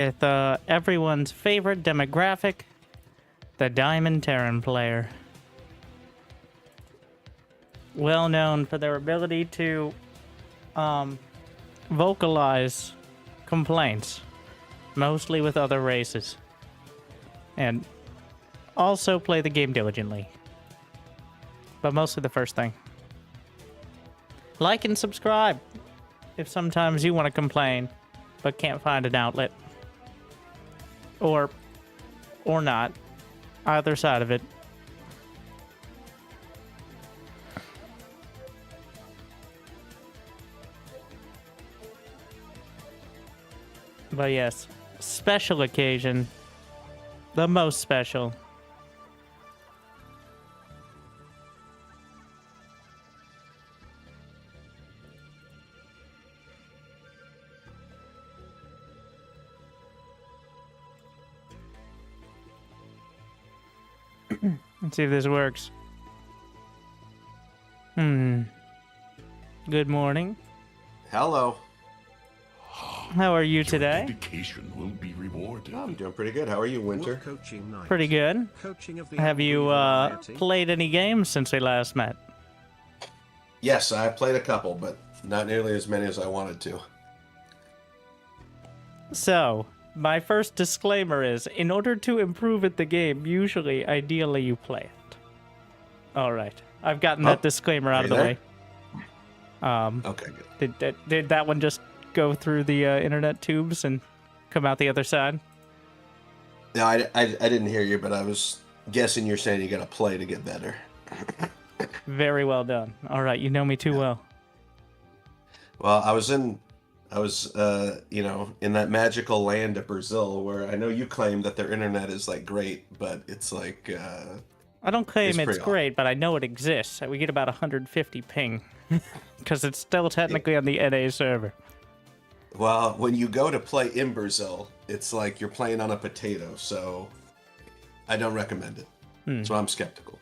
with everyone's favorite demographic, the Diamond Terran player. Well known for their ability to vocalize complaints, mostly with other races, and also play the game diligently. But mostly the first thing. Like and subscribe if sometimes you want to complain but can't find an outlet. Or not. Either side of it. But yes, special occasion. The most special. Let's see if this works. Good morning. Hello. How are you today? Dedication will be rewarded. I'm doing pretty good. How are you, Winter? Pretty good. Have you played any games since we last met? Yes, I've played a couple, but not nearly as many as I wanted to. So, my first disclaimer is, in order to improve at the game, usually, ideally, you play it. Alright. I've gotten that disclaimer out of the way. Okay, good. Did that one just go through the internet tubes and come out the other side? No, I didn't hear you, but I was guessing you're saying you gotta play to get better. Very well done. Alright, you know me too well. Well, I was in that magical land of Brazil where I know you claim that their internet is like great, but it's like I don't claim it's great, but I know it exists. We get about 150 ping because it's still technically on the NA server. Well, when you go to play in Brazil, it's like you're playing on a potato, so I don't recommend it. So I'm skeptical.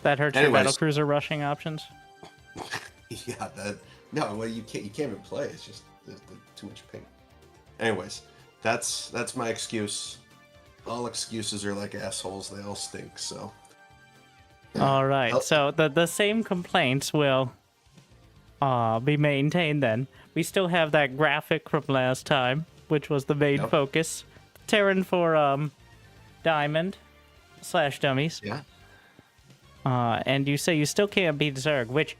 That hurts your battlecruiser rushing options? Yeah, well, you can't even play. It's just there's too much ping. Anyways, that's my excuse. All excuses are like assholes. They all stink, so. All right, so the same complaints will be maintained then. We still have that graphic from last time, which was the main focus. Terran for Diamond/dummies. Yeah. And you say you still can't beat Zerg, which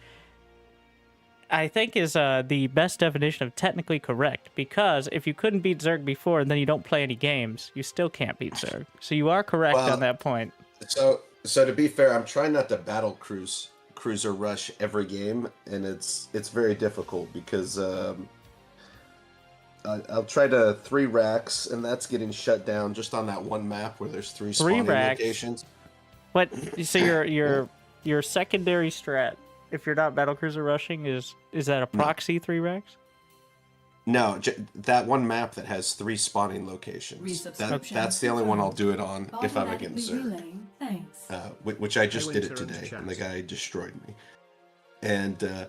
I think is the best definition of technically correct, because if you couldn't beat Zerg before and then you don't play any games, you still can't beat Zerg. So you are correct on that point. So to be fair, I'm trying not to battle cruiser rush every game, and it's very difficult because I'll try to 3-rax, and that's getting shut down just on that one map where there's 3 spawning locations. What? So your secondary strat, if you're not battlecruiser rushing, is that a proxy 3-rax? No, that one map that has 3 spawning locations. That's the only one I'll do it on if I'm against Zerg. Which I just did it today, and the guy destroyed me. And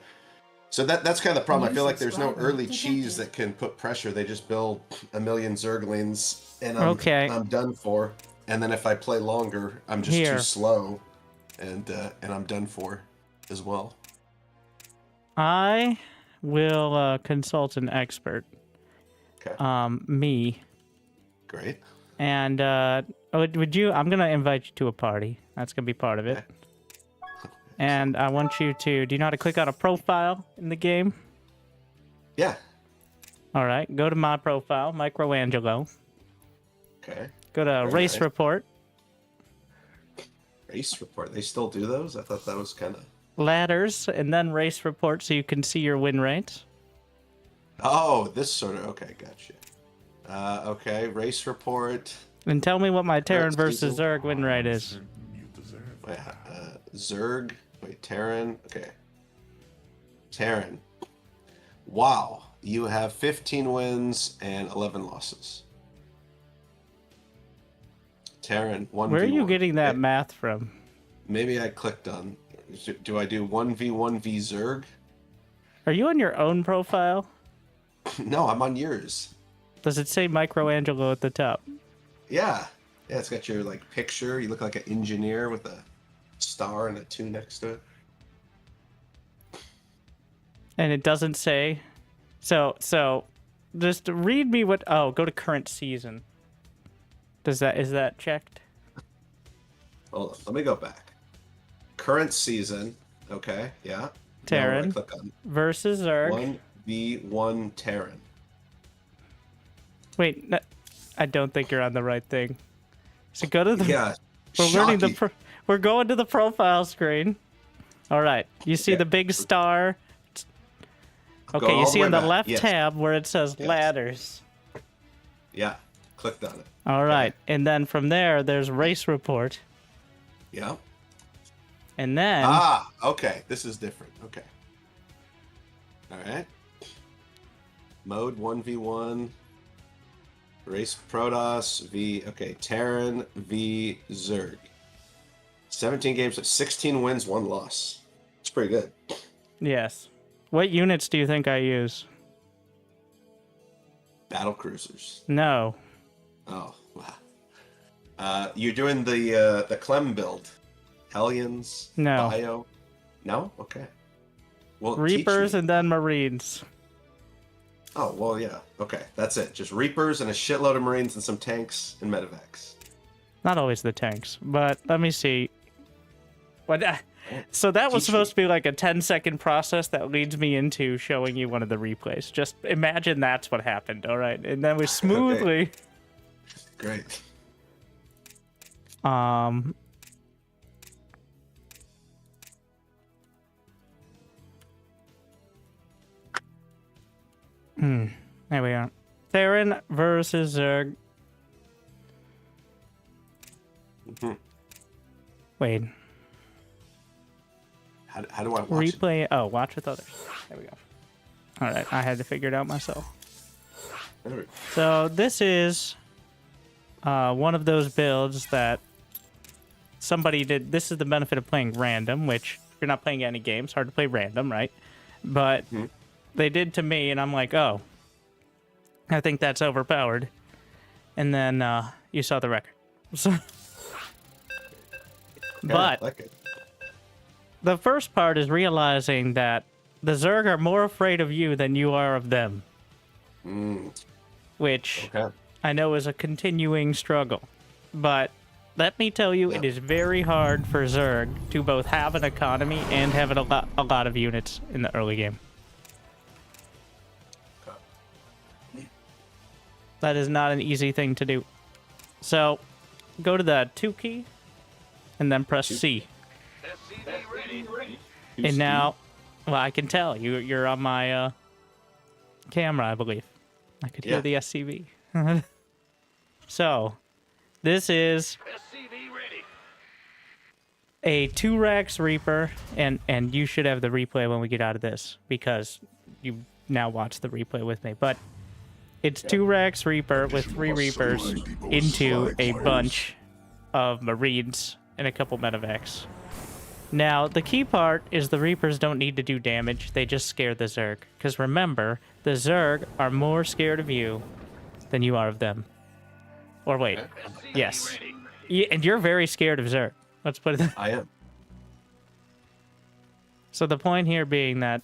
so that's kind of the problem. I feel like there's no early cheese that can put pressure. They just build a million Zerglings, and I'm done for. And then if I play longer, I'm just too slow, and I'm done for as well. I will consult an expert. Okay. Me. Great. And would you? I'm gonna invite you to a party. That's gonna be part of it. Okay. And I want you to. Do you know how to click on a profile in the game? Yeah. All right. Go to my profile, Microangelo. Okay. Go to race report. Race report. They still do those? I thought that was kind of ladders, and then race report so you can see your win rates. Oh, this sort of. Okay, gotcha. Okay, race report. And tell me what my Terran versus Zerg win rate is. Wait, Zerg. Wait, Terran. Okay. Terran. Wow, you have 15 wins and 11 losses. Terran, 1v1. Where are you getting that math from? Maybe I clicked on. Do I do 1v1v Zerg? Are you on your own profile? No, I'm on yours. Does it say Microangelo at the top? Yeah. Yeah, it's got your like picture. You look like an engineer with a star and a 2 next to it. And it doesn't say. So just read me what. Oh, go to current season. Is that checked? Hold on, let me go back. Current season. Okay, yeah. Terran Now click on versus Zerg. 1v1 Terran. Wait, no, I don't think you're on the right thing. So go to the. Yeah. We're learning the. shocking. We're going to the profile screen. All right, you see Okay. the big star. Go Okay, you all see way on the back. left Yes. tab where it says Yes. ladders. Yeah, clicked on it. All right, and then from there, there's race report, Yeah. and then Ah, okay. This is different. Okay. All right. Mode 1v1. Race Protoss v. Okay, Terran v. Zerg. 17 games, 16 wins, 1 loss. It's pretty good. yes. What units do you think I use? Battle cruisers. No. Oh, wow. You're doing the Clem build. Hellions. No. Bio. No. Okay. Well, Reapers teach me. and then Marines. Oh well, yeah. Okay, that's it. Just Reapers and a shitload of Marines and some tanks and medevacs. Not always the tanks, but let me see. What? So that was Teach supposed me. to be like a 10-second process that leads me into showing you one of the replays. Just imagine that's what happened, all right? And then we smoothly. Great. There we are. Terran versus Zerg. Wait. How do I watch it? Replay. Oh, watch with others. There we go. All right, I had to figure it out myself. There we go. So this is one of those builds that somebody did. This is the benefit of playing random, which if you're not playing any games, hard to play random, right? But they did to me, and I'm like, oh, I think that's overpowered. And then you saw the record. So, Yeah, but I like it. the first part is realizing that the Zerg are more afraid of you than you are of them. Which Okay. I know is a continuing struggle. But let me tell you, it is very hard for Zerg to both have an economy and have a lot of units in the early game. That is not an easy thing to do. So, go to the 2 key, and then press C. And now, well, I can tell you're on my camera, I believe. I could hear the SCV. So, this is a Two-rax Reaper, and you should have the replay when we get out of this, because you now watch the replay with me. But it's Two-rax Reaper with 3 Reapers into a bunch of Marines and a couple medevacs. Now, the key part is the Reapers don't need to do damage, they just scare the Zerg. Because remember, the Zerg are more scared of you than you are of them. Or wait, yes. And you're very scared of Zerg. Let's put it that. I am. So the point here being that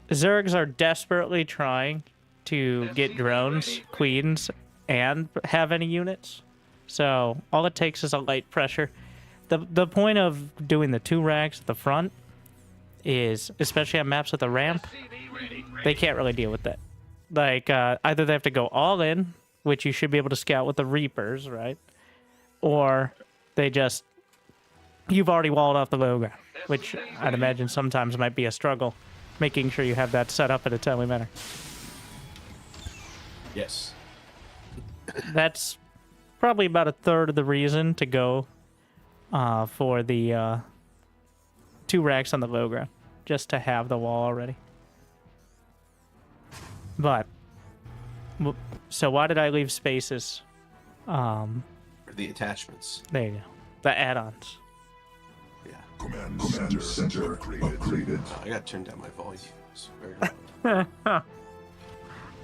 Zergs are desperately trying to get drones, queens, and have any units. So all it takes is a light pressure. The point of doing the Two-rax at the front is, especially on maps with a ramp, they can't really deal with that. Like, either they have to go all in, which you should be able to scout with the Reapers, right? Or they just... You've already walled off the low ground, which I'd imagine sometimes might be a struggle, making sure you have that set up in a timely manner. Yes. That's probably about a third of the reason to go for the Two-rax on the low ground, just to have the wall already. But, so why did I leave spaces? The attachments. There you go. The add-ons. Yeah. Command center upgraded. Oh, I gotta turn down my volume. It's very loud.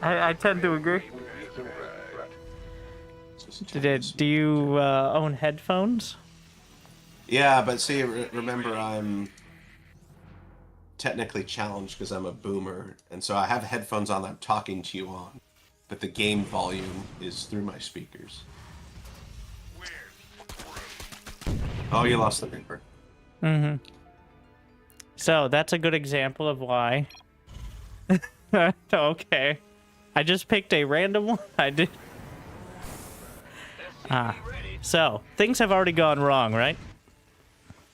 I tend to agree. Do you own headphones? Yeah, but see, remember, I'm technically challenged because I'm a boomer, and so I have headphones on that I'm talking to you on, but the game volume is through my speakers. Oh, you lost the paper. Mm-hmm. So that's a good example of why. Okay. I just picked a random one. I did. So things have already gone wrong, right?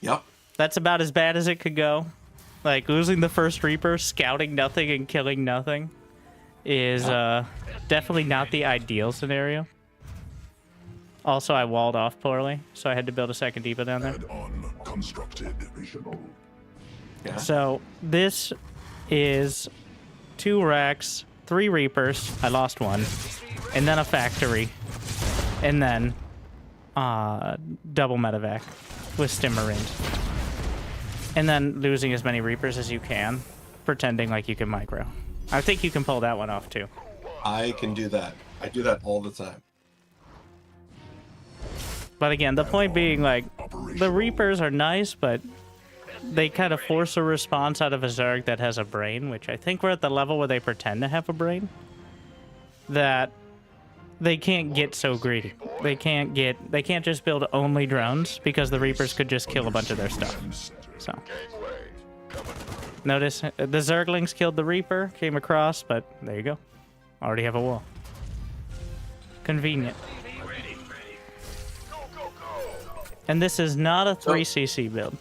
Yep. That's about as bad as it could go. Like, losing the first Reaper, scouting nothing, and killing nothing is definitely not the ideal scenario. Also, I walled off poorly, so I had to build a second depot down there. Yeah. So, this is 2-rax, 3 Reapers, I lost one, and then a factory, and then double medevac with Stim Marines. And then losing as many Reapers as you can, pretending like you can micro. I think you can pull that one off, too. I can do that. I do that all the time. But again, the point being, like, the Reapers are nice, but they kind of force a response out of a Zerg that has a brain, which I think we're at the level where they pretend to have a brain. That they can't get so greedy. They can't just build only drones, because the Reapers could just kill a bunch of their stuff. So, notice the Zerglings killed the Reaper, came across, but there you go. Already have a wall. Convenient. And this is not a 3cc build,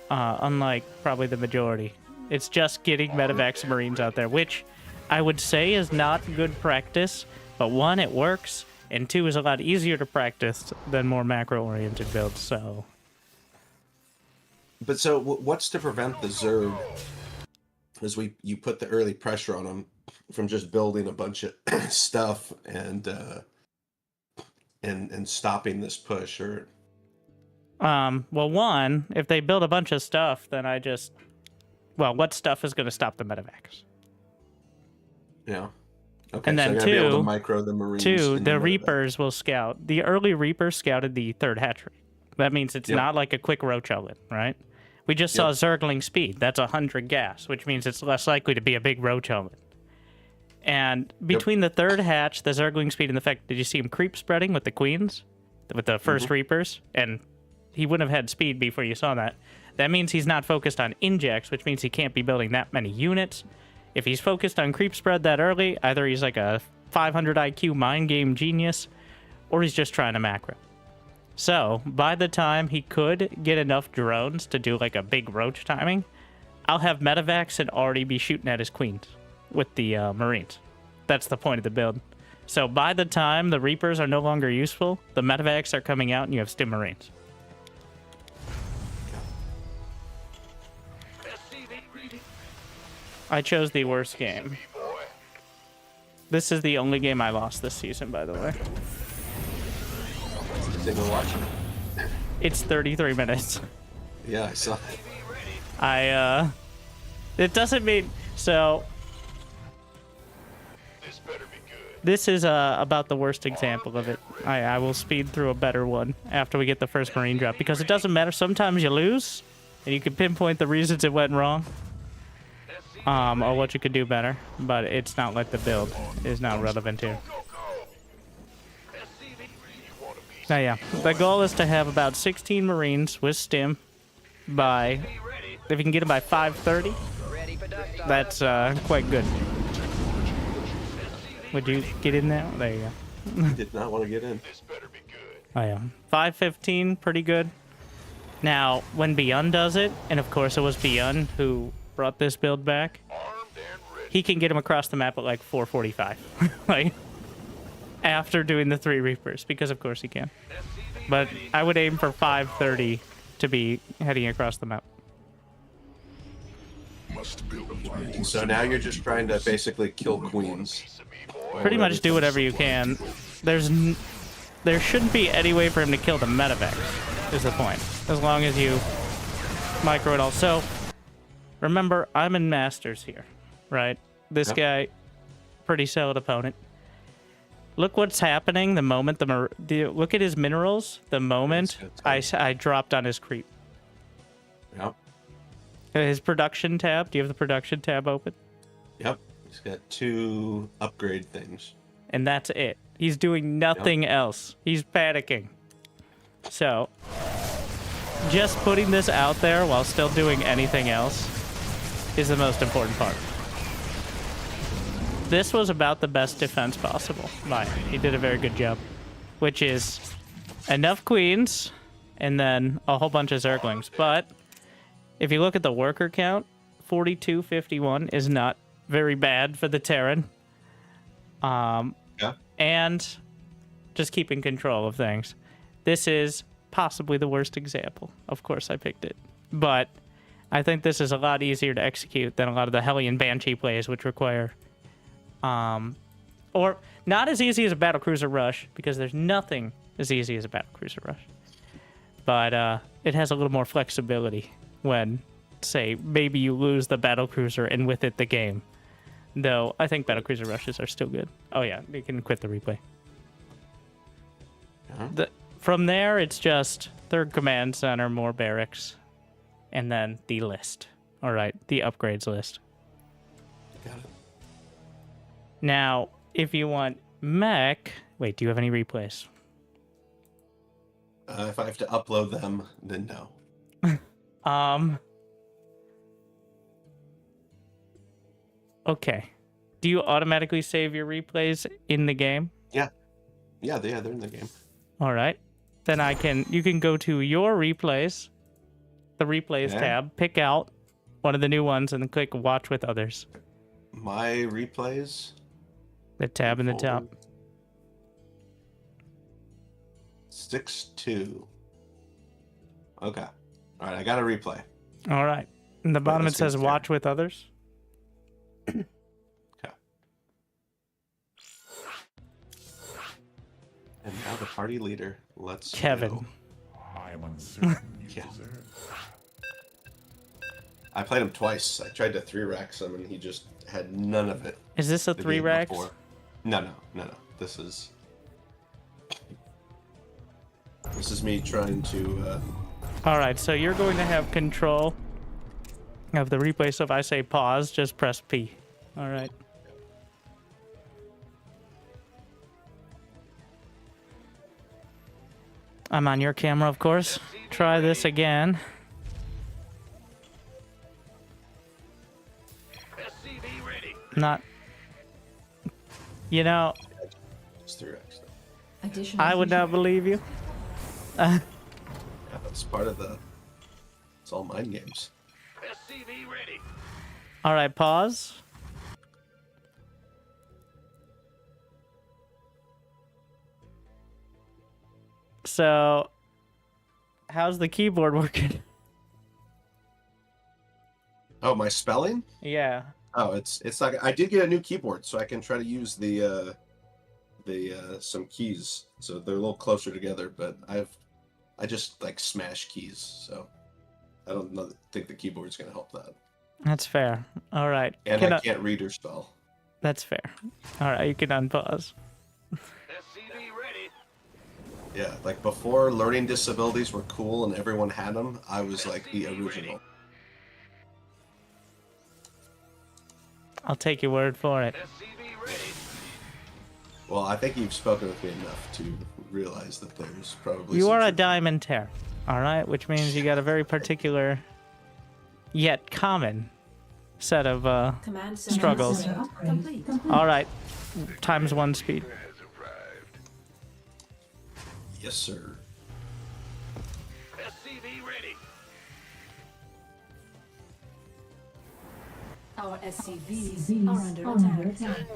unlike probably the majority. It's just getting medevacs Marines out there, which I would say is not good practice, but 1, it works, and 2, is a lot easier to practice than more macro-oriented builds, so... But so, what's to prevent the Zerg, as you put the early pressure on them, from just building a bunch of stuff and stopping this push? Or well, 1, if they build a bunch of stuff, then what stuff is going to stop the medevacs? Yeah. Okay. And then so 2, be able to micro the Marines 2, the Reapers will scout. The early Reapers scouted the 3rd hatchery. That means it's not like a quick roach oven, right? We just saw Zergling speed. That's 100 gas, which means it's less likely to be a big roach helmet. And between the 3rd hatch, the Zergling speed, and the fact, did you see him creep spreading with the queens? With the first Reapers? And he wouldn't have had speed before you saw that. That means he's not focused on injects, which means he can't be building that many units. If he's focused on creep spread that early, either he's like a 500 IQ mind game genius, or he's just trying to macro. So, by the time he could get enough drones to do like a big roach timing, I'll have medevacs and already be shooting at his queens with the Marines. That's the point of the build. So by the time the Reapers are no longer useful, the medevacs are coming out and you have Stim Marines. I chose the worst game. This is the only game I lost this season, by the way. It's 33 minutes. Yeah, I saw it. It doesn't mean... So... This is about the worst example of it. I will speed through a better one after we get the first Marine drop, because it doesn't matter. Sometimes you lose, and you can pinpoint the reasons it went wrong, or what you could do better, but it's not like the build is not relevant here. Now, yeah, the goal is to have about 16 Marines with Stim by, if you can get them by 5:30, that's quite good. Would you get in there? There you go. I did not want to get in. Oh, yeah. 5:15, pretty good. Now, when Beyond does it, and of course it was Beyond who brought this build back, he can get him across the map at like 4:45. Like, after doing the 3 Reapers, because of course he can. But I would aim for 5:30 to be heading across the map. So now you're just trying to basically kill queens. Pretty much do whatever you can. There shouldn't be any way for him to kill the medevacs, is the point. As long as you micro it all. So, remember, I'm in Masters here, right? This guy pretty solid opponent. Look what's happening the moment look at his minerals. The moment I dropped on his creep. Yep. His production tab. Do you have the production tab open? Yep. He's got 2 upgrade things. And that's it. He's doing nothing else. He's panicking. So, just putting this out there while still doing anything else is the most important part. This was about the best defense possible. He did a very good job. Which is enough queens and then a whole bunch of zerglings. But if you look at the worker count, 4251 is not very bad for the Terran. Yeah. And just keeping control of things. This is possibly the worst example. Of course I picked it. But I think this is a lot easier to execute than a lot of the Hellion Banshee plays, which require... or not as easy as a battlecruiser rush, because there's nothing as easy as a battlecruiser rush. But it has a little more flexibility when, say, maybe you lose the battlecruiser and with it the game. Though I think battlecruiser rushes are still good. Oh yeah, you can quit the replay. From there, it's just 3rd command center, more barracks, and then the list. All right, the upgrades list. Got it. Now, if you want mech... Wait, do you have any replays? If I have to upload them, then no. Okay. Do you automatically save your replays in the game? Yeah. Yeah, they're in the game. All right. Then you can go to your replays, the replays tab, pick out one of the new ones, and then click watch with others. My replays... The tab in the top. 6-2. Okay. All right, I got a replay. All right. In the bottom it says watch with others. Okay. And now the party leader. Let's Kevin. go. I am uncertain. Yeah. I played him twice. I tried to 3-rax him and he just had none of it. Is this a 3-rax? No. This is me trying to... All right, so you're going to have control of the replay. So if I say pause, just press P. All right. I'm on your camera, of course. Try this again. Not... You know... It's 3-rax. I would not believe you. Yeah, that's part of the... It's all mind games. SCV ready. All right, pause. So, how's the keyboard working? Oh, my spelling? Yeah. Oh, it's like I did get a new keyboard, so I can try to use the some keys, so they're a little closer together. But I just like smash keys, so I don't think the keyboard's gonna help that. That's fair. All right. And I can't read or spell. That's fair. All right, you can unpause. SCV ready. Yeah, like before, learning disabilities were cool and everyone had them. I was like the original. I'll take your word for it. SCV ready. Well, I think you've spoken with me enough to realize that there's probably... You are a diamond Terran, all right? Which means you got a very particular, yet common, set of struggles. All right, ×1 speed. Yes, sir. SCV ready. Our SCVs are under attack.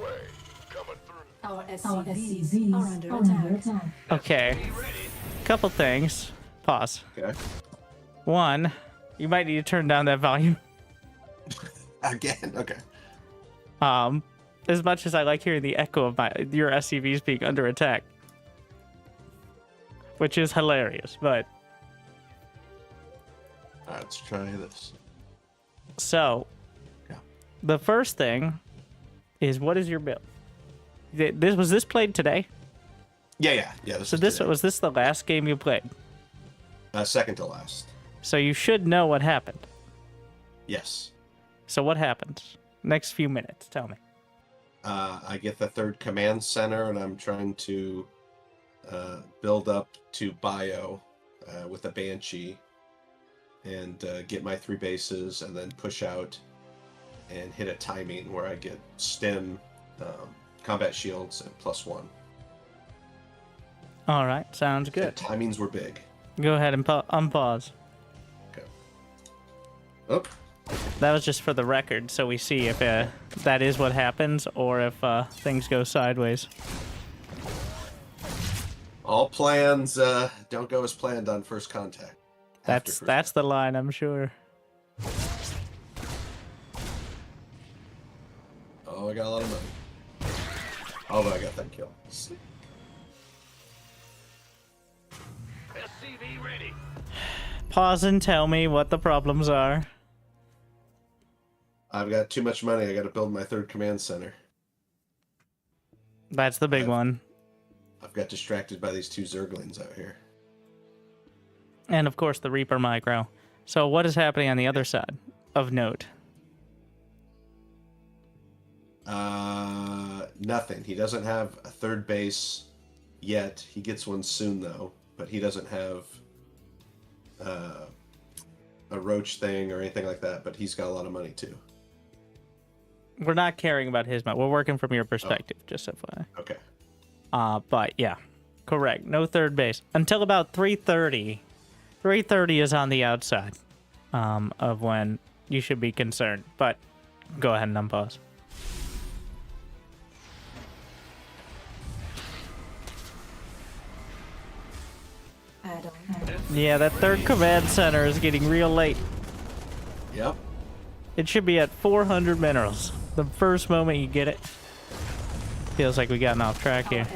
Coming through. Our SCVs are under attack. Okay, couple things. Pause. Okay. One, you might need to turn down that volume. Again, okay. As much as I like hearing the echo of your SCVs being under attack, which is hilarious, but... All right, let's try this. So, Yeah. the first thing is, what is your build? Was this played today? Yeah. So was this the last game you played? Second to last. So you should know what happened. Yes. So what happened? Next few minutes, tell me. I get the third command center, and I'm trying to build up to bio with a Banshee and get my 3 bases, and then push out and hit a timing where I get stim, combat shields, and +1. All right, sounds good. The timings were big. Go ahead and unpause. Okay. Oh. That was just for the record, so we see if that is what happens or if things go sideways. All plans don't go as planned on first contact. That's the line, I'm sure. Oh, I got a lot of money. Oh, but I got that kill. SCV ready. Pause and tell me what the problems are. I've got too much money. I got to build my third command center. That's the big one. I've got distracted by these 2 Zerglings out here. And of course the Reaper micro. So what is happening on the other side of note? Nothing. He doesn't have a third base yet. He gets one soon though, but he doesn't have a roach thing or anything like that, but he's got a lot of money too. We're not caring about his money. We're working from your perspective, just FYI. Okay. But yeah, correct. No third base until about 3:30. 3:30 is on the outside of when you should be concerned. But go ahead and unpause. Yeah, that third command center is getting real late. Yep. It should be at 400 minerals. The first moment you get it. Feels like we gotten off track here.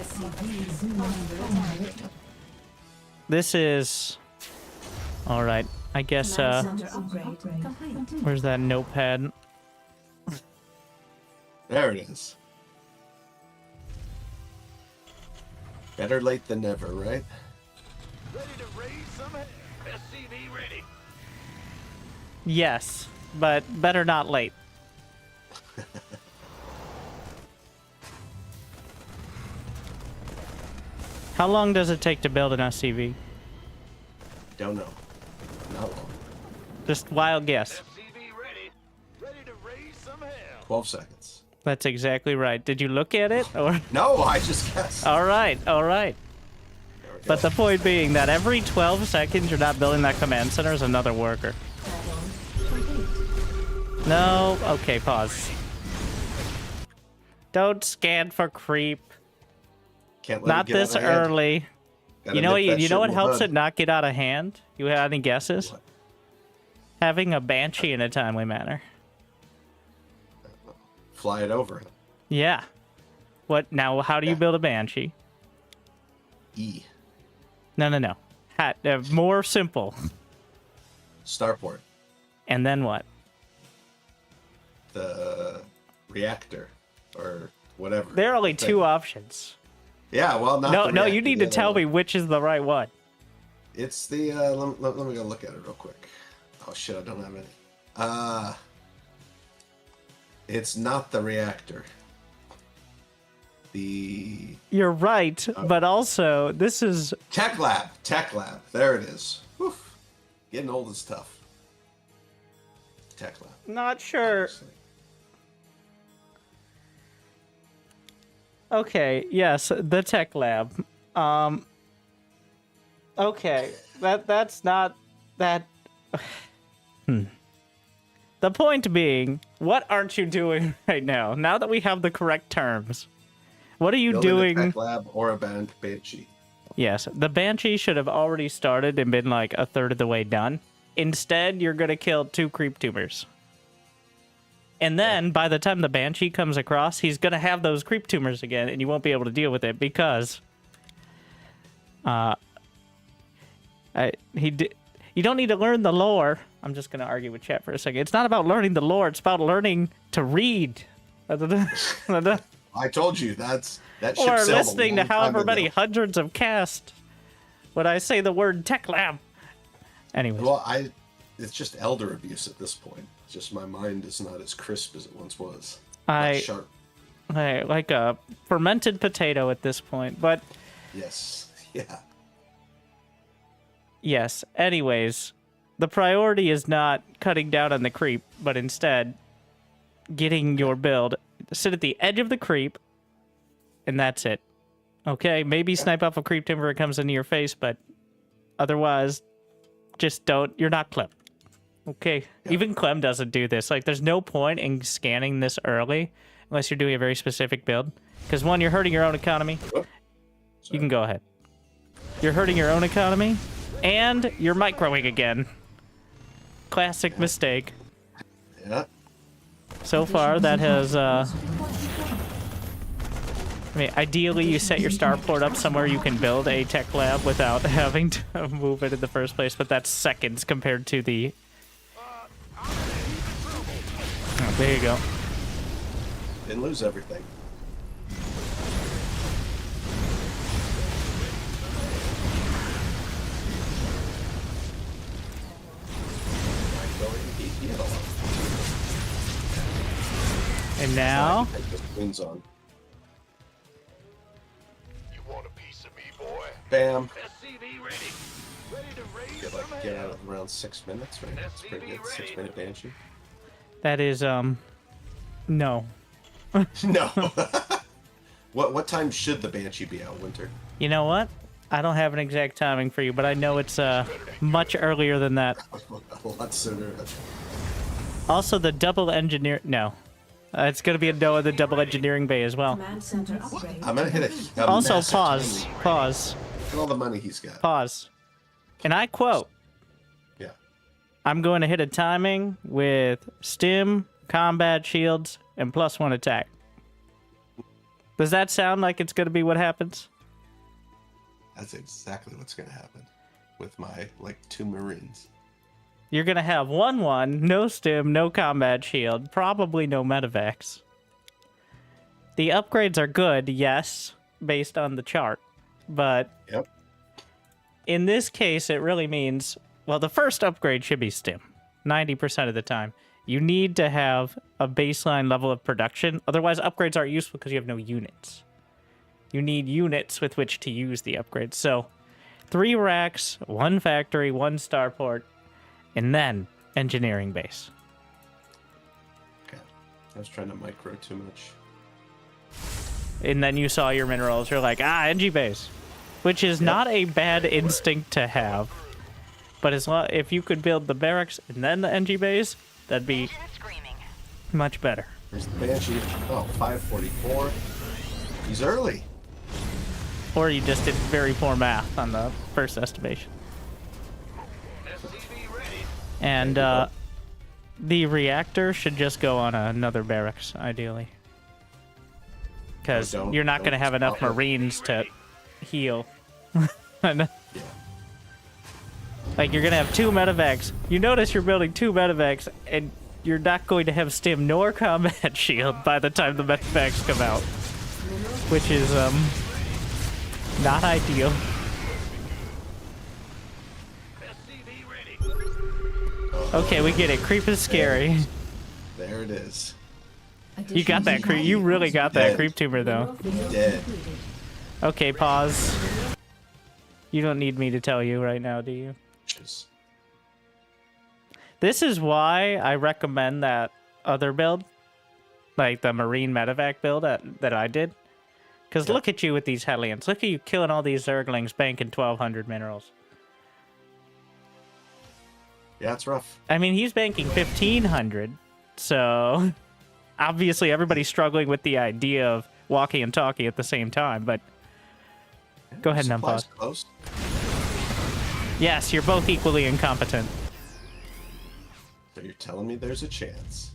This is... Alright, I guess, where's that notepad? There it is. Better late than never, right? Ready to raise some hell. SCV ready. Yes, but better not late. How long does it take to build an SCV? Don't know. Not long. Just wild guess. SCV ready. Ready to raise some hell. 12 seconds. That's exactly right. Did you look at it or? No, I just guessed. All right, all right. There we go. But the point being that every 12 seconds you're not building that command center is another worker. No. Okay, pause. Don't scan for creep. Can't let Not it get this out of hand. early. Gotta You know what? nip that You know shit what in the helps bud. it not get out of hand? You have any guesses? What? Having a Banshee in a timely manner. Fly it over. Yeah. What now? How do you Yeah. build a Banshee? E. No. More simple. Starport. And then what? The reactor. Or whatever. There are only Thing. 2 options. Yeah, well, not No, the no. reactor, You need the to other tell one. me which is the right one. It's the, let me go look at it real quick. Oh shit, I don't have any. It's not the reactor. You're right, but also this is Tech Lab. There it is. Whew. Getting old is tough. Tech Lab. not sure. Obviously. Okay, yes, the tech lab. Okay, that's not that. The point being, what aren't you doing right now? Now that we have the correct terms, what are you Building doing? a Tech Lab or a Banshee. Yes, the Banshee should have already started and been like a third of the way done. Instead, you're gonna kill 2 creep tumors. And then, by the time the Banshee comes across, he's gonna have those creep tumors again, and you won't be able to deal with it because... You don't need to learn the lore. I'm just gonna argue with chat for a second. It's not about learning the lore, it's about learning to read. Well, I told you that ship Or sailed a listening to long time however many ago. hundreds of casts when I say the word tech lab. Anyways. Well, it's just elder abuse at this point. It's just my mind is not as crisp as it once was. Not sharp. I like a fermented potato at this point, but Yes. Yeah. yes. Anyways, the priority is not cutting down on the creep, but instead getting your build. Sit at the edge of the creep, and that's it. Okay, maybe snipe off a creep timber that comes into your face, but otherwise, just don't. You're not Clem. Okay, even Clem doesn't do this. Like, there's no point in scanning this early unless you're doing a very specific build. Because one, you're hurting your own economy. You can go ahead. You're hurting your own economy, and you're microing again. Classic mistake. Yeah. So far, that has, I mean, ideally, you set your starport up somewhere you can build a tech lab without having to move it in the first place, but that's seconds compared to the... Oh, there you go. Didn't lose everything. And now... Queen's on. You want a piece of me, boy? Bam. SCV ready. Ready to raise Get, some get hell. out of around 6 minutes, right? That's pretty good. 6-minute Banshee. That is, no. No. What time should the Banshee be out, Winter? You know what? I don't have an exact timing for you, but I know it's, much earlier than that. A lot sooner. Also, the double engineer... No. It's going to be a no in the double engineering bay as well. Command center upgrade. I'm gonna hit a Also, massive pause. timing. Pause. Look at all the money he's got. Pause. And I quote, Yeah. I'm going to hit a timing with stim, combat shields, and +1 attack. Does that sound like it's going to be what happens? That's exactly what's gonna happen with my, 2 Marines. You're going to have 1-1, no stim, no combat shield, probably no medevacs. The upgrades are good, yes, based on the chart. But Yep. in this case, it really means, well, the first upgrade should be stim, 90% of the time. You need to have a baseline level of production. Otherwise, upgrades aren't useful because you have no units. You need units with which to use the upgrades. So, 3 racks, 1 factory, 1 starport, and then engineering base. Okay. I was trying to micro too much. And then you saw your minerals. You're like, NG base. Which is not a bad instinct to have. But if you could build the barracks and then the NG base, that'd be much better. There's the Banshee. Oh, 544. He's early. Or you just did very poor math on the first estimation. And the reactor should just go on another barracks, ideally. Because you're not going to have enough Marines to heal. Like, you're going to have 2 medevacs. You notice you're building 2 medevacs, and you're not going to have stim nor combat shield by the time the medevacs come out. Which is, not ideal. Okay, we get it. Creep is scary. There it is. You got that creep. You really got that creep tumor, though. Dead. Okay, pause. You don't need me to tell you right now, do you? This is why I recommend that other build. Like the Marine Medevac build that I did. Because look at you with these Hellions. Look at you killing all these Zerglings, banking 1,200 minerals. Yeah, it's rough. I mean, he's banking 1,500. So, obviously everybody's struggling with the idea of walkie and talkie at the same time, but... Go ahead and unpause. Close. Yes, you're both equally incompetent. So you're telling me there's a chance?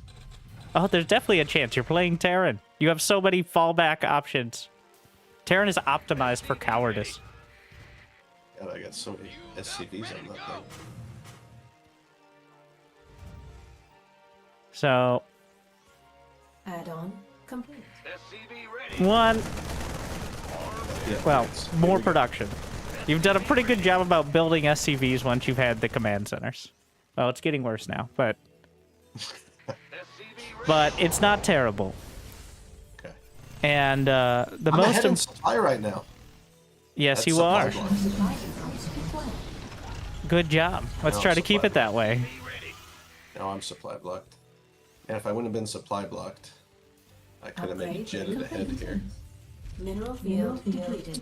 Oh, there's definitely a chance. You're playing Terran. You have so many fallback options. Terran is optimized for cowardice. God, I got so many SCVs on that thing. So... Add-on complete. SCV ready. One. Yeah, Well, thanks. more Here we go. production. You've done a pretty good job about building SCVs once you've had the command centers. Well, it's getting worse now, but it's not terrible. Okay. And the I'm most ahead in supply right now. yes, That's you supply are. block. Good job. Let's No, try to keep supply it that way. Now I'm supply blocked. And if I wouldn't have been supply blocked, I could have maybe jetted ahead here. Mineral field depleted.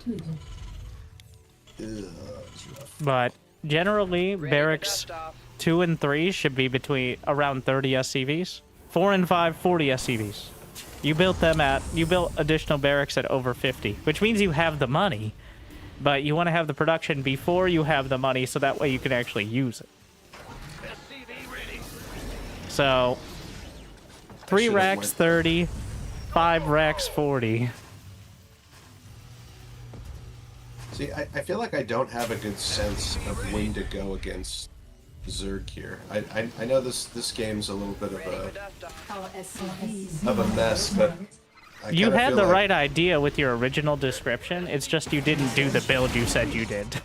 Ugh, it's rough. But generally, barracks 2 and 3 should be between around 30 SCVs. 4 and 5, 40 SCVs. You built additional barracks at over 50, which means you have the money, but you want to have the production before you have the money, so that way you can actually use it. So, 3 should've racks went- 30, 5 racks 40. See, I feel like I don't have a good sense of when to go against Zerg here. I know this game's a little bit of Our SCVs a mess, but I You kinda had feel the like- right idea with your original description. It's just you didn't do the build you said you did.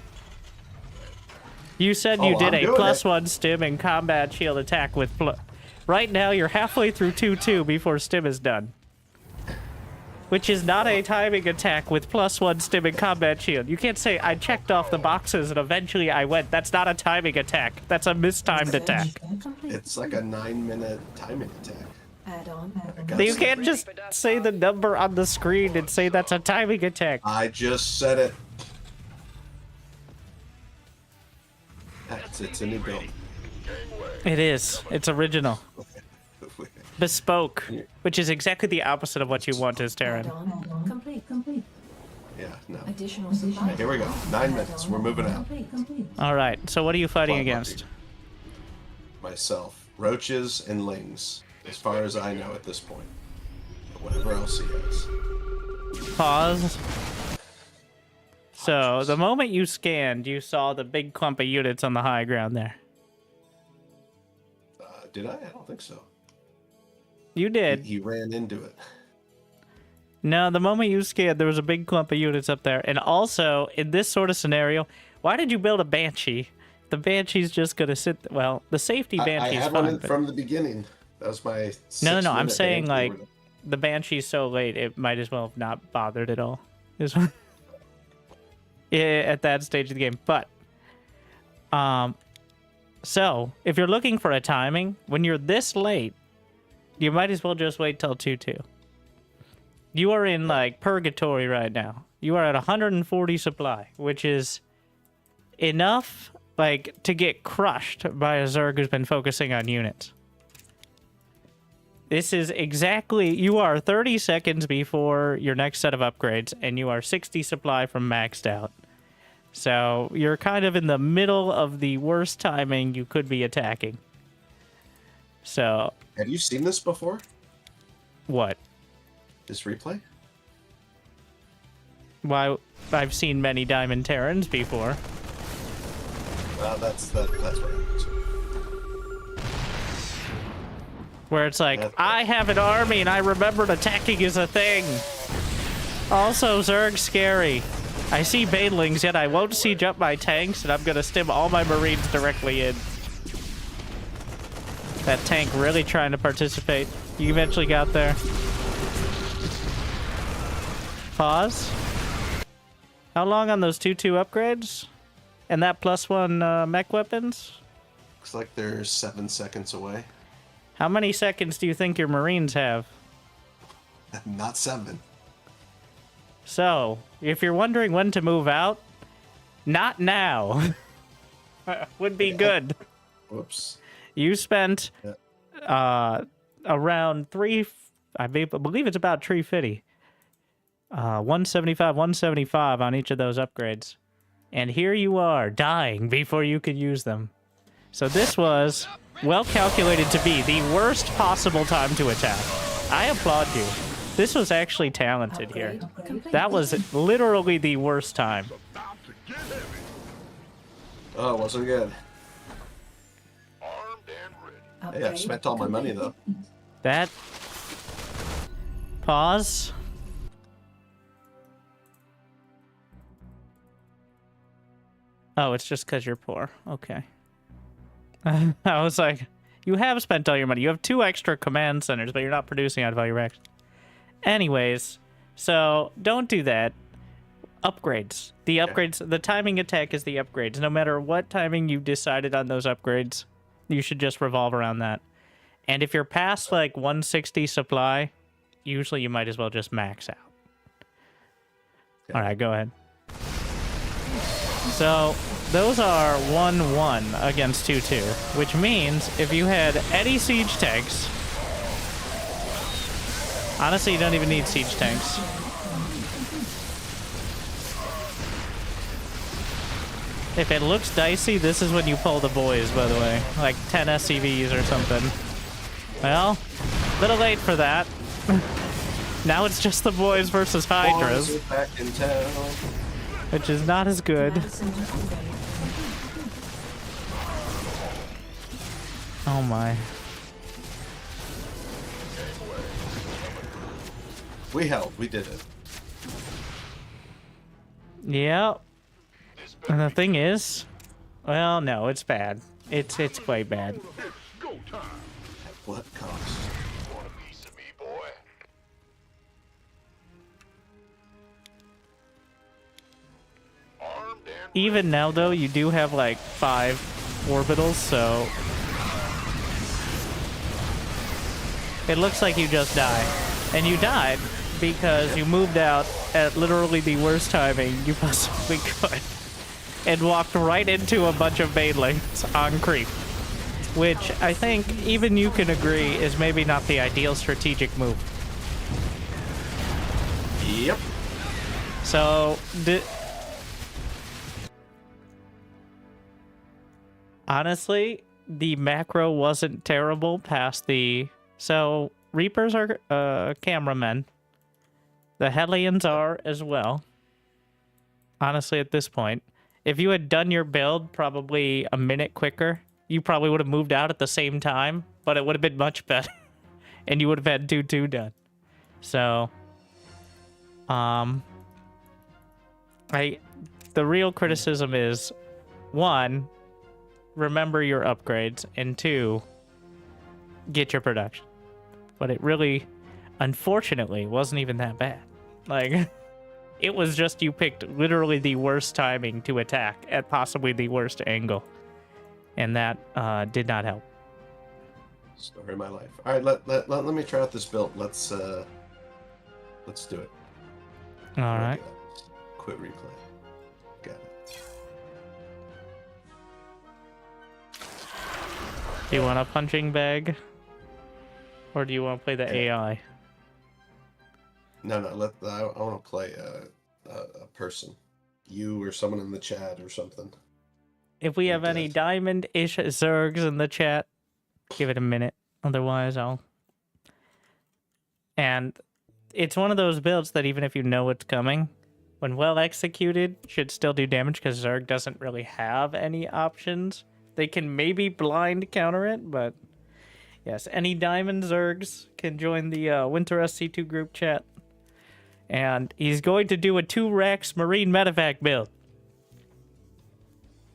You said you Oh, did I'm a doing +1 stim and combat shield attack with. Right now, you're halfway through 2-2 before stim is done. Which is not a timing attack with +1 stim and combat shield. You can't say, I checked off the boxes and eventually I went. That's not a timing attack. That's a mistimed attack. complete. It's like a 9-minute timing attack. Add-on. You can't just say the number on the screen and say that's a timing attack. I just said it. It's a new build. It is. It's original. Bespoke, which is exactly the opposite of what you want as Terran. Add-on. Complete. Yeah, no. Additional supply. Here we go. 9 minutes. We're moving out. Complete. All right. So what are you fighting Well, against? Myself. Roaches and lings. As far as I know at this point. But whatever else he has. Pause. So the moment you scanned, you saw the big clump of units on the high ground there. Did I? I don't think so. You did. He ran into it. No, the moment you scanned, there was a big clump of units up there. And also, in this sort of scenario, why did you build a Banshee? The Banshee's just gonna sit. Well, the safety I Banshee's had fine. one but- from the beginning. That was my. No. I'm 6-minute saying Banshee. like the Banshee's so late, it might as well have not bothered at all. Is what- Yeah, at that stage of the game. But, so if you're looking for a timing, when you're this late, you might as well just wait till 2-2. You are in like purgatory right now. You are at 140 supply, which is enough like to get crushed by a Zerg who's been focusing on units. This is exactly, you are 30 seconds before your next set of upgrades, and you are 60 supply from maxed out. So you're kind of in the middle of the worst timing you could be attacking. So, Have you seen this before? what? This replay? Why, I've seen many Diamond Terrans before. That's what happens. Where it's like, I have an army and I remembered attacking is a thing. Also, Zerg's scary. I see banelings, yet I won't siege up my tanks, and I'm gonna stim all my marines directly in. That tank really trying to participate. You eventually got there. Pause. How long on those 2-2 upgrades? And that +1 mech weapons? Looks like they're 7 seconds away. How many seconds do you think your marines have? Not 7. So, if you're wondering when to move out, not now. Would be good. Whoops. You spent around I believe it's about 350. 175 on each of those upgrades. And here you are, dying before you could use them. So this was well calculated to be the worst possible time to attack. I applaud you. This was actually talented here. That was literally the worst time. Oh, it wasn't good. Armed and ready. Hey, I've spent all my money though. That Pause. Oh, it's just because you're poor. Okay. I was like, you have spent all your money. You have 2 extra command centers, but you're not producing out of all your actions. Anyways, so don't do that. Upgrades. The upgrades, the timing attack is the upgrades. No matter what timing you decided on those upgrades, you should just revolve around that. And if you're past like 160 supply, usually you might as well just max out. All right, go ahead. So those are 1-1 against 2-2, which means if you had any siege tanks, honestly, you don't even need siege tanks. If it looks dicey, this is when you pull the boys, by the way. Like 10 SCVs or something. Well, a little late for that. Now it's just the boys versus Hydras. Boys are back in town. Which is not as good. Oh my. We helped. We did it. Yeah. And the thing is, well, no, it's bad. It's quite bad. At what cost? Want a piece of me, boy? Armed and Even now, though, you do have like 5 orbitals, so it looks like you just die. And you died because you moved out at literally the worst timing you possibly could. And walked right into a bunch of banelings on creep. Which I think even you can agree is maybe not the ideal strategic move. Yep. So, honestly, the macro wasn't terrible past the... So, Reapers are cameramen. The Hellions are as well. Honestly, at this point. If you had done your build probably a minute quicker, you probably would have moved out at the same time, but it would have been much better. And you would have had 2-2 done. So, the real criticism is, 1, remember your upgrades, and 2, get your production. But it really, unfortunately, wasn't even that bad. Like... It was just you picked literally the worst timing to attack at possibly the worst angle. And that did not help. Story of my life. All right, let me try out this build. Let's do it. All right. Quit replay. Got it. Do you want a punching bag? Or do you want to play the AI? No, I want to play a person. You or someone in the chat or something. If we have any diamond-ish Zergs in the chat, give it a minute. Otherwise, I'll... And it's one of those builds that even if you know it's coming, when well executed, should still do damage because Zerg doesn't really have any options. They can maybe blind counter it, but... Yes, any diamond Zergs can join the Winterstarcraft C2 group chat. And he's going to do a Two-rax Marine medevac build.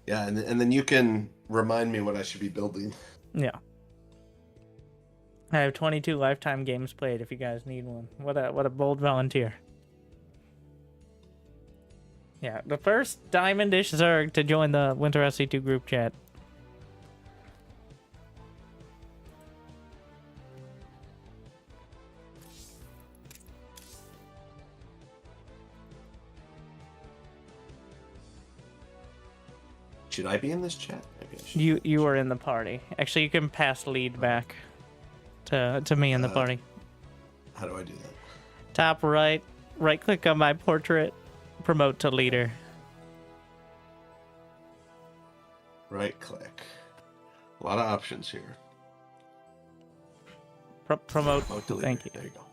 Yeah, and then you can remind me what I should be building. Yeah. I have 22 lifetime games played if you guys need one. What a bold volunteer. Yeah, the first diamond-ish Zerg to join the Winterstarcraft C2 group chat. Should I be in this chat? Maybe I should. You are in the party. Actually, you can pass lead back to me in the party. How do I do that? Top right, right-click on my portrait, promote to leader. Right-click. A lot of options here. Promote. To leader. Thank you. There you go.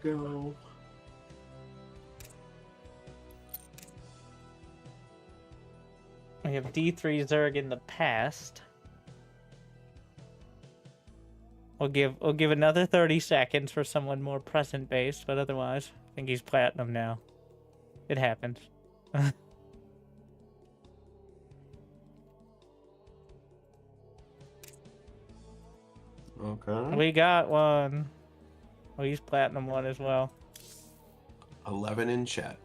Go. have D3 Zerg in the past. We'll give another 30 seconds for someone more present based, but otherwise, I think he's platinum now. It happens. Okay. We got one. Oh, he's platinum one as well. 11 in chat.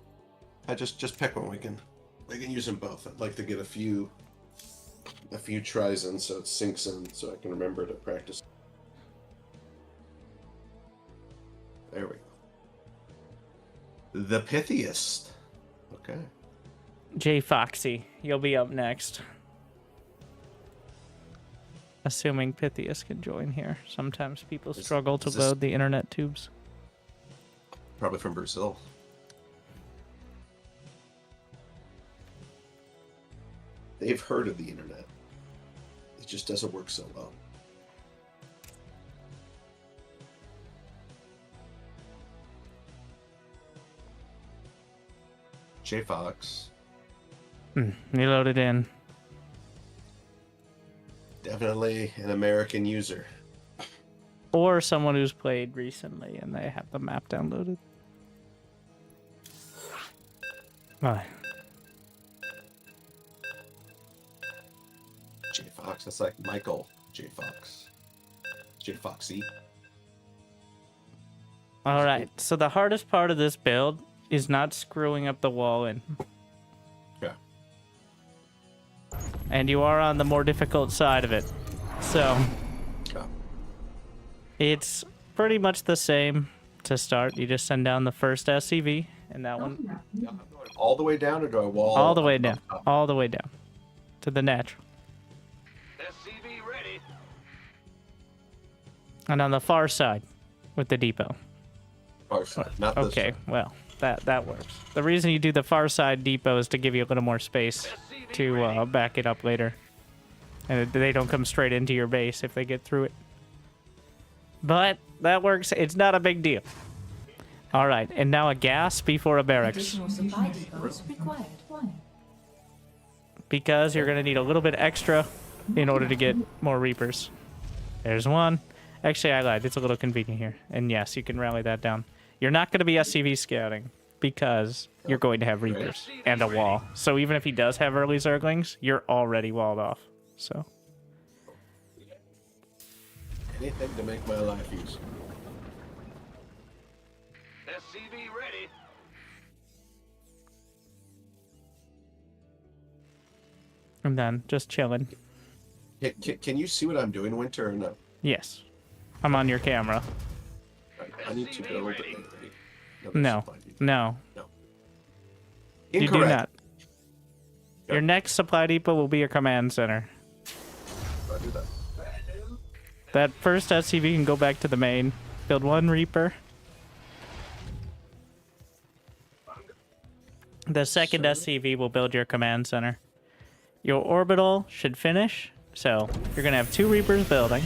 I just pick one. We can use them both. I'd like to get a few tries in so it sinks in so I can remember to practice. There we go. The Pithiest. Okay. J Foxy, you'll be up next. Assuming Pythias can join here. Sometimes people struggle to load the internet tubes. Probably from Brazil. They've heard of the internet. It just doesn't work so well. J Fox. You loaded in. Definitely an American user. Or someone who's played recently and they have the map downloaded. Right. J Fox, that's like Michael J Fox. J Foxy. Alright, so the hardest part of this build is not screwing up the wall in. Okay. And you are on the more difficult side of it. So, it's pretty much the same to start. You just send down the first SCV, and that one... All the way down, or do I wall? All the way down. All the way down. To the natural. SCV ready. And on the far side, with the depot. Far side, not this Okay, side. well, that works. The reason you do the far side depot is to give you a little more space to back it up later. And they don't come straight into your base if they get through it. But that works. It's not a big deal. All right, and now a gas before a barracks. Additional supply depots required. Why? Because you're going to need a little bit extra in order to get more Reapers. There's one. Actually, I lied. It's a little convenient here. And yes, you can rally that down. You're not going to be SCV scouting because you're going to have Reapers and a wall. So even if he does have early Zerglings, you're already walled off. So Anything to make my life easier. SCV ready. I'm done. Just chilling. Can you see what I'm doing, Winter, or no? Yes. I'm on your camera. I need to build No. No. No. You do Incorrect. not. Your next supply depot will be your command center. I do that. That first SCV can go back to the main. Build one Reaper. The second SCV will build your command center. Your orbital should finish. So you're going to have 2 Reapers building.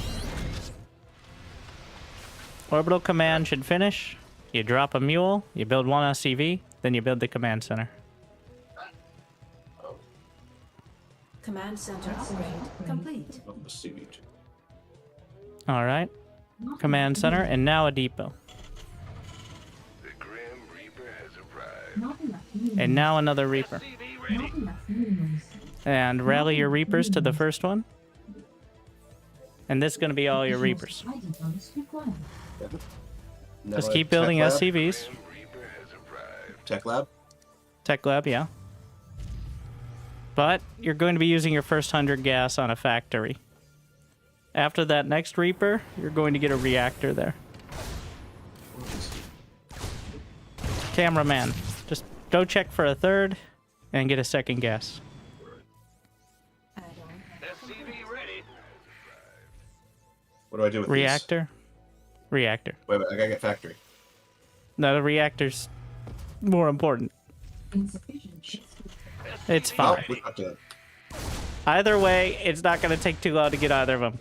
Orbital command should finish. You drop a mule. You build 1 SCV. Then you build the command center. Command center upgrade complete. Of the CV. All right. Command center. And now a depot. The Grim Reaper has arrived. And now another Reaper. SCV ready. And rally your Reapers to the first one. And this is going to be all your Reapers. Just keep building SCVs. Grim Reaper has arrived. Tech Lab. Tech Lab, yeah. But you're going to be using your first 100 gas on a factory. After that next Reaper, you're going to get a reactor there. Cameraman, just go check for a third and get a second gas. SCV ready. What do I do with these? Reactor? Reactor. Wait, I gotta get factory. No, the reactor's more important. It's Oh, fine. we got that. Either way, it's not going to take too long to get either of them.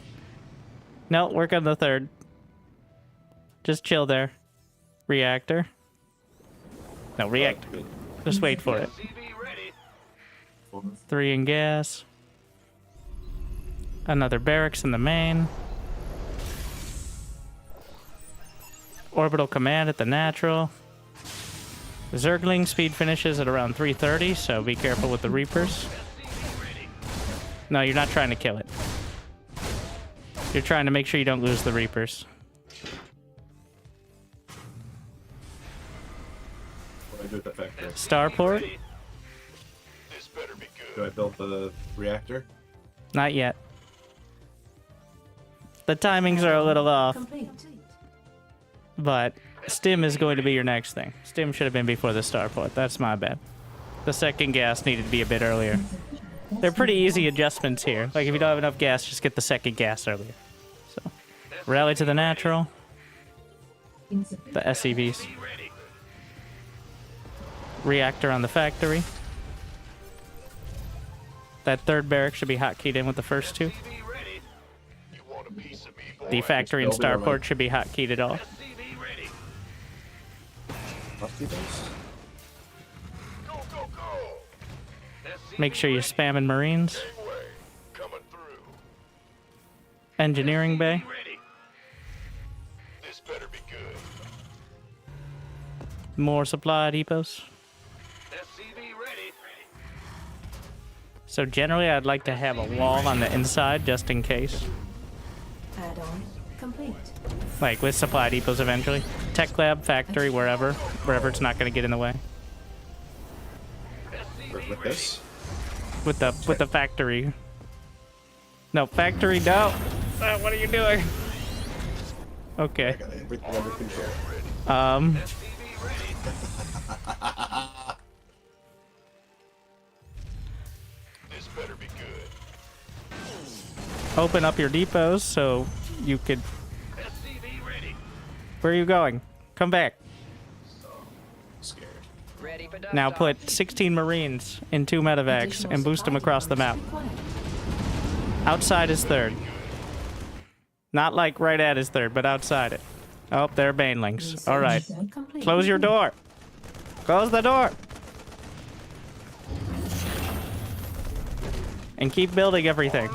No, work on the third. Just chill there. Reactor. No, reactor. Just wait for it. SCV ready. 3 in gas. Another barracks in the main. Orbital command at the natural. The Zergling speed finishes at around 330, so be careful with the Reapers. No, you're not trying to kill it. You're trying to make sure you don't lose the Reapers. What do I do with the factory? Starport? This better be good. Do I build the reactor? Not yet. The timings are a little off, Complete. but Stim is going to be your next thing. Stim should have been before the starport. That's my bad. The second gas needed to be a bit earlier. They're pretty easy adjustments here. Like, if you don't have enough gas, just get the second gas earlier. So, rally to the natural. The SCVs. Reactor on the factory. That third barrack should be hotkeyed in with the first two. You want a piece of me, boy? The factory and starport should be hotkeyed at all. SCV ready. Musky base? Go, go, go. SCV Make sure you're spamming Marines. same way. Coming through. Engineering bay. Ready. This better be good. More supply depots. SCV ready. So generally, I'd like to have a wall on the inside just in case. Add-on complete. Like with supply depots eventually. Tech lab, factory, wherever it's not going to get in the way. With this? With the factory. No, factory, no. What are you doing? I Okay. got everything under control. SCV ready. This better be good. Open up your depots so you could. SCV ready. Where are you going? Come back. Scared. Ready for Now dust put off. 16 Marines in 2 medevacs Additional and boost them supply across the map. depots required. Outside is third. Not like right at his third, but outside it. Oh, there are banelings. All right. Research complete. Close your door. Close the door. And keep building everything.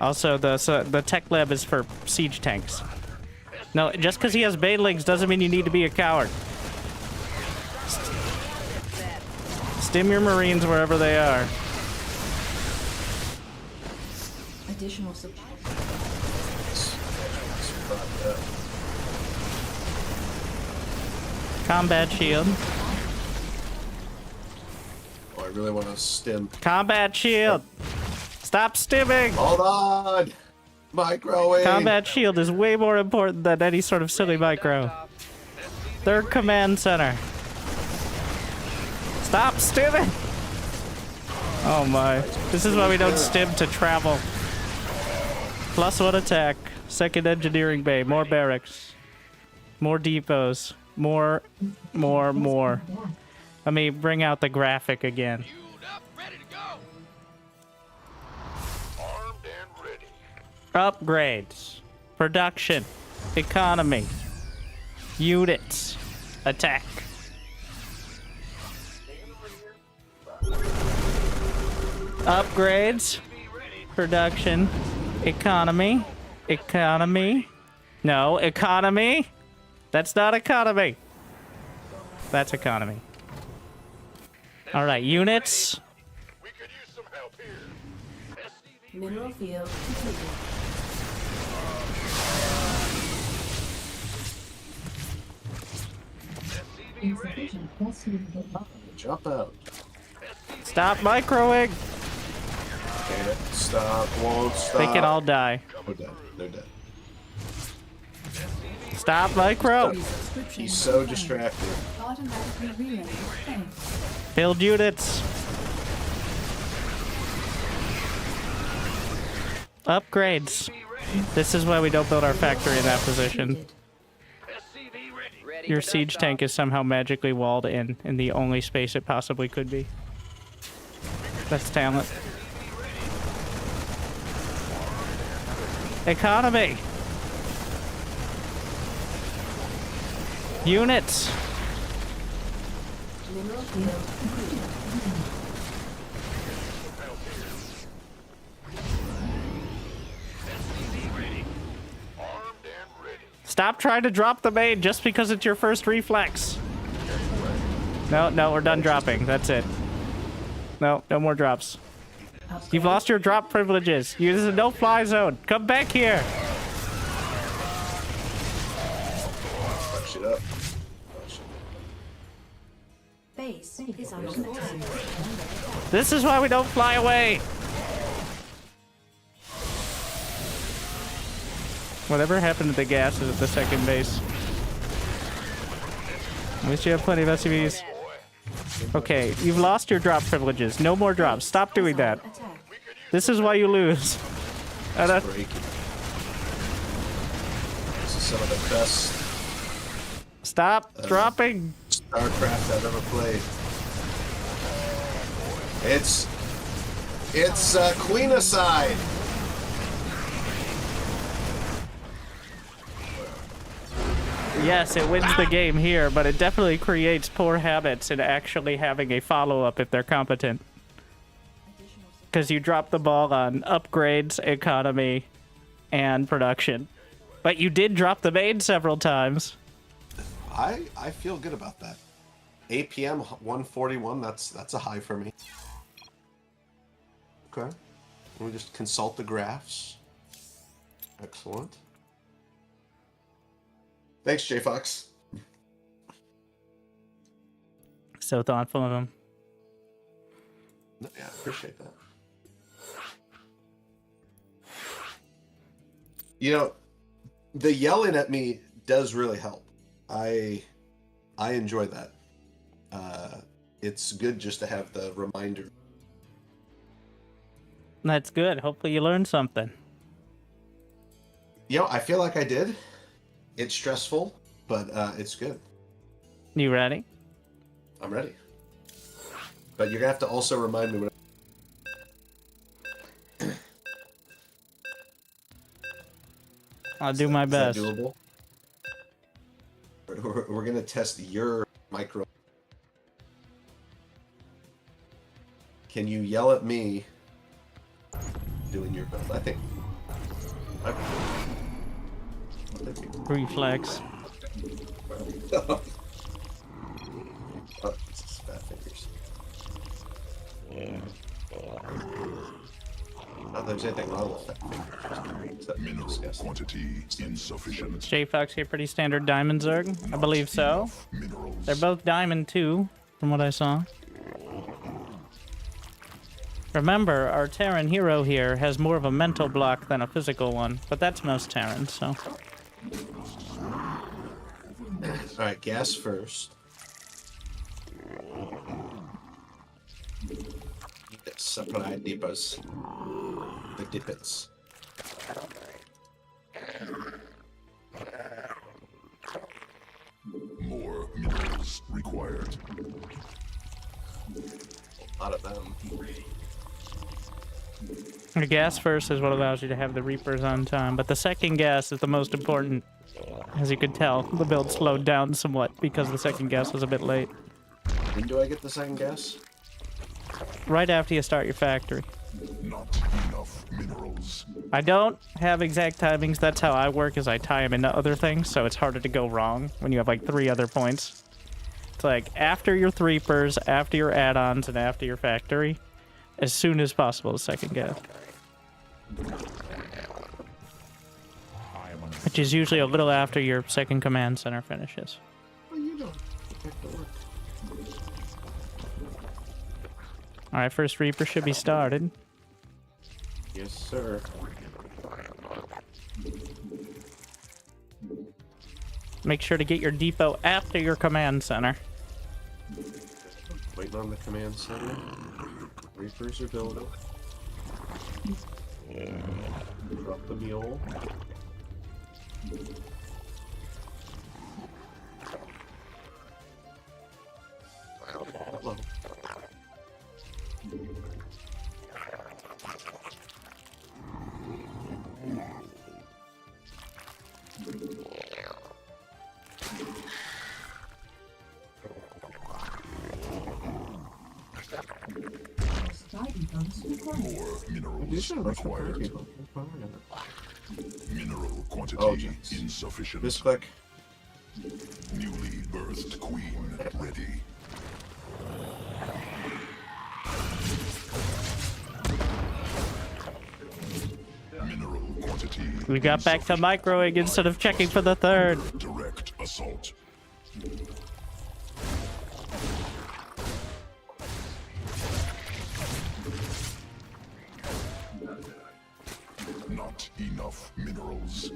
Also, the tech lab is for siege tanks. No, just because he has banelings doesn't mean you need to be a coward. Stim your Marines wherever they are. Additional supply. Combat shield. Oh, I really want to stim. Combat shield. Stop stimming. Hold on! Microwave! Combat shield is way more important than any sort of silly micro. Third command center. Stop stimming. Oh my. This is why we don't stim to travel. +1 attack. Second engineering bay. More barracks. More depots. More. Let me bring out the graphic again. Fueled up, ready to go. Armed and ready. Upgrades. Production. Economy. Units. Attack. Upgrades. Production. Economy. Economy. No, economy. That's not economy. That's economy. All right, units. We could use some help here. SCV Mineral field completed. SCV ready. Jump out. Stop microwing. Damn it. Stop. Won't stop. They can all die. They're dead. They're dead. Stop micro. He's so distracted. Automatically relaying. Thanks. Build units. Upgrades. This is why we don't build our factory in that position. Completed. SCV ready. Ready Your for siege dust tank off. is somehow magically walled in the only space it possibly could be. That's talent. Economy. Units. Mineral field completed. Stop trying to drop the main just because it's your first reflex. No, no, we're done dropping. That's it. No, no more drops. You've lost your drop privileges. This is a no-fly zone. Come back here. Push it up. Base is under attack. This is why we don't fly away. Whatever happened to the gases at the second base? At least you have plenty of SUVs. Okay, you've lost your drop privileges. No more drops. Stop doing that. Attack. This is why you lose. Breaking. This is some of the best Stop dropping. StarCraft I've ever played. It's Queen-a-side. Yes, it wins the game here, but it definitely creates poor habits in actually having a follow-up if they're competent. Because you drop the ball on upgrades, economy, and production. But you did drop the main several times. I feel good about that. APM 141, that's a high for me. Okay. Let me just consult the graphs. Excellent. Thanks, J Fox. So thoughtful of him. Yeah, I appreciate that. You know, the yelling at me does really help. I enjoy that. It's good just to have the reminder. That's good. Hopefully you learned something. You know, I feel like I did. It's stressful, but it's good. You ready? I'm ready. But you're gonna have to also remind me when. I'll do my best. Is that doable? We're gonna test your micro. Can you yell at me doing your build? I think. Reflex. Oh, this is fat fingers. Not that there's anything wrong with fat fingers. Mineral quantity insufficient. J-Fox here, pretty standard diamond Zerg? I believe so. Minerals. They're both diamond too, from what I saw. Remember, our Terran hero here has more of a mental block than a physical one, but that's most Terrans, so... Alright, gas first. Supply dippers. The dippets. More minerals required. A lot of them. The gas first is what allows you to have the Reapers on time, but the second gas is the most important. As you could tell, the build slowed down somewhat because the second gas was a bit late. When do I get the second gas? Right after you start your factory. Not enough minerals. I don't have exact timings. That's how I work, is I tie them into other things, so it's harder to go wrong when you have like 3 other points. It's like after your Reapers, after your add-ons, and after your factory, as soon as possible, the second gas. Which is usually a little after your second command center finishes. Alright, first Reaper should be started. Yes, sir. Make sure to get your depot after your command center. Waiting on the command center. Reapers are building. Drop the mule. Hello. More minerals required. Mineral quantity Oh, jeez. insufficient. Misclick. Newly birthed queen ready. Mineral quantity. We got back to microing instead of checking for the third. Direct assault. Not enough minerals.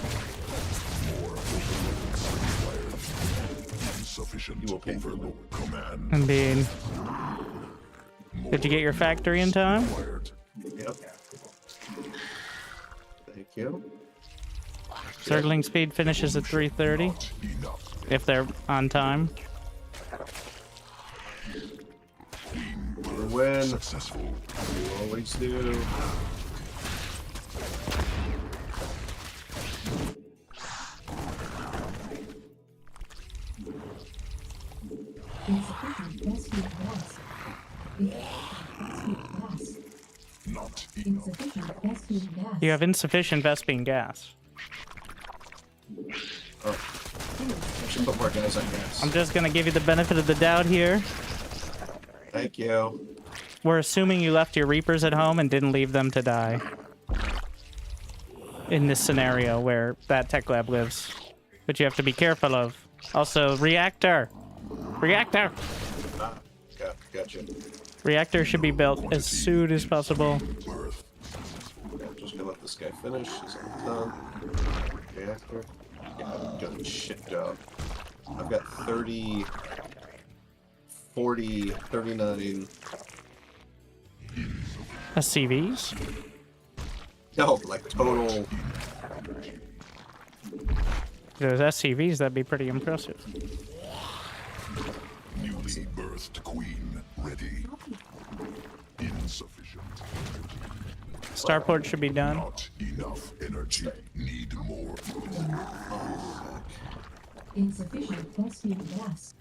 More overloads required. Insufficient You will pay for overload command. Indeed. Did you get your factory in time? Required. Yep. Thank you. Circling speed finishes at 3:30 Not enough. if they're on time. We win. Successful. You always do. Insufficient rescue gas. Not enough. Insufficient rescue gas. You have insufficient Vespine gas. Oh. I should put more guys on gas. I'm just gonna give you the benefit of the doubt here. Thank you. We're assuming you left your Reapers at home and didn't leave them to die. In this scenario where that tech lab lives. Which you have to be careful of. Also, reactor! Reactor! Ah, gotcha. Reactor should be built as soon as possible. Birth. Okay, I'm just gonna let this guy finish. He's almost done. Reactor. Yeah, I've got shit out. I've got 30, 40, 39. SCVs? No, like total. If there's SCVs, that'd be pretty impressive. Newly birthed queen ready. Insufficient. Starport should be done. Not enough energy. Need more. Insufficient rescue gas.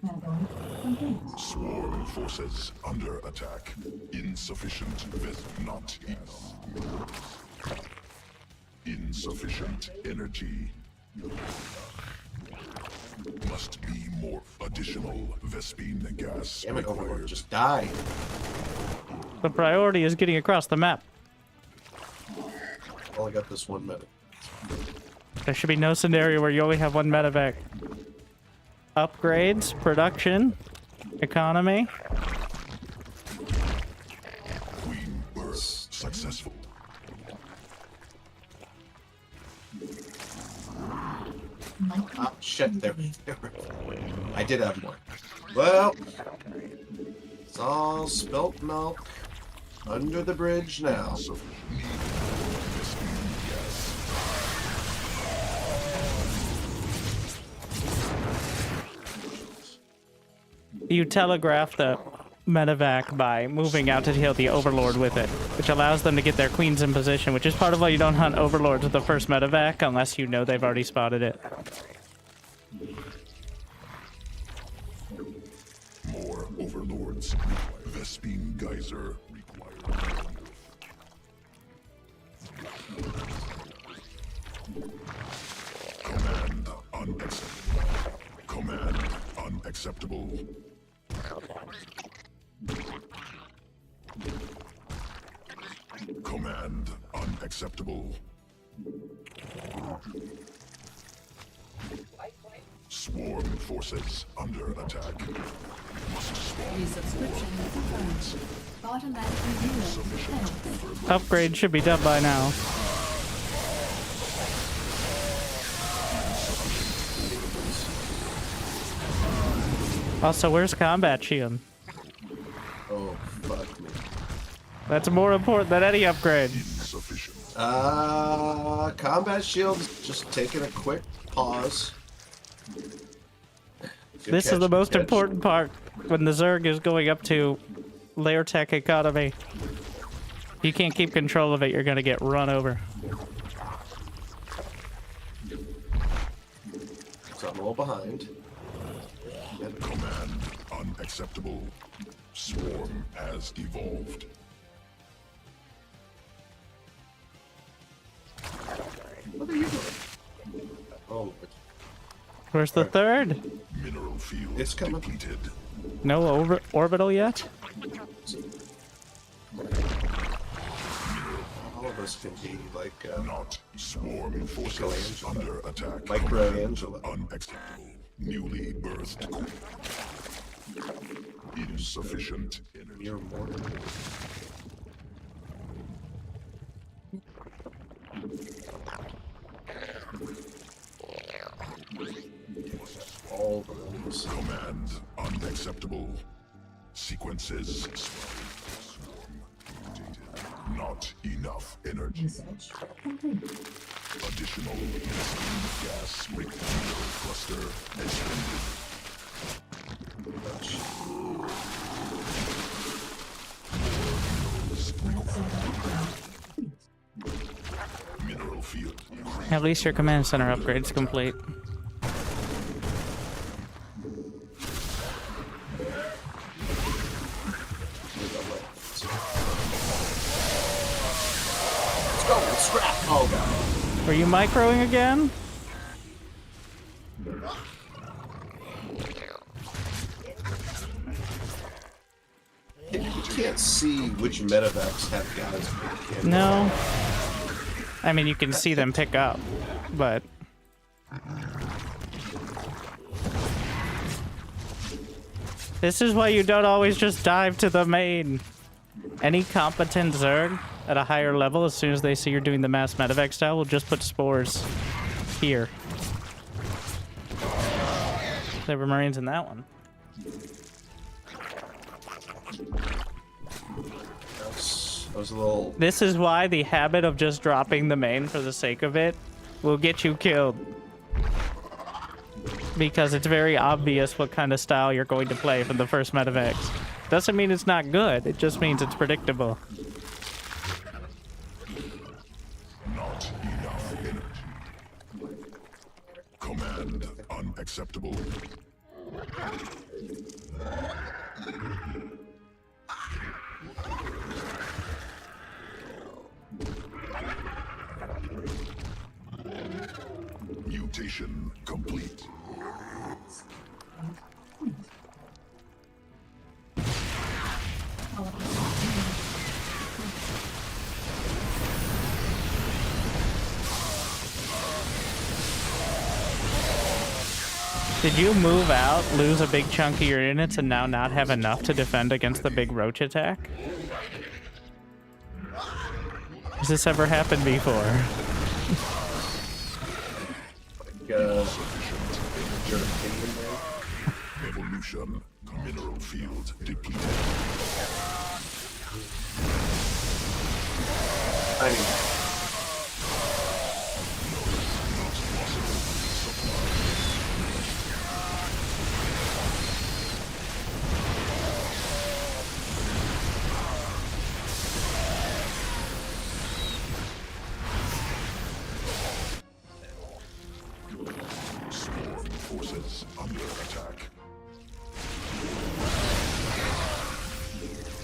Category complete. Swarm forces under attack. Insufficient. Not enough. Insufficient energy. Must be more. Additional Vespine gas Damn it, Overlord, required. just die. The priority is getting across the map. Only got this one minute. There should be no scenario where you only have one medevac. Upgrades, production, economy. Queen birth successful. Ah, shit, there. I did have more. Well, it's all spilt milk under the bridge now. You telegraph the medevac by moving out to heal the Overlord with it, which allows them to get their queens in position, which is part of why you don't hunt Overlords with the first medevac unless you know they've already spotted it. More overlords. Vespine geyser required. Command unacceptable. Command unacceptable. Command unacceptable. Swarm forces under attack. Must spawn Resubscription confirmed. Automatic reviewer. Health. Upgrade should be done by now. Also, where's combat shield? Oh, fuck me. That's more important than any upgrade. insufficient. Combat shields, just taking a quick pause. Good This is catch, the good most catch. important part when the Zerg is going up to layer tech economy. If you can't keep control of it, you're gonna get run over. So I'm a little behind. Command unacceptable. Swarm has evolved. What are you doing? Oh, Where's the third? Mineral field It's coming. depleted. No orbital yet? All of us can be like Not swarm forces Michelangelo. under attack. Michelangelo. Unacceptable. Newly birthed. Insufficient energy. mere mortal. All the ones. Command unacceptable. Sequences swarm updated. Not enough energy. Research complete. Additional gas rectangular cluster expended. Mineral field. At least your command center upgrade's complete. Let's go, let's scrap. Oh god. Were you microing again? You can't see which medevacs have guys. No. I mean, you can see them pick up, but... This is why you don't always just dive to the main. Any competent Zerg at a higher level, as soon as they see you're doing the mass medevac style, will just put spores here. There were Marines in that one. That was a little. This is why the habit of just dropping the main for the sake of it will get you killed. Because it's very obvious what kind of style you're going to play from the first medevacs. Doesn't mean it's not good, it just means it's predictable. Not enough energy. Command unacceptable. Mutation complete. Did you move out, lose a big chunk of your units, and now not have enough to defend against the big roach attack? Has this ever happened before? Evolution. Mineral field depleted. I mean, Swarm forces under attack.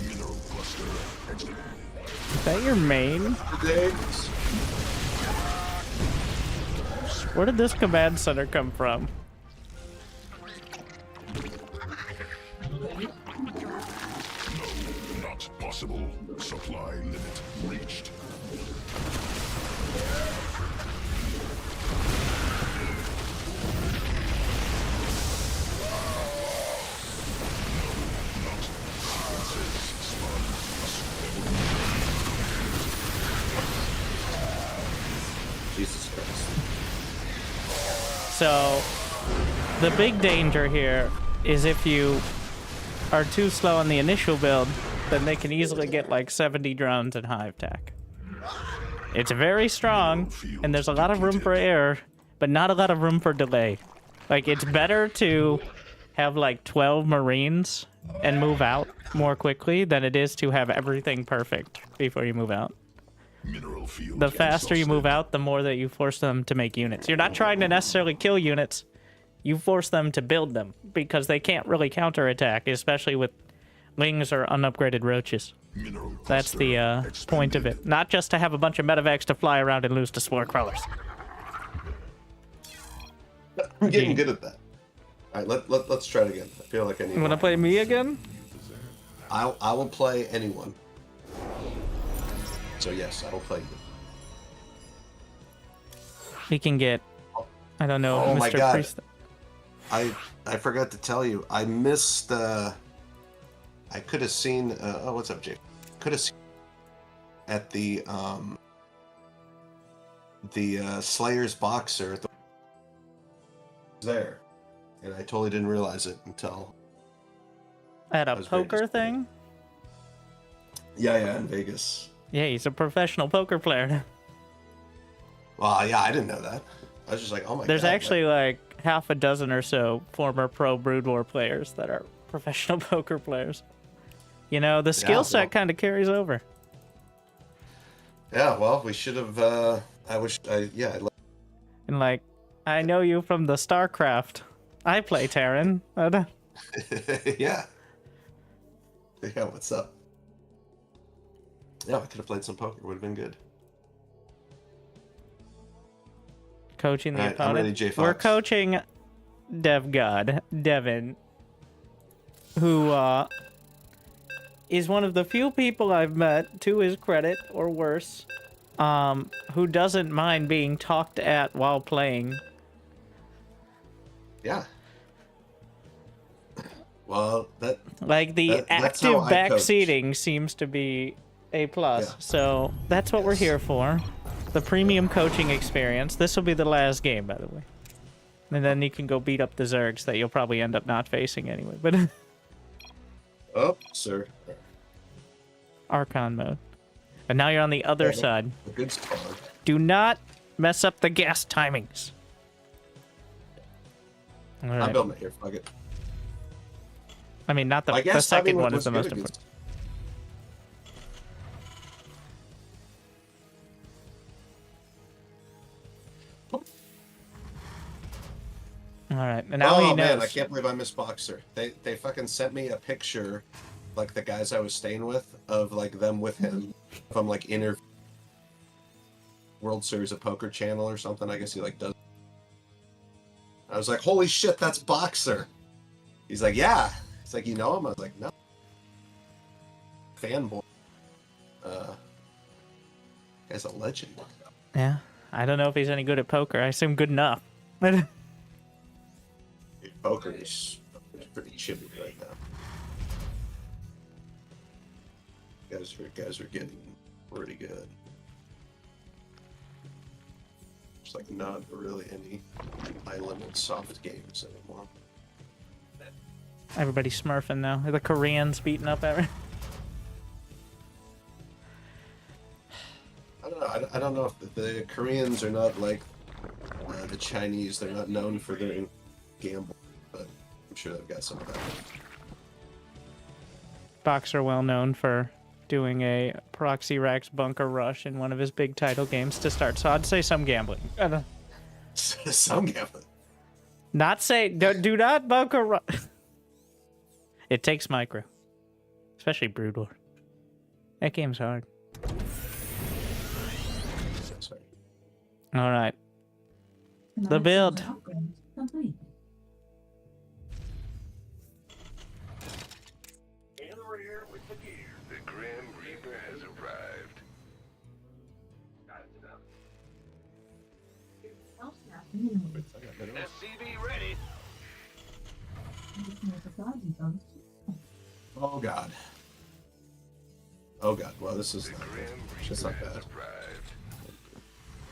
Mineral cluster exit. Is that your main? Where did this command center come from? Not possible. Supply limit reached. Jesus Christ. So, the big danger here is if you are too slow on the initial build, then they can easily get like 70 drones and hive attack. It's very strong, and there's a lot of room for error, but not a lot of room for delay. Like, it's better to have like 12 Marines and move out more quickly than it is to have everything perfect before you move out. Mineral field The faster you move exhausted. out, the more that you force them to make units. You're not trying to necessarily kill units. you force them to build them because they can't really counterattack, especially with lings or unupgraded roaches. Mineral That's cluster the point of expanded. it. Not just to have a bunch of medevacs to fly around and lose to spore crawlers. I'm getting good at that. All right, let's try it again. I feel like I need. You want to play me again? I will play anyone. So yes, I will play you. We can get, I don't know, Oh Mr. my God. Priest. I forgot to tell you. I missed. I could have seen. Oh, what's up, Jake? Could have seen at the Slayer's boxer at the there, and I totally didn't realize it until At a was very poker disappointed. thing? yeah in Vegas. Yeah, he's a professional poker player. Well, yeah, I didn't know that. I was just like, oh my god. There's actually like half a dozen or so former pro Brood War players that are professional poker players. You know, the skill set well- kind of carries over. Yeah, well, we should have. And like, I know you from the StarCraft. I play Terran. yeah. Yeah, what's up? Yeah, we could have played some poker. Would have been good. Coaching the Alright, I'm opponent. ready, J. We're Fox. coaching Dev God, Devin, who is one of the few people I've met, to his credit, or worse, who doesn't mind being talked at while playing. Yeah. Well, Like, the that's how active I coach. backseating seems to be a plus. Yeah. So that's what we're here for. The premium coaching experience. This will be the last game, by the way. And then you can go beat up the Zergs that you'll probably end up not facing anyway. But oh, sir, Archon mode. And now you're on the other Yeah. side. a good spawn. Do not mess up the gas timings. All I'm right. building it here. Fuck it. I mean, not the, I the guess second timing one was is the good most against- important. All right, and now he Oh knows. man, I can't believe I missed Boxer. They fucking sent me a picture, like the guys I was staying with, of like them with him from like World Series of Poker channel or something. I guess he like does. I was like, holy shit, that's Boxer. He's like, yeah. He's like, you know him? I was like, no. Fanboy. Guy's a legend. Yeah, I don't know if he's any good at poker. I assume good enough. But Poker is pretty chippy right now. Guys are getting pretty good. There's like not really any high limit soft games anymore. everybody's smurfing now. The Koreans beating up everyone. I don't know. I don't know if the Koreans are not like the Chinese. They're not known for their gamble, but I'm sure they've got some of that. Boxer well known for doing a proxy Rax bunker rush in one of his big title games to start. So I'd say some gambling. Some gambling. Not say do not bunker rush. It takes micro, especially Brood War. That game's hard. Sorry. All right. The Command build. center upgrade complete. In the rear with the gear. The Grim Reaper has arrived. SCV ready. Oh god. Oh god. Well, this is The not Grim good. Reaper It's not has bad. arrived.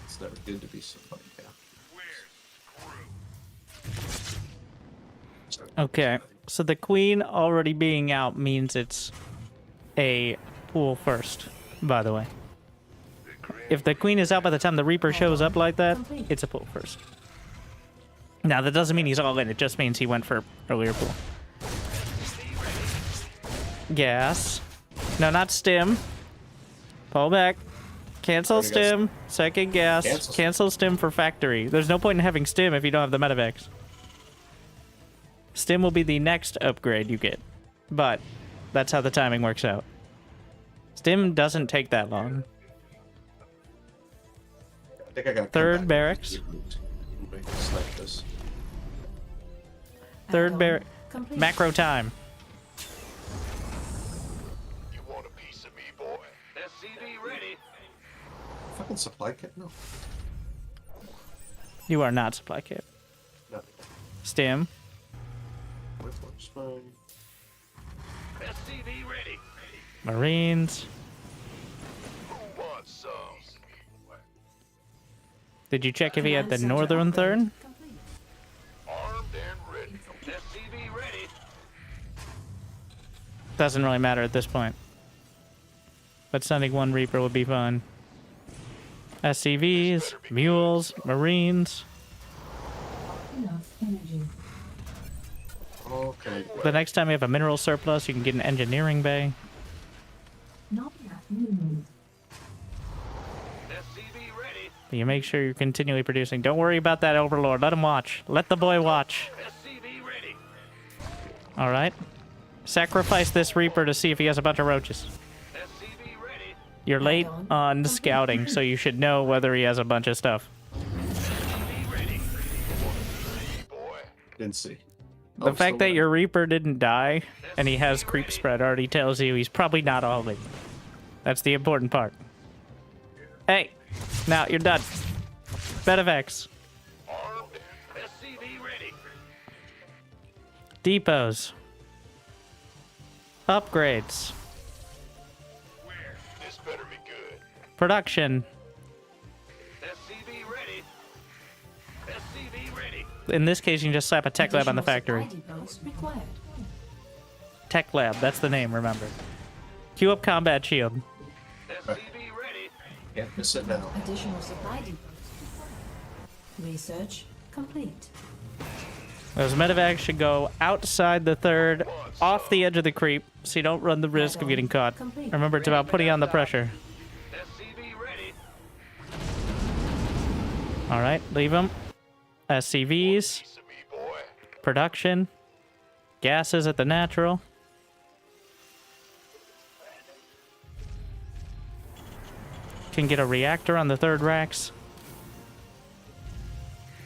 It's never good to be so funny. Yeah. We're screwed. Okay. So the queen already being out means it's a pool first, by the way. If the queen is out by the time the Reaper shows up like that, it's a pool first. Now, that doesn't mean he's all in. It just means he went for earlier pool. Gas. No, not stim. Pull back. Cancel Already got stim. Second gas. Cancel. Cancel stim for factory. There's no point in having stim if you don't have the medevacs. Stim will be the next upgrade you get, but that's how the timing works out. Stim doesn't take that long. I think I got Third barracks. Like this. Third barrack. Complete. Macro time. You want a piece of me, boy? SCV ready. Fucking supply kit? No. You are not supply kit. No. Stim. Which one? SCV ready. Marines. Who wants some? Did you check if he had the Command northern center third? upgrade complete. Armed and ready. SCV ready. Doesn't really matter at this point. But sending one Reaper would be fun. SCVs, mules, Marines. Enough energy. Okay. The next time you have a mineral surplus, you can get an engineering bay. Not enough minerals. SCV ready. But you make sure you're continually producing. Don't worry about that Overlord. Let him watch. Let the boy watch. SCV ready. All right. Sacrifice this Reaper to see if he has a bunch of roaches. SCV ready. You're late on scouting, so you should know whether he has a bunch of stuff. SCV ready. Boy. Didn't see. The fact that your Reaper didn't die and he has creep spread already tells you he's probably not all in. That's the important part. Hey, now you're done. Bedevex. Armed. SCV ready. Depots. Upgrades. This better be good. Production. SCV ready. SCV ready. In this case, you can just slap a tech lab on the Additional factory. supply depots required. Tech lab, that's the name, remember. Queue up combat shield. SCV ready. Can't miss it now. Additional supply depots required. Research complete. Those medevacs should go outside the third, off the edge of the creep, so you don't run the risk of getting caught. Remember, it's about putting on the pressure. SCV ready. All right, leave them. SCVs, Piece of me, boy. production, gases at the natural. Can get a reactor on the third racks.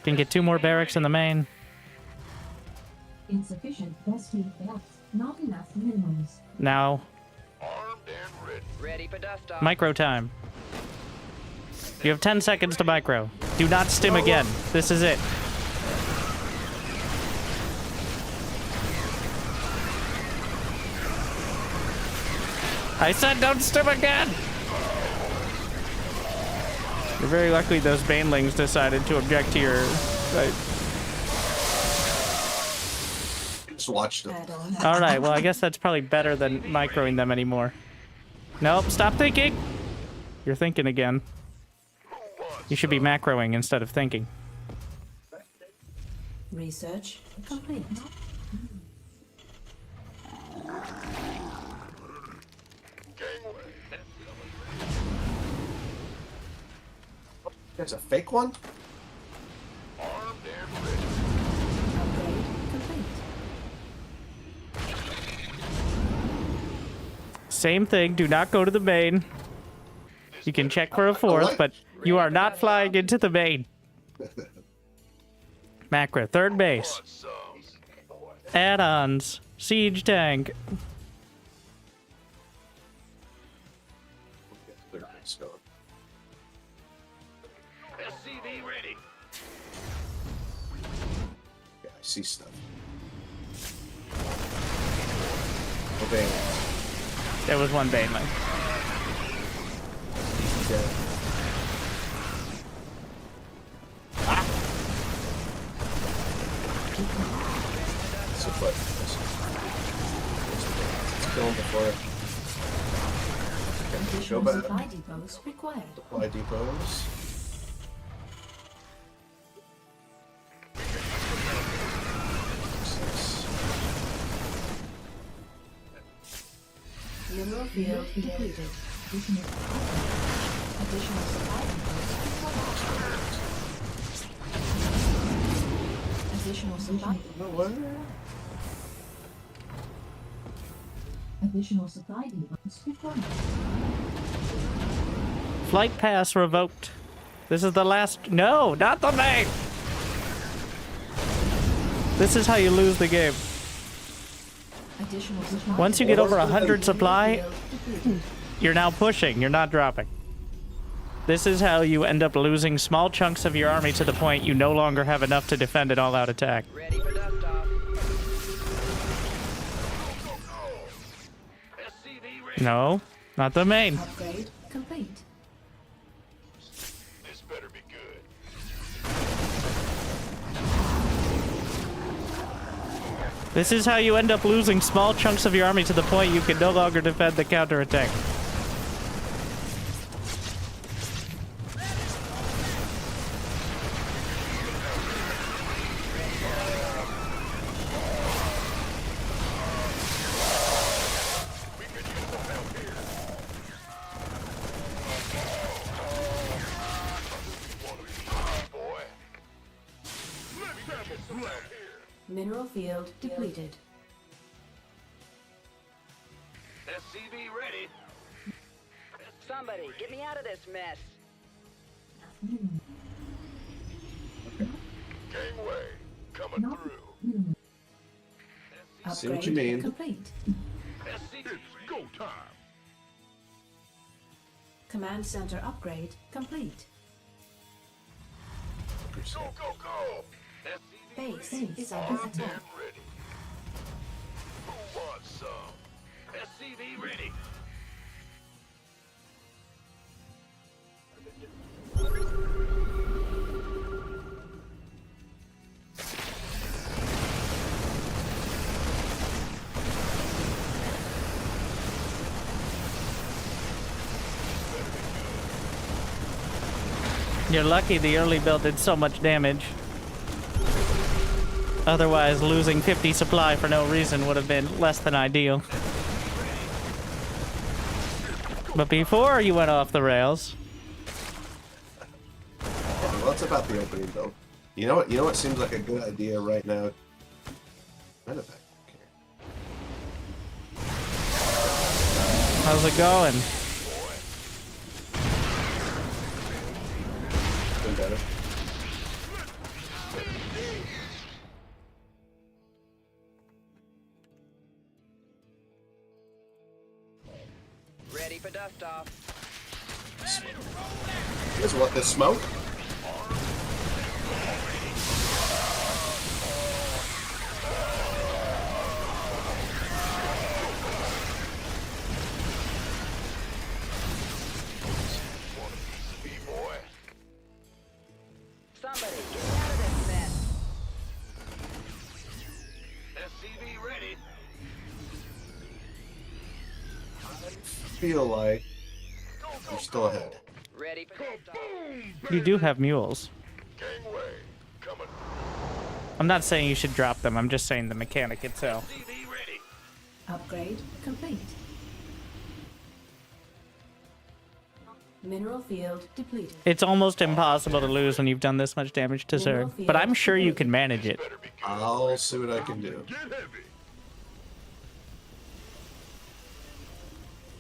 Can get 2 more barracks in the main. Insufficient rescue gas. Not enough minerals. Now, Armed and ready. Ready for dust off. micro time. You have 10 seconds to micro. Do not stim again. This is it. I said don't stim again! You're very lucky those banelings decided to object to your... Just watched them. Add-on. Alright, well I guess that's probably better than microing them anymore. Nope, stop thinking! You're thinking again. You should be macroing instead of thinking. Research complete. There's a fake one? Armed and ready. Upgrade complete. Same thing, do not go to the main. You can check for a fourth, but you are not flying into the main. Macro, third base. Some. Add-ons. Siege tank. Third base going. SCV ready. Yeah, I see stuff. Okay. There was one baneling. Yeah. So what? Let's kill him before go Additional back. supply depots required. Supply depots. Mineral field depleted. Additional supply depots required. Additional supply. No, what? Additional supply depots required. Flight pass revoked. This is the last. No, not the main. This is how you lose the game. Additional supply Once you get over 100 supply, field depleted. you're now pushing. You're not dropping. This is how you end up losing small chunks of your army to the point you no longer have enough to defend an all-out attack. Ready for dust off. SCV ready. No, not the main. Upgrade complete. This better be good. This is how you end up losing small chunks of your army to the point you can no longer defend the counterattack. Boy. Let's sample some out here. Mineral field depleted. SCV ready. Somebody, get me out of this mess. Gangway coming through. See what Upgrade you mean. complete. SCV it's go time. Command center upgrade complete. Go, go, go. SCV Base ready. is under attack. Damn ready. Who wants some? SCV ready. You're lucky the early build did so much damage. Otherwise, losing 50 supply for no reason would have been less than ideal. But before you went off the rails, Well, it's about the opening build. You know what? You know what seems like a good idea right now. Matter of fact, okay. how's it going? Been better. Ready for dust off. Here's what the smoke. Boy. Somebody, get me out of this mess. SCV ready. Feel like you're still ahead. Ready for dust off. You do have mules. Gangway coming. I'm not saying you should drop them, I'm just saying the mechanic itself. SCV ready. Upgrade complete. Mineral field depleted. It's almost impossible to lose when you've done this much damage to Zerg, but I'm sure you can manage it. Better be good. I'll see what I can do. Get heavy.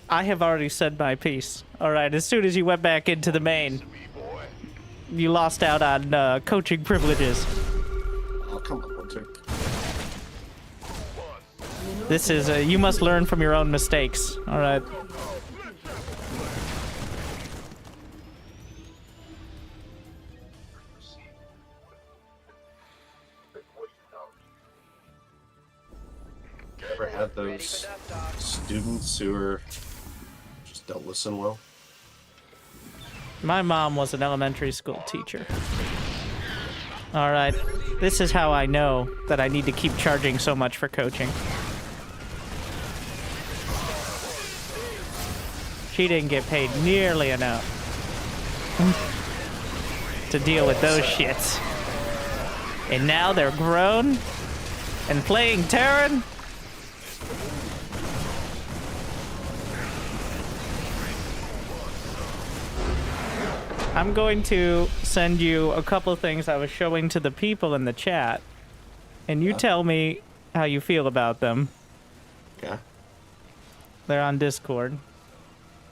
I have already said my piece. Alright, as soon as you went back into the main, SCV boy. you lost out on coaching privileges. Oh, come on, Winter. This is, you must learn from your own mistakes. Alright. Ever had those students who are just don't listen well? My mom was an elementary school teacher. Alright, this is how I know that I need to keep charging so much for coaching. She didn't get paid nearly enough to deal with those shits. And now they're grown and playing Terran. I'm going to send you a couple things I was showing to the people in the chat, and you tell me how you feel about them. Yeah. They're on Discord.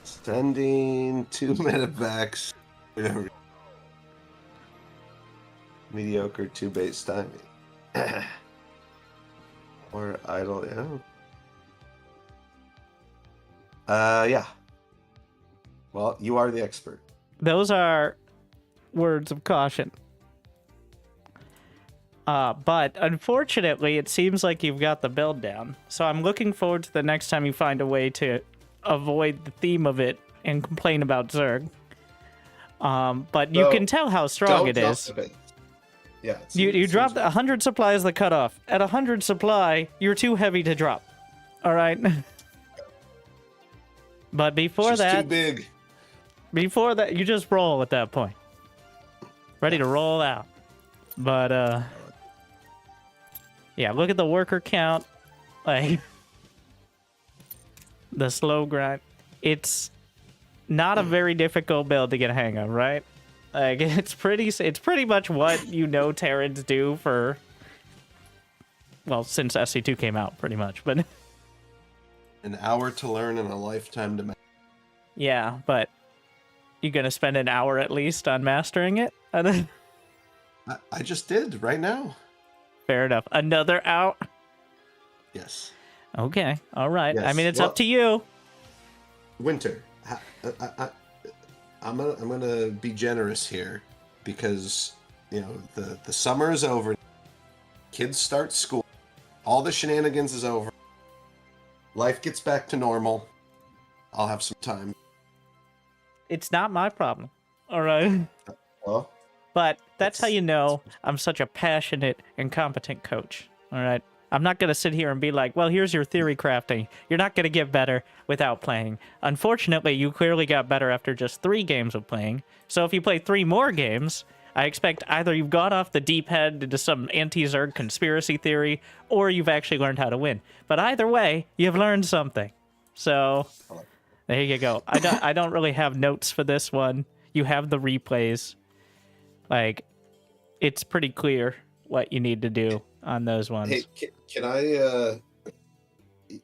Sending 2 medevacs. Whatever. Mediocre 2 base timing. Or idle, yeah. Well, you are the expert. Those are words of caution. But unfortunately, it seems like you've got the build down. So I'm looking forward to the next time you find a way to avoid the theme of it and complain about Zerg. But you can tell how strong it is. Yeah. You dropped 100 supply as the cutoff. At 100 supply, you're too heavy to drop. All right. But before that, too big. Before that, you just roll at that point. Ready to roll out. But yeah, look at the worker count. Like the slow grind. It's not a very difficult build to get a hang of, right? Like it's pretty much what you know Terrans do for, well, since SC2 came out, pretty much. But an hour to learn and a lifetime to master. Yeah, but you gonna spend an hour at least on mastering it? I just did right now. Fair enough. Another hour? Yes. Okay. All right. Yes. I mean, it's up to you. Winter. I'm gonna be generous here because the summer is over. Kids start school. All the shenanigans is over. Life gets back to normal. I'll have some time. It's not my problem. All right. Well, but that's how you know I'm such a passionate and competent coach. All right. I'm not going to sit here and be like, well, here's your theory crafting. You're not going to get better without playing. Unfortunately, you clearly got better after just 3 games of playing. So if you play 3 more games, I expect either you've gone off the deep head into some anti-Zerg conspiracy theory, or you've actually learned how to win. But either way, you've learned something. So there you go. I don't really have notes for this one. You have the replays. Like, it's pretty clear what you need to do on those ones. Hey, can I,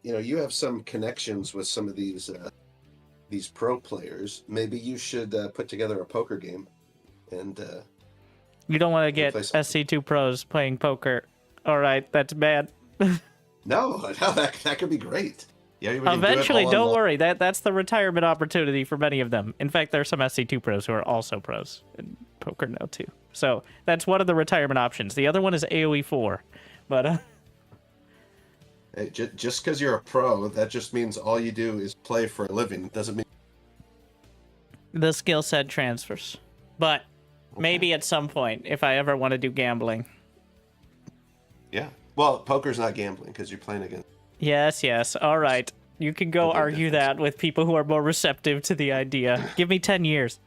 you have some connections with some of these pro players. Maybe you should put together a poker game. And you don't want to get SC2 pros playing poker. All right, that's bad. No, that could be great. Yeah, eventually, don't worry. That's the retirement opportunity for many of them. In fact, there are some SC2 pros who are also pros in poker now too. So that's one of the retirement options. The other one is AoE 4. But hey, just because you're a pro, that just means all you do is play for a living. It doesn't mean the skill set transfers. But maybe at some point, if I ever want to do gambling. Yeah. Well, poker's not gambling because you're playing against. Yes. All right. You can go argue that with people who are more receptive to the idea. Give me 10 years.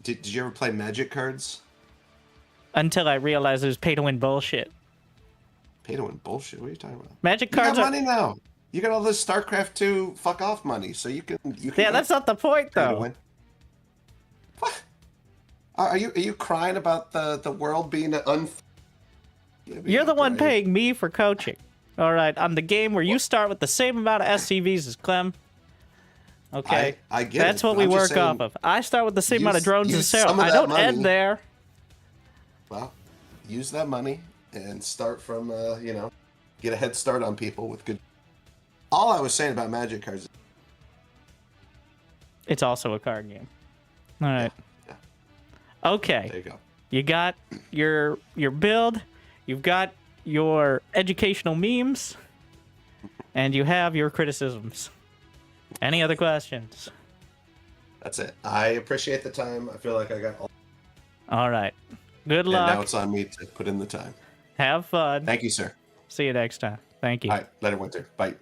Did you ever play Magic cards? Until I realized it was pay-to-win bullshit. Pay-to-win bullshit? What are you talking about? Magic cards you got money now. You got all this StarCraft 2 fuck-off money, so you can yeah, that's not the point, though. What? Are you crying about the world being You're the one paying me for coaching. All right, on the game where you start with the same amount of SCVs as Clem. Okay, I get that's what we work off of. I start with the same amount of drones as Sarah. I don't end there. Well, use that money and start from get a head start on people with good. All I was saying about Magic cards. It's also a card game. All right. Yeah. Okay. There you go. You got your build. You've got your educational memes, and you have your criticisms. Any other questions? That's it. I appreciate the time. I feel like I got all right. Good luck. And now it's on me to put in the time. Have fun. Thank you, sir. See you next time. Thank you. All right. Later, Winter. Bye.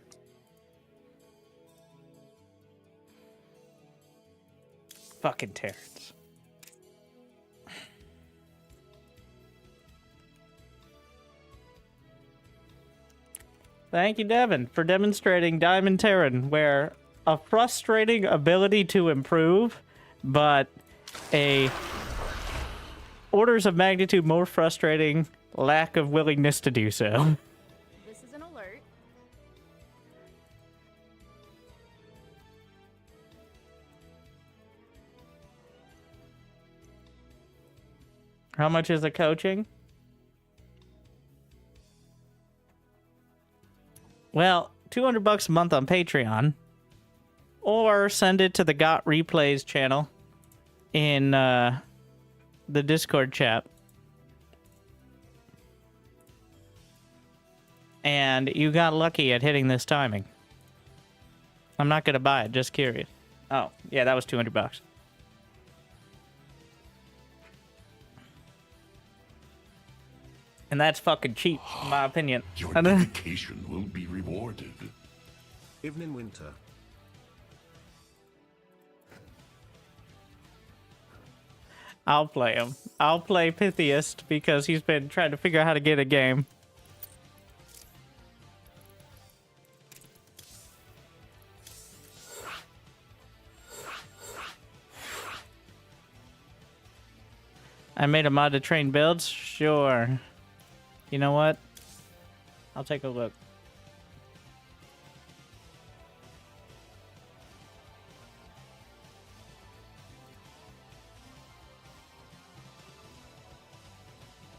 Fucking Terrans. Thank you, Devin, for demonstrating Diamond Terran, where a frustrating ability to improve, but a orders of magnitude more frustrating lack of willingness to do so. This is an alert. How much is the coaching? Well, $200 a month on Patreon. Or send it to the Got Replays channel in the Discord chat. And you got lucky at hitting this timing. I'm not gonna buy it, just curious. Oh, yeah, that was $200. And that's fucking cheap, in my opinion. Your dedication will be rewarded. Evening, Winter. I'll play him. I'll play Pythiest because he's been trying to figure out how to get a game. I made a mod to train builds? Sure. You know what? I'll take a look.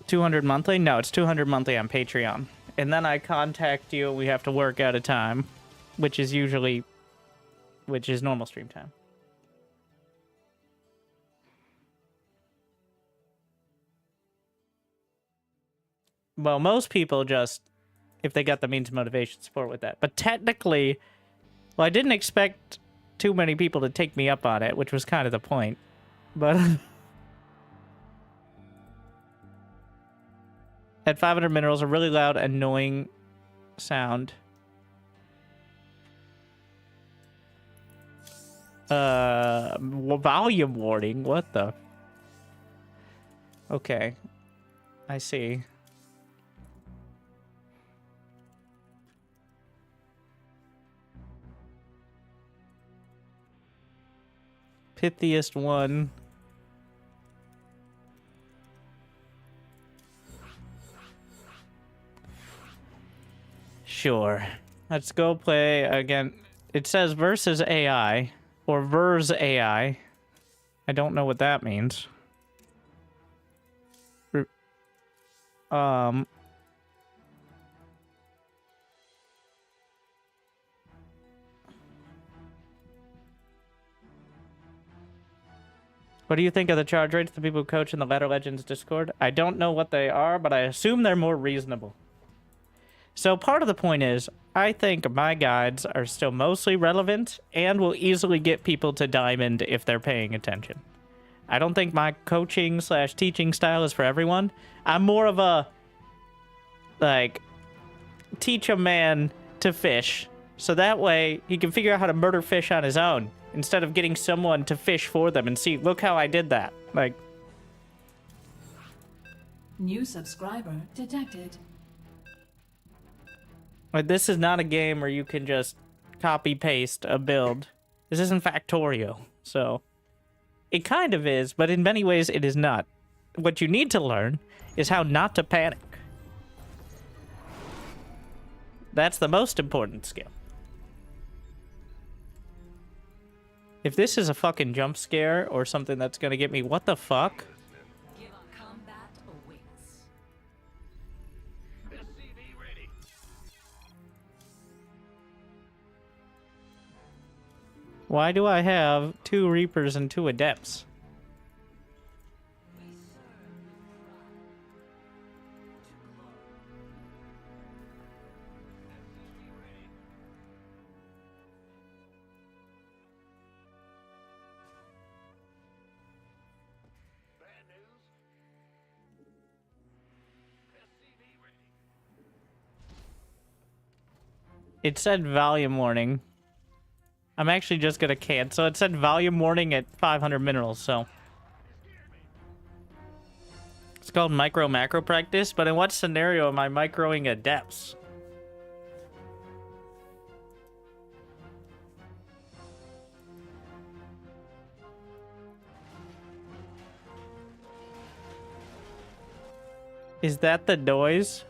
$200 monthly? No, it's $200 monthly on Patreon. And then I contact you and we have to work out a time, which is normal stream time. Well, most people just, if they got the means of motivation, support with that. But technically, well, I didn't expect too many people to take me up on it, which was kind of the point. But at 500 minerals, a really loud, annoying sound. Volume warning. What the? Okay, I see. Pithiest one. Sure. Let's go play again. It says versus AI or vers AI. I don't know what that means. What do you think of the charge rates the people who coach in the Ladder Legends Discord? I don't know what they are, but I assume they're more reasonable. So part of the point is, I think my guides are still mostly relevant and will easily get people to Diamond if they're paying attention. I don't think my coaching / teaching style is for everyone. I'm more of a, like, teach a man to fish. So that way he can figure out how to murder fish on his own. Instead of getting someone to fish for them and see, look how I did that. Like, New subscriber detected. This is not a game where you can just copy-paste a build. This isn't Factorio, so... It kind of is, but in many ways it is not. What you need to learn is how not to panic. That's the most important skill. If this is a fucking jump scare or something that's gonna get me, what the fuck? Combat awaits. SCV ready. Why do I have 2 Reapers and 2 Adepts? Bad news. SCV ready. It said volume warning. I'm actually just gonna cancel. It said volume warning at 500 minerals, so. It's called micro macro practice, but in what scenario am I microing Adepts? Is that the noise?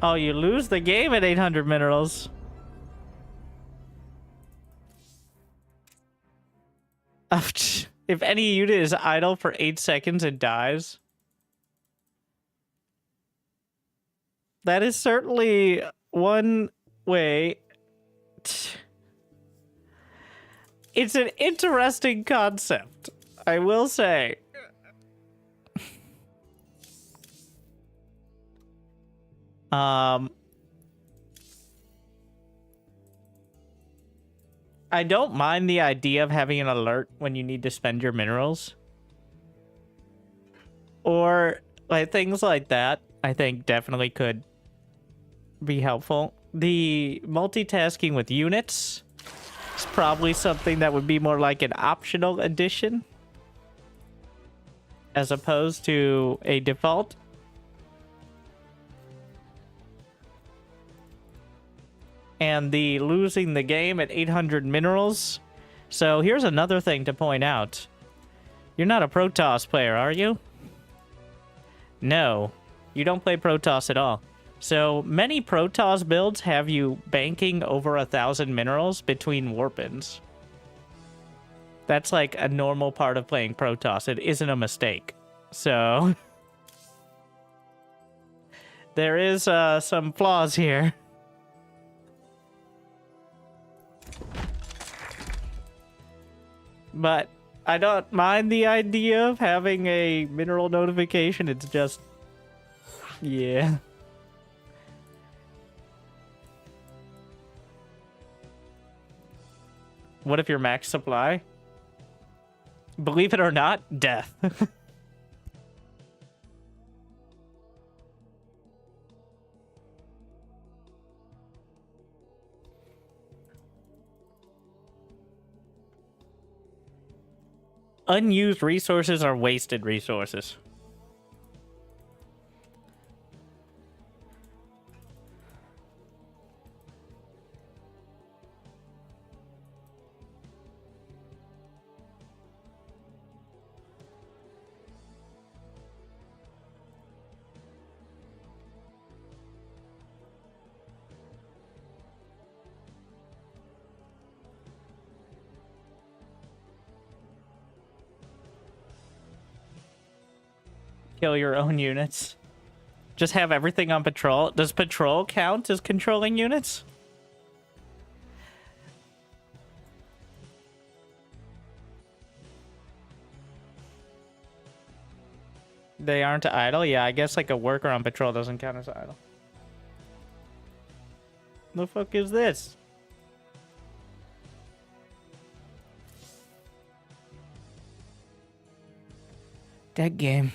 Oh, you lose the game at 800 minerals. If any unit is idle for 8 seconds and dies. That is certainly one way. It's an interesting concept, I will say. I don't mind the idea of having an alert when you need to spend your minerals. Or like things like that, I think definitely could be helpful. The multitasking with units is probably something that would be more like an optional addition as opposed to a default. And the losing the game at 800 minerals. So here's another thing to point out. You're not a Protoss player, are you? No, you don't play Protoss at all. So many Protoss builds have you banking over 1,000 minerals between warp-ins. That's like a normal part of playing Protoss. It isn't a mistake. So there is some flaws here. But I don't mind the idea of having a mineral notification. It's just, yeah. What if you're max supply? Believe it or not, death. Unused resources are wasted resources. Kill your own units. Just have everything on patrol. Does patrol count as controlling units? They aren't idle? Yeah, I guess like a worker on patrol doesn't count as idle. The fuck is this? Dead game.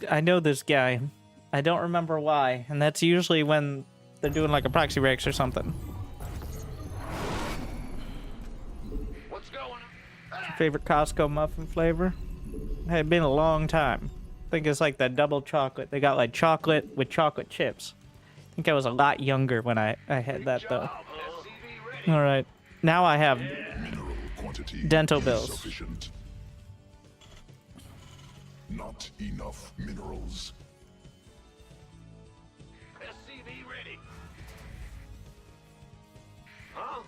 I know this guy. I don't remember why, and that's usually when they're doing like a proxy rex or something. What's going on? Favorite Costco muffin flavor? It had been a long time. I think it's like the double chocolate. They got like chocolate with chocolate chips. I think I was a lot younger when I had that though. All right, now I have dental bills. Insufficient. Not enough minerals. SCV ready. Huh?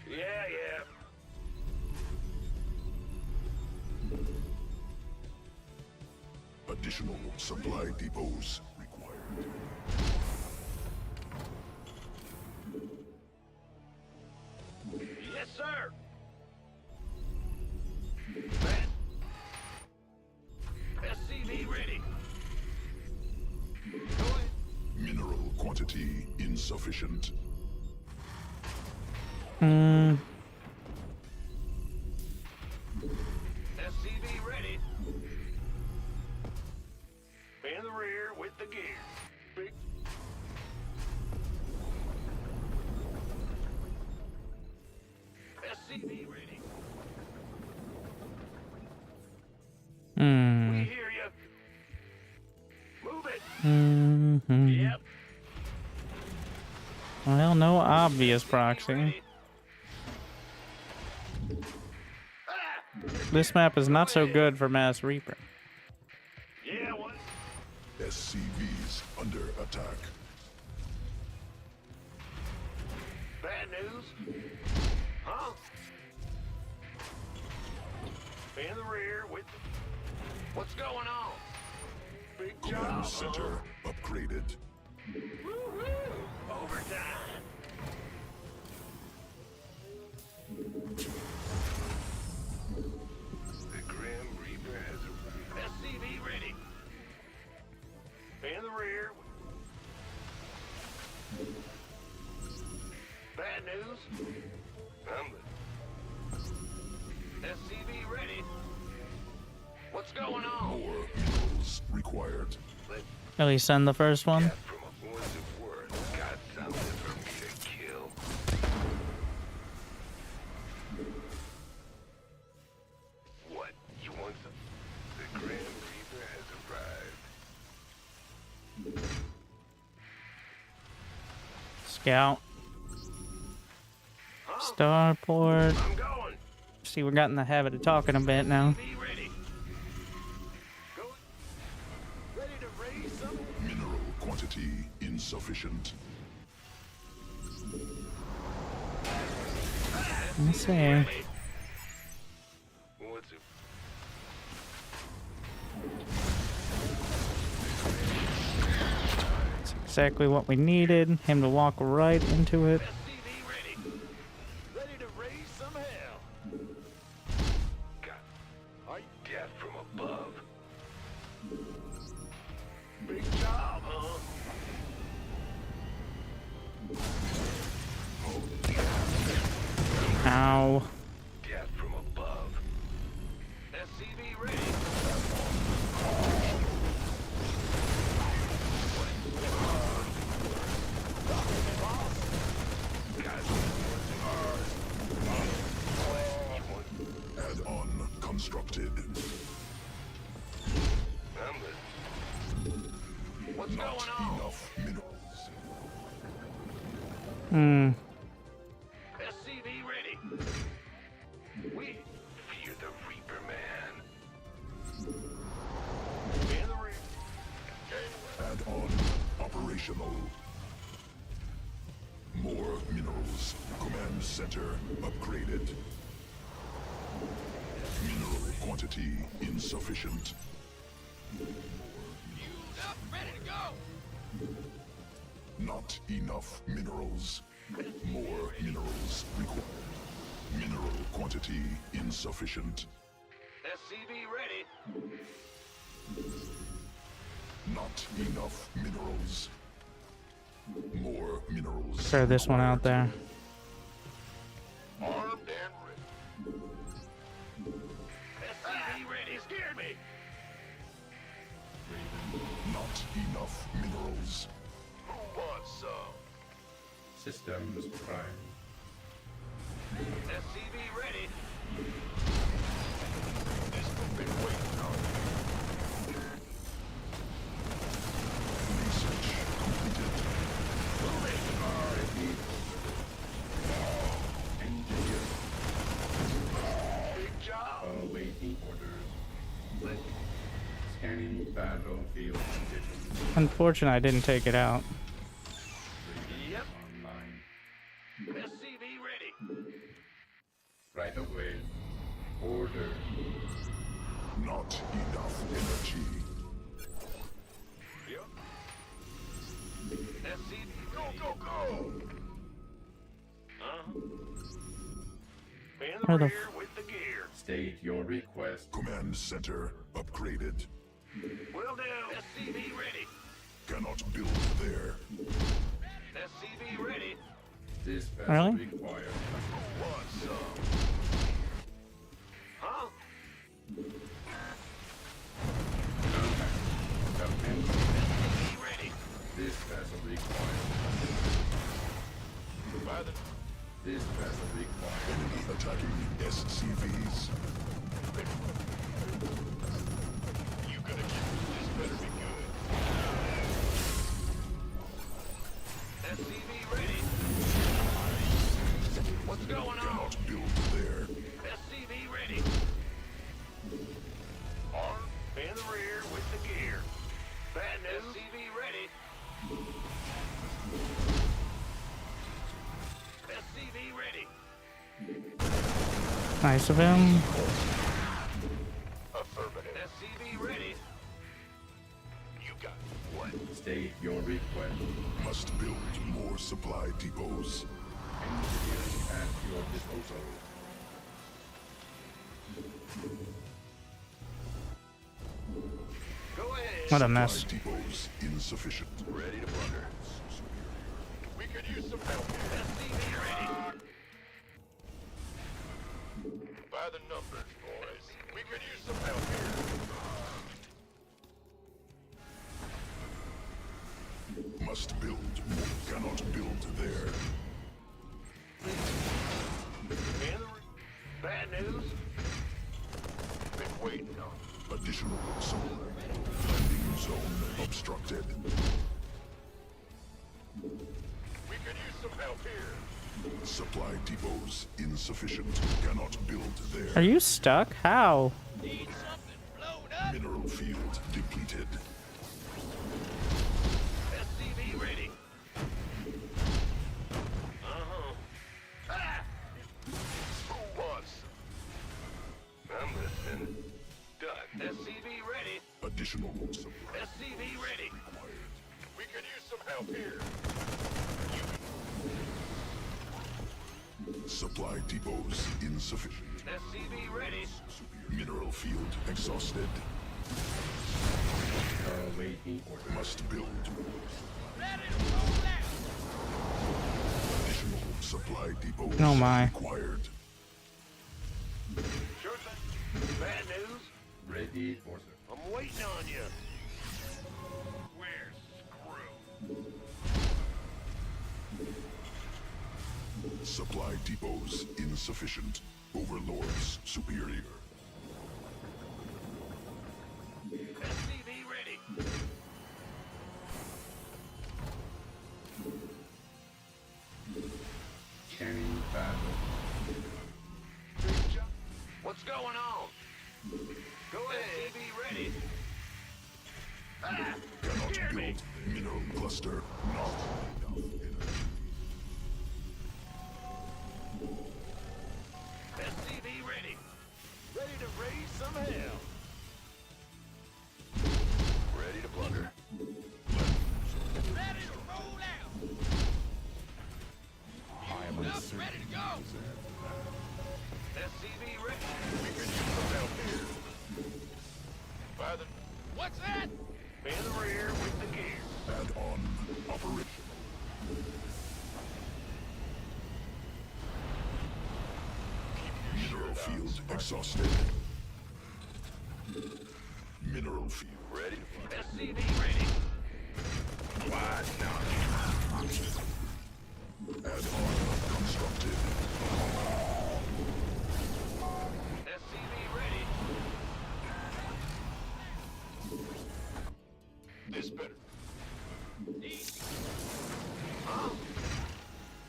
Yeah. Additional supply depots required. Yes, sir. SCV ready. Go ahead. Mineral quantity insufficient. SCV ready. In the rear with the gear. Big. SCV ready. Yep. Well, no obvious proxy. This map is not so good for Mass Reaper. Yeah, what? SCVs under attack. Bad news? Huh? In the rear with... What's going on? Big Command job, center upgraded. Woo-hoo! Overtime. The Grim Reaper has arrived. SCV ready. In the rear. Bad news? SCV ready. What's going on? More minerals required. At least send the first one. From a voice of words, got something for me to kill. What? You want some? The Grim Reaper has arrived. Scout. Starport. I'm going. See, we're getting in the habit of talking a bit now. Be ready. Go. Ready to raise some? Mineral quantity insufficient. Let's see. What's it? That's exactly what we needed. Him to walk right into it. SCV ready. Ready to raise some hell. God. Are you death from above? Big job, huh? Ow. Death from above. SCV ready. Add-on constructed. What's Not going on? enough minerals. SCV ready. We fear the Reaper Man. In the rear. Add-on operational. More minerals. Command center upgraded. Mineral quantity insufficient. Not enough minerals. More minerals required. Mineral quantity insufficient. SCV ready. Not enough minerals. More minerals. Throw this one out there. Armed and ready. SCV ready. Scared me. Not enough minerals. Who wants some? Systems prime. SCV ready. This has been waiting on. Research completed. Big job. Awaiting orders. Scanning battlefield conditions. Unfortunately, I didn't take it out. Yep. Online. SCV ready. Right away. Order. Not enough energy. Yep. SCV go. In the Where the rear with the gear. State your request. Command center upgraded. Will do. SCV ready. Cannot build there. SCV ready. Dispatch Really? required. Want some? Huh? SCV ready. Dispatch required. By the Dispatch required. Enemy attacking SCVs. You gonna get this better be good. Nice of him. Affirmative. SCV ready. You got what? State your request. Must build more supply depots. Engineering at your disposal. Go ahead. What a mess. Supply depots insufficient. Ready to plunder. We could use some help here. SCV ready. By the numbers, boys. We could use some help here. Must build more. Cannot build there. Bad news? Been waiting on. Additional supply. Landing zone obstructed. We could use some help here. Supply depots insufficient. Cannot build there. Are you stuck? How? Need something blown up. Mineral field depleted. SCV ready. Uh-huh. Ah! Who wants? I'm listening. Done. SCV ready. Additional supply. SCV ready. We could use some help here. Supply depots insufficient. SCV ready. Mineral field exhausted. Awaiting order. Must build. Ready to roll out. Additional supply depots Oh my. required. Sure thing. Bad news? Ready for I'm waiting on you. We're screwed. Supply depots insufficient. Overlords superior. SCV ready. scanning battle. What's going on? Go ahead. SCV ready. Ah! Cannot Hear me. build mineral cluster. Not enough energy. SCV ready. Ready to raise some hell. Ready to plunder. Ready to roll out. I am ready to go. SCV ready. We can use some help here. By the... What's that? In the rear with the gear. Add-on operation. Mineral field exhausted. Mineral field. Ready? SCV ready. Why not? Add-on constructed. SCV ready. This better.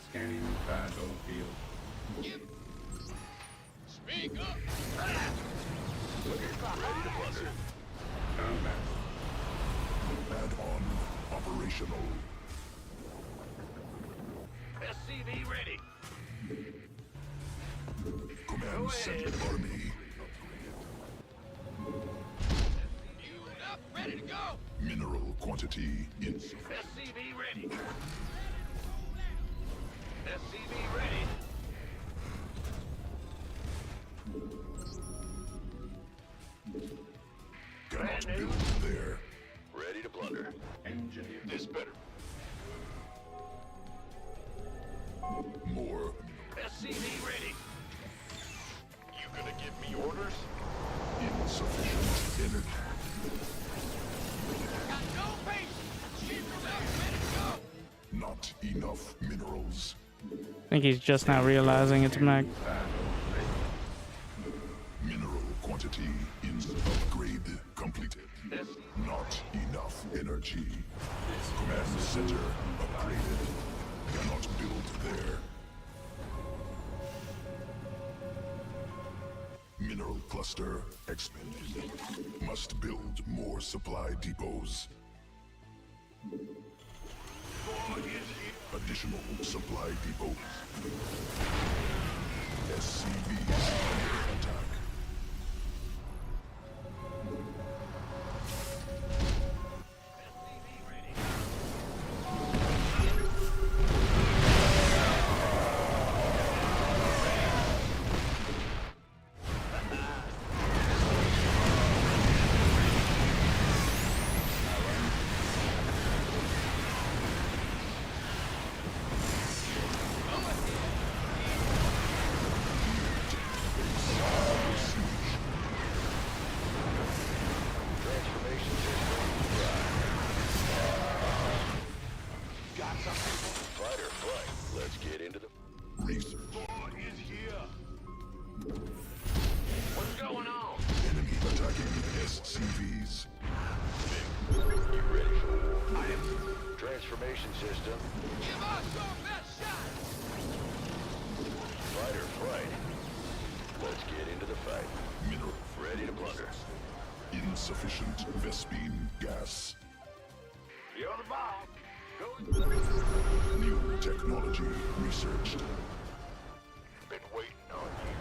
Scanning battlefield. Speak up. Ready to plunder. Combat. Add-on operational. SCV ready. Command center army. Fueled up, ready to go. Mineral quantity insufficient. SCV ready. SCV ready. Cannot Brand new. build there. Ready to plunder. Engineer. This better. More SCV ready. You gonna give me orders? insufficient energy. Got no patience. Shield up, ready to go. Not enough minerals. I think he's just now realizing it's Mac. Battle ready. Mineral quantity in upgrade completed. Not enough energy. Command center upgraded. Cannot build there. Mineral cluster expanded. Must build more supply depots. Additional supply depots. SCVs under attack. Transformation system got something? Fight or flight. Let's get into the... Research. War is here. What's going on? Enemy attacking SCVs. You ready for war? I am. Transformation system. Give us your best shot! Fight or flight. Let's get into the fight. Mineral Ready to plunder. insufficient Vespine gas. You're the bomb. Go. New technology researched. Been waiting on you.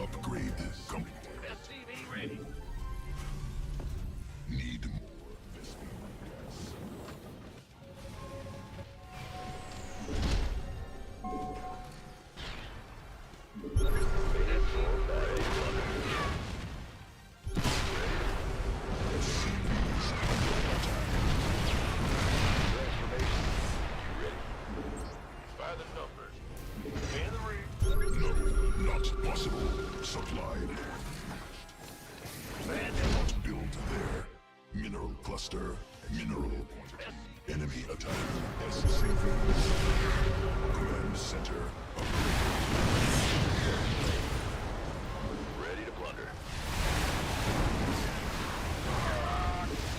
Upgrade complete. SCV ready. Need more Vespine gas. Ready for battle. SCVs under attack. Transformation. You ready? By the numbers. In the ring. No, not possible. Supplied. Cannot build there. Mineral cluster. Mineral quantity. Enemy attack. SCVs. Command center. Ready to plunder.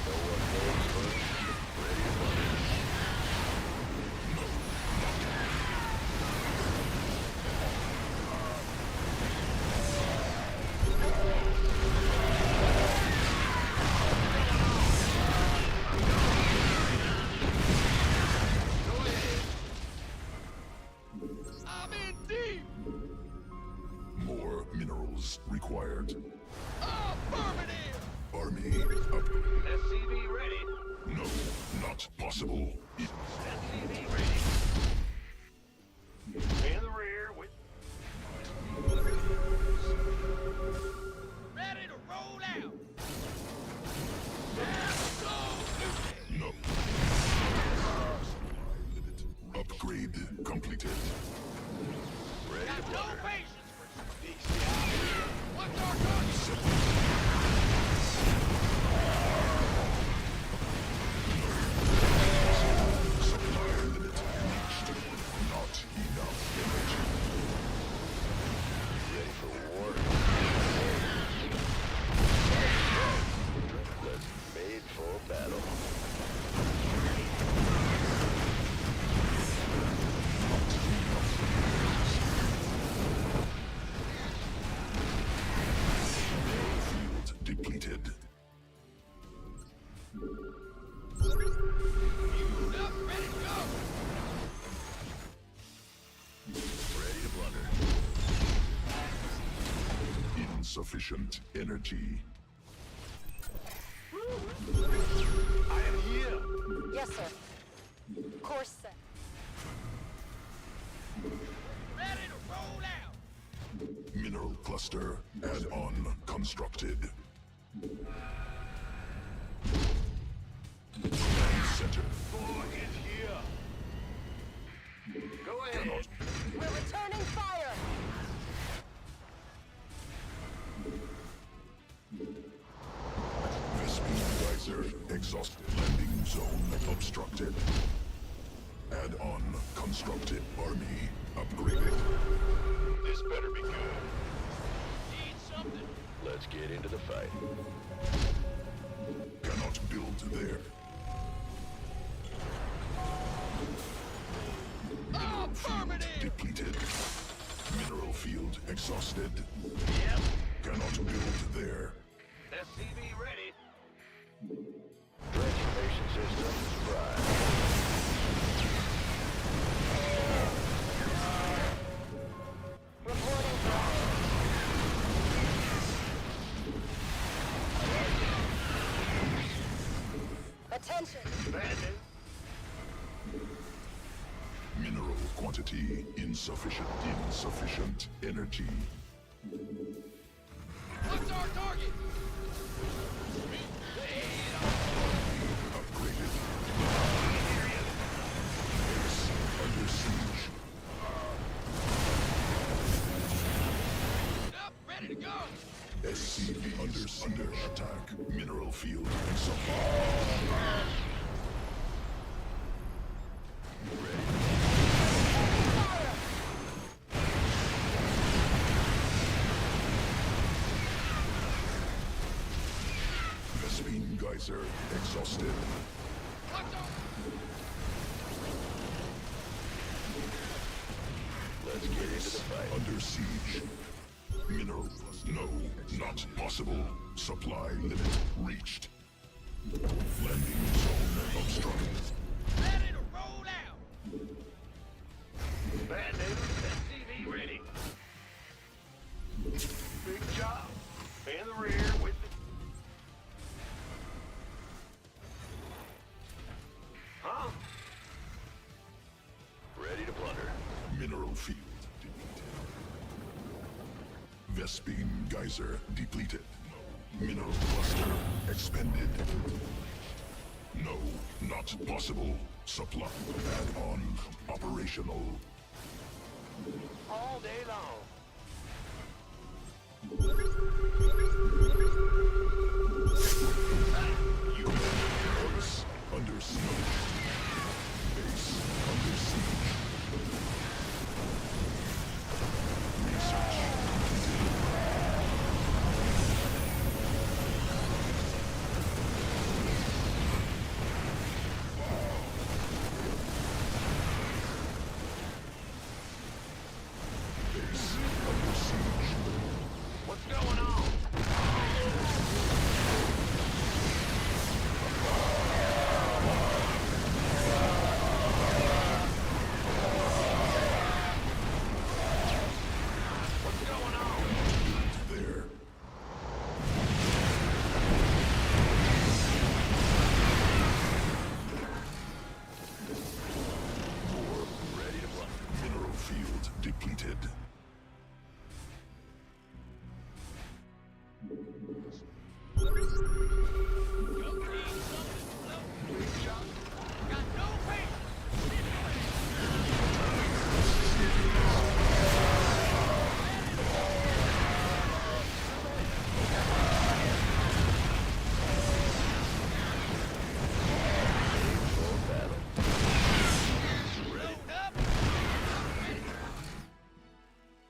No one goes first. Ready to plunder. I'm in deep! More minerals required. Affirmative! Army up. SCV ready. No, not possible. SCV ready. In the rear with... Ready to roll out! Let's go! No. Upgrade completed. Ready to Got no plunder. patience for What's our target? Supply limit reached. Not enough energy. Ready for war. Let's made for battle. Field depleted. Up, ready to go! Ready to plunder. Insufficient energy. I am here. Yes, sir. Course set. Ready to roll out! Mineral cluster add-on constructed. Command center. War is here. Go ahead. We're returning fire! Vespine geyser exhaust landing zone obstructed. Add-on constructed. Army upgraded. This better be good. Need something? Let's get into the fight. Cannot build there. Affirmative! Depleted. Mineral field exhausted. Yep. Cannot build there. SCV ready. Transformation system prime. attention. Mineral quantity insufficient. Insufficient energy. What's our target? Upgraded. Base under siege. Up, ready to go. SCV under attack. Mineral field supply. Vespine geyser exhausted. Let's get into the fight. Under siege. Mineral. No, not possible. Supply limit reached. Landing zone obstructed. Ready to roll out. Band-Aid, SCV ready. Big job. In the rear with the... Huh? Ready to plunder. Mineral field depleted. Vespine geyser depleted. Mineral cluster expended. No, not possible. Supply add-on operational. All day long. Base under siege. Base under siege. Research base under siege. What's going on? What's going on? There. More Ready to plunder. mineral field depleted. Got no patience.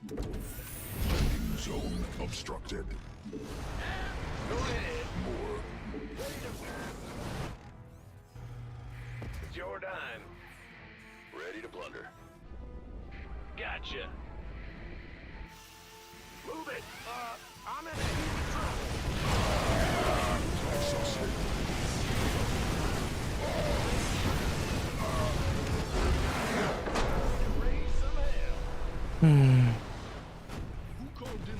Landing zone obstructed. Go ahead. More It's your dime. Ready to plunder. Gotcha. Move it. I'm in huge trouble. exhausted. Raise some hell. Who called in?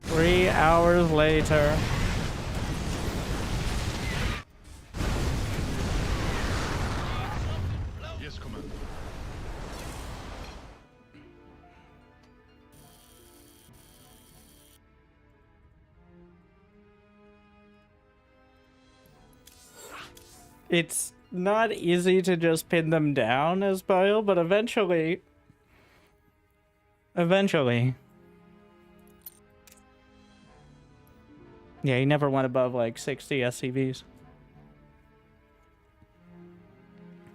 3 hours later. Yes, Commander. It's not easy to just pin them down as Bile, but eventually... Yeah, he never went above like 60 SCVs.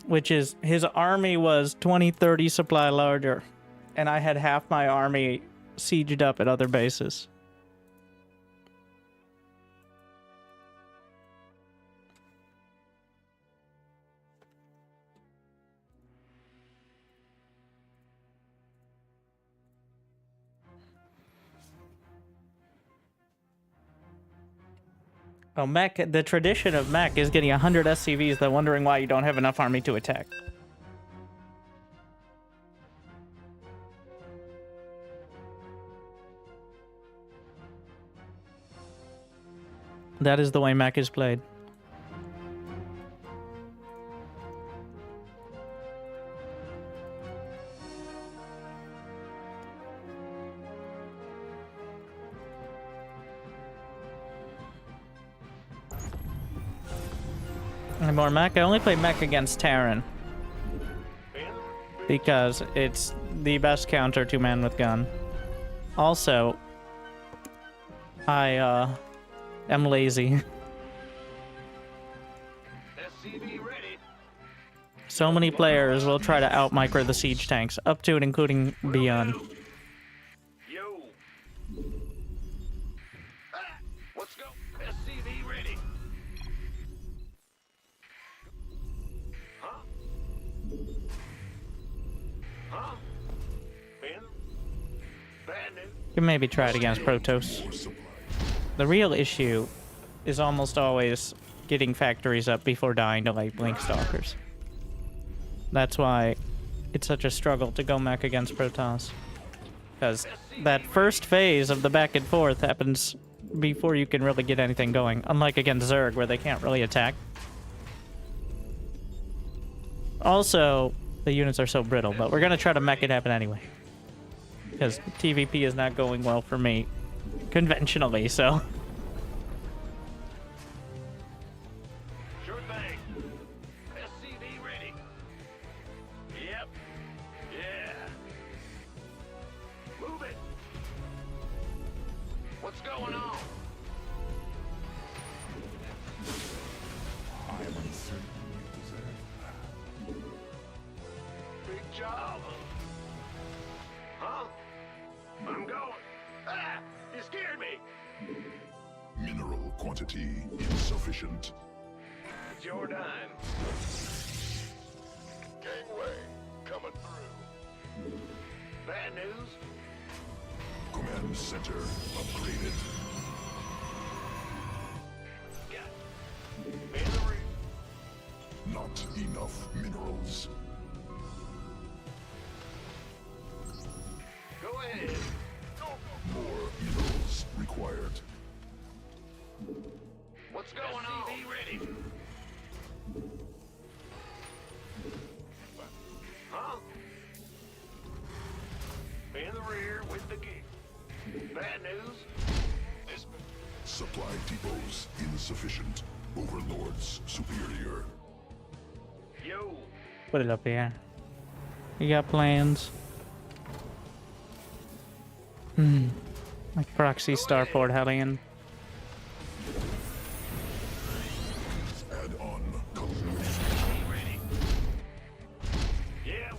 Which is, his army was 20-30 supply larger. And I had half my army sieged up at other bases. Oh, mech, the tradition of mech is getting 100 SCVs, then wondering why you don't have enough army to attack. That is the way mech is played. And more mech. I only play mech against Terran because it's the best counter to man with gun. Also, I am lazy. So many players will try to out-micro the siege tanks, up to and including beyond. Yo. Let's go. SCV ready. Huh? Huh? Man? Bad news. You can maybe try it against Protos. The real issue is almost always getting factories up before dying to like blink stalkers. That's why it's such a struggle to go mech against Protoss. Because that first phase of the back and forth happens before you can really get anything going. Unlike against Zerg, where they can't really attack. Also, the units are so brittle, but we're going to try to mech it happen anyway. Because TVP is not going well for me conventionally, so... Insufficient. It's your time. Gangway coming through. Bad news. Command center upgraded. Not enough minerals. Go ahead. More minerals required. What's going on? SCV ready. Huh? In the rear with the gear. Bad news. Supply depots insufficient. Overlords superior. Yo. Put it up here. You got plans? Like proxy starport Hellion. Add-on ready. Yeah.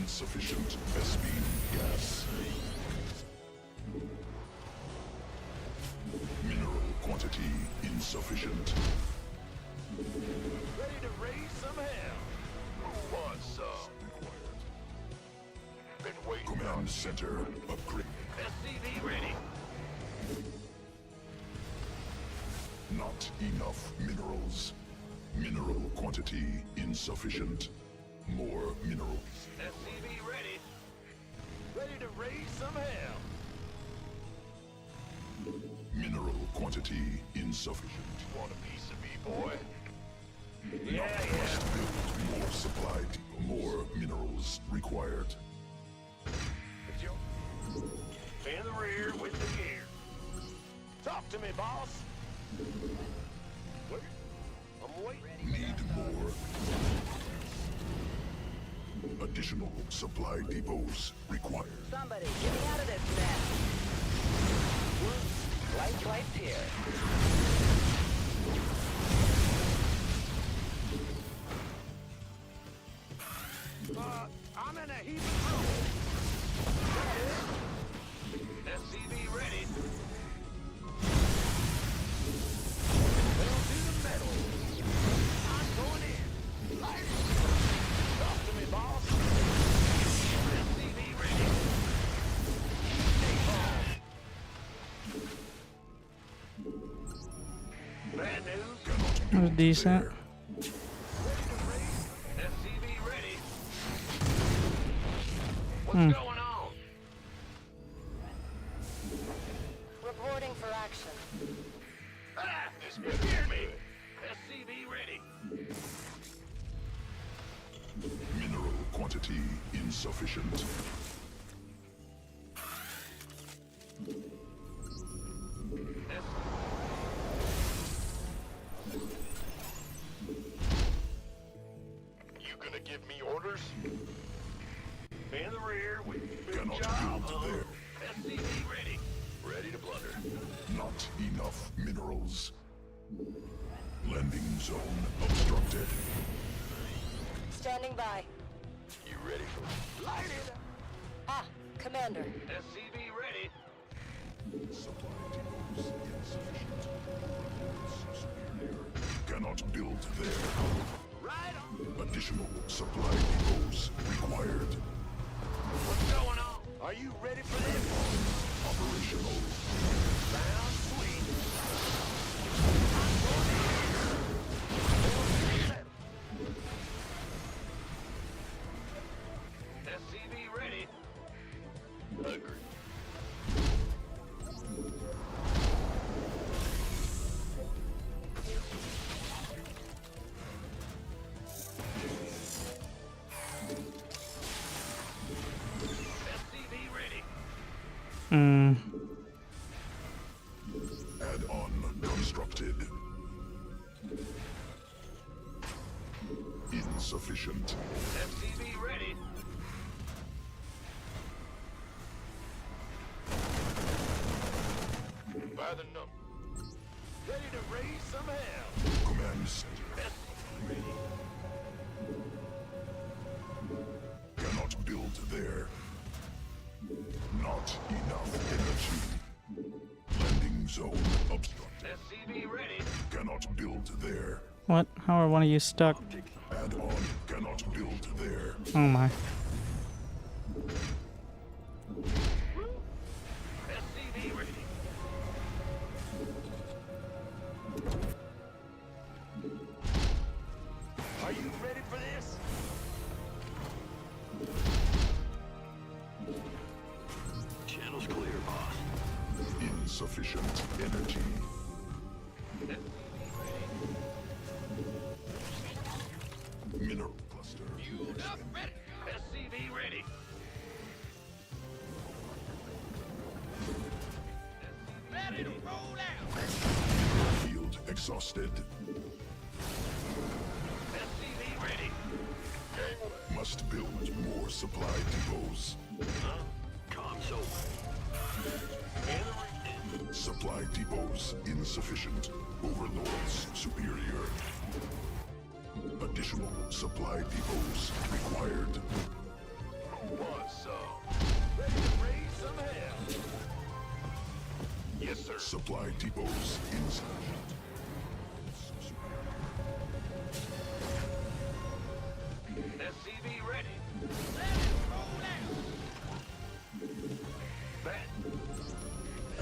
insufficient Vespine gas. Mineral quantity insufficient. Ready to raise some hell. Who wants some? Been waiting. Command center upgrade. SCV ready. Not enough minerals. Mineral quantity insufficient. More minerals. SCV ready. Ready to raise some hell. Mineral quantity insufficient. Want a piece of me, boy? Must build more supply depot. More minerals required. It's your... In the rear with the gear. Talk to me, boss. Wait. I'm waiting. Need more. Additional supply depots required. Somebody, get me out of this mess. Lights here. I'm in a heap of trouble. SCV ready. Pedal to the metal. I'm going in. Light. Talk to me, boss. SCV ready. Stay calm. Bad news. It was decent. What's going on? Reporting for action. Ah, this hear me. SCV ready. Mineral quantity insufficient. You gonna give me orders? In the rear with big Cannot job. build there. SCV ready. Ready to blunder. Not enough minerals. Landing zone obstructed. Standing by. You ready for light it? Ah, Commander. SCV ready. Supply depots insufficient. Superior. Cannot build there. Right on. Additional supply depots required. What's going on? Are you ready for this? Operational. Sounds sweet. SCV ready. Agreed. SCV ready. Add-on constructed. Insufficient. SCV ready. By the number. Ready to raise some hell. Command center. SCV ready. Cannot build there. Not enough energy. Landing zone obstructed. SCV ready. Cannot build there. What? How are one of you stuck? Add-on cannot build there. Oh my. SCV ready. Are you ready for this? Channel's clear, boss. Insufficient energy. Mineral cluster. Fueled up, ready to go. SCV ready. Ready to roll out. Field exhausted. SCV ready. Must build more supply depots. Console. Supply depots insufficient. Overlords superior. Additional supply depots required. What's up? Ready to raise some hell. Yes, sir. Supply depots insufficient. SCV ready. Ready to roll out. Bet.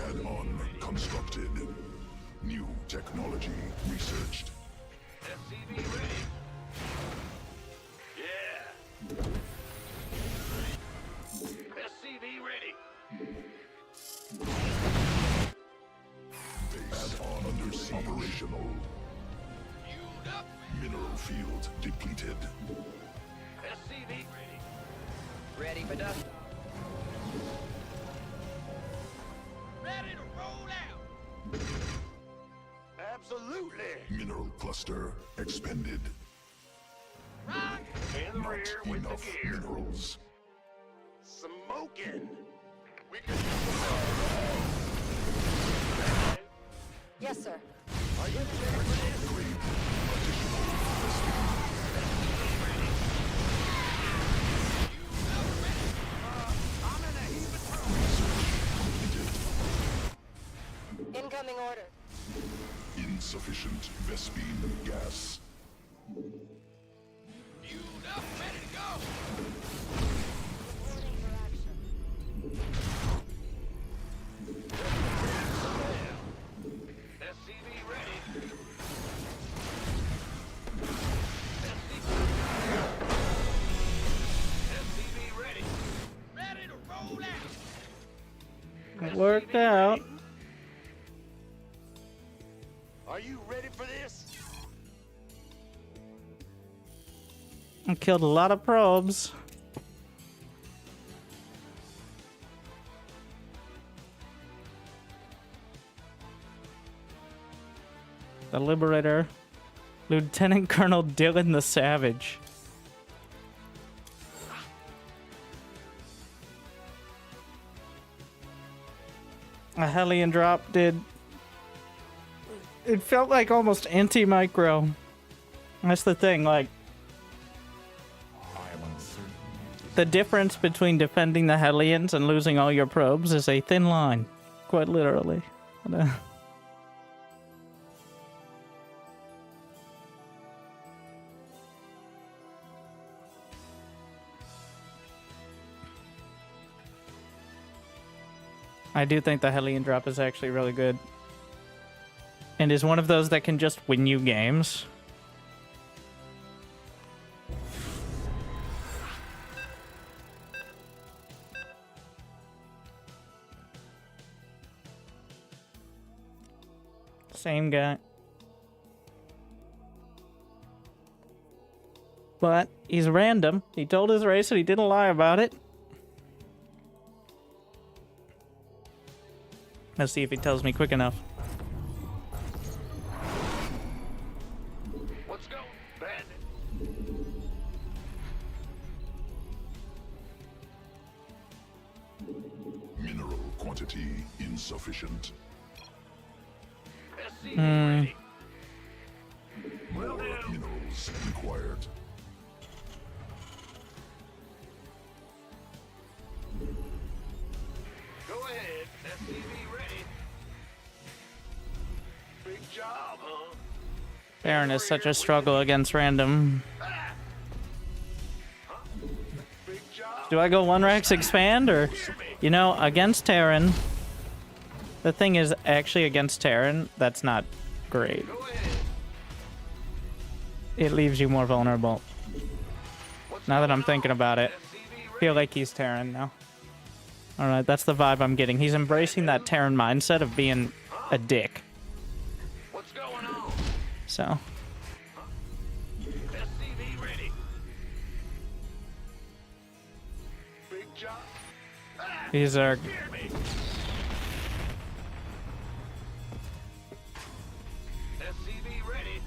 Add-on constructed. New technology researched. SCV ready. Yeah. SCV ready. Add-on under operational. Fueled up. Mineral field depleted. SCV ready. Ready for dust. Ready to roll out. Absolutely. Mineral cluster expended. Rock. In the Not rear with enough the gear. minerals. Smoking. We can use some help. Yes, sir. Are you ready for this? Upgrade. Additional I'm in a heap of trouble. completed. Incoming order. Insufficient Vespine gas. Fueled up, ready to go. Reporting for action. SCV ready. SCV ready. Ready worked out. Are you ready for this? I killed a lot of probes. The Liberator. Lieutenant Colonel Dylan the Savage. A Hellion drop did. It felt like almost anti-micro. That's the thing, like. The difference between defending the Hellions and losing all your probes is a thin line. Quite literally. I do think the Hellion drop is actually really good. And is one of those that can just win you games. Same guy. But he's random. He told his race and he didn't lie about it. Let's see if he tells me quick enough. Let's go, bandit. Mineral quantity insufficient. SCV ready. More minerals required. Go ahead, SCV ready. Big job, huh? Terran is such a struggle against random. Big job. Do I go 1-Rax expand or... You know, against Terran... The thing is, actually against Terran, that's not great. Go ahead. It leaves you more vulnerable. Now that I'm thinking about it, I feel like he's Terran now. Alright, that's the vibe I'm getting. He's embracing that Terran mindset of being a dick. What's going on? So, SCV ready. Big job. these are... Hear me. SCV ready.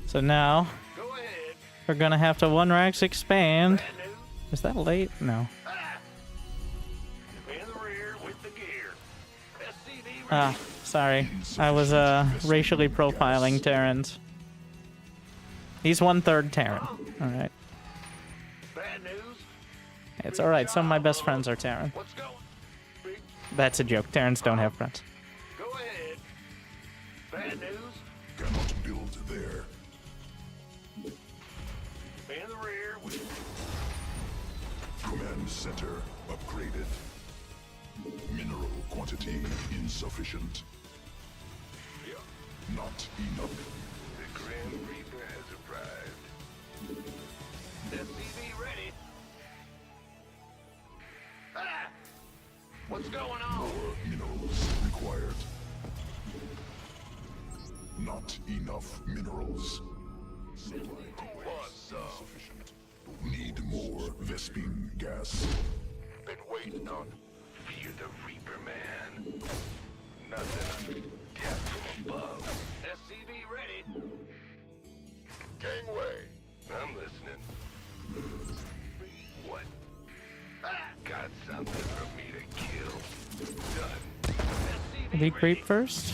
So now, Go ahead. we're gonna have to 1-Rax expand. Brand new. Is that late? No. In the rear with the gear. SCV ready. Ah, sorry. I was, racially profiling Terrans. He's 1/3 Terran. Alright. Bad news. It's alright, some of my best friends are Terran. What's going? Big. That's a joke. Terrans don't have friends. Go ahead. Bad news. Cannot build there. In the rear with Command center upgraded. Mineral quantity insufficient. Not enough. the Grim Reaper has arrived. SCV ready. What's going on? More minerals required. Not enough minerals. What's up? Sufficient. Need more Vespine gas. Been waiting on. Fear the Reaper, man. Nothing. Death from above. SCV ready. Gangway. I'm listening. What? Got something for me to kill. Done. SCV Did he creep ready. first?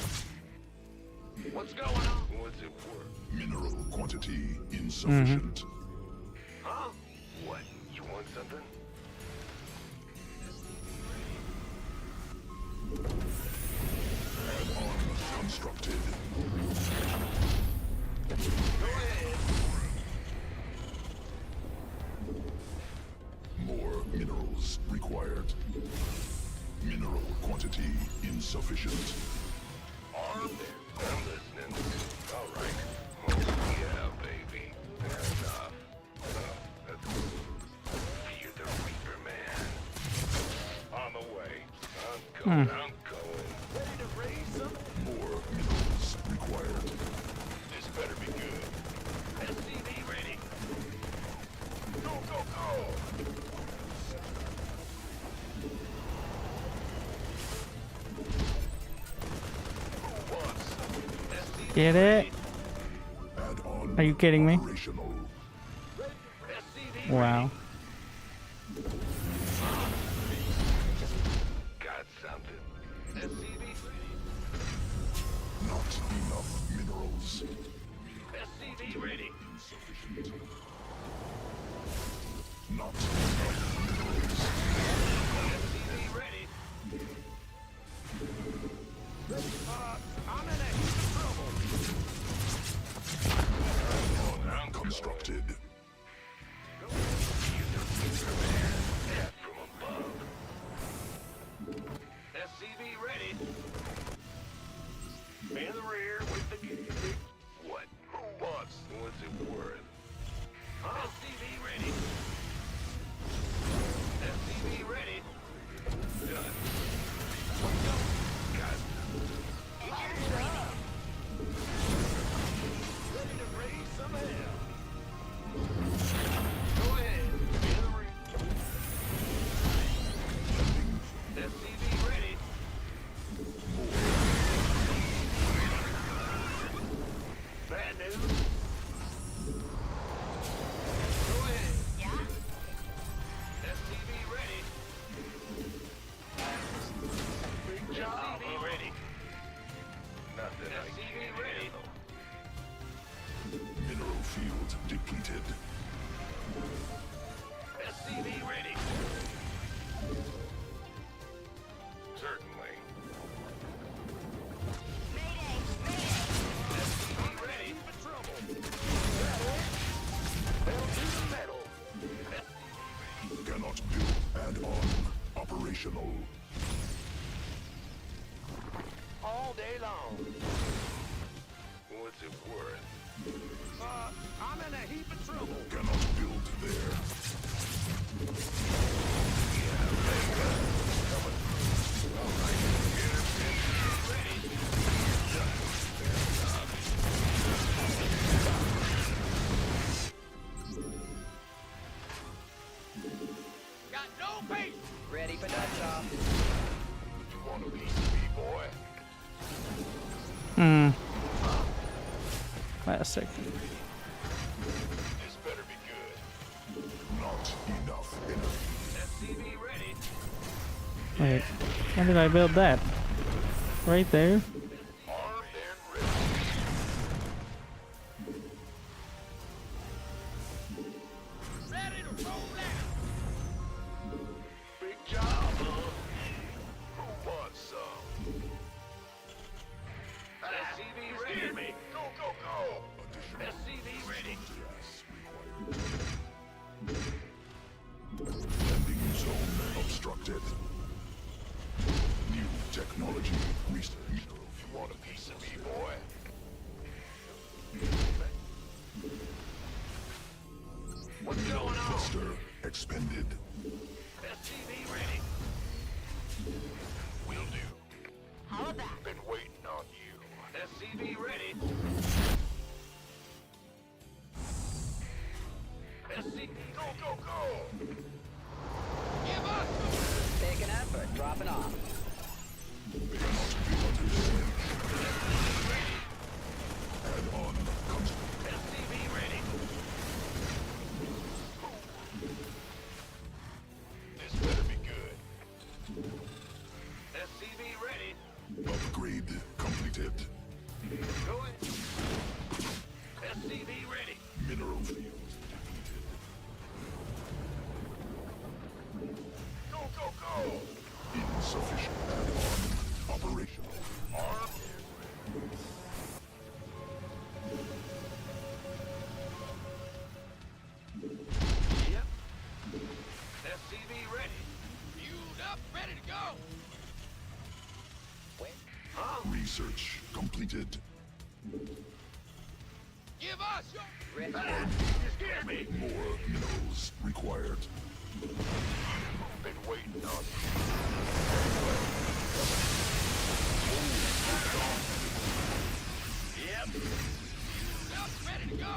What's going on? What's it worth? Mineral quantity insufficient. Huh? What? You want something? Add-on constructed. Go ahead. More minerals required. Mineral quantity insufficient. Armed. I'm listening. All right. Oh, yeah, baby. Enough. Fear the Reaper, man. On the way. I'm I'm going. Ready to raise some? More minerals required. This better be good. SCV ready. Go, go, go! Who wants some? SCV Get it? Add-on Are you kidding me? operational. SCV Wow. got something. SCV Not enough minerals. SCV ready. Insufficient. Not enough minerals. SCV ready. I'm in a heap of trouble. I'm Constructed. Death from above. SCV ready. In the rear with the gig. What? Who wants? What's it worth? SCV ready. SCV ready. Done. Got Ready to raise some hell. Go ahead. In the rear. SCV ready. Bad news. Go ahead. Yeah? SCV ready. Big job. SCV ready. Nothing SCV ready. Mineral field depleted. SCV ready. Certainly. Mayday! Mayday! SCV ready. For trouble. Fell to the metal. Cannot build add-on operational. All day long. What's it worth? I'm in a heap of trouble. Cannot build there. Got no patience. Ready for dust off. You want a piece of me, boy? Classic. This better be good. Not enough energy. SCV ready. Wait, when did I build that? Right there? Armed and ready. Ready to roll out. Big job, huh? Who wants some? SCV ready. Me. Go, go, go. SCV ready. Landing zone obstructed. New technology research. You want a piece of me, boy? What's going on? Cluster expended. SCV ready. Will do. Holla back. Been waiting on you. SCV ready. SCV, go, go, go! Give us Picking up or dropping off. Cannot be under siege. Add-on constructed. SCV ready. This better be good. SCV ready. Upgrade completed. Go ahead. SCV ready. Mineral field Go, go, go! depleted. Insufficient add-on operational. Armed. Yep. SCV ready. fueled up, ready to go. Research completed. Give us your Ready. You scared me. More minerals required. Been waiting on you. Yep. Up, ready to go.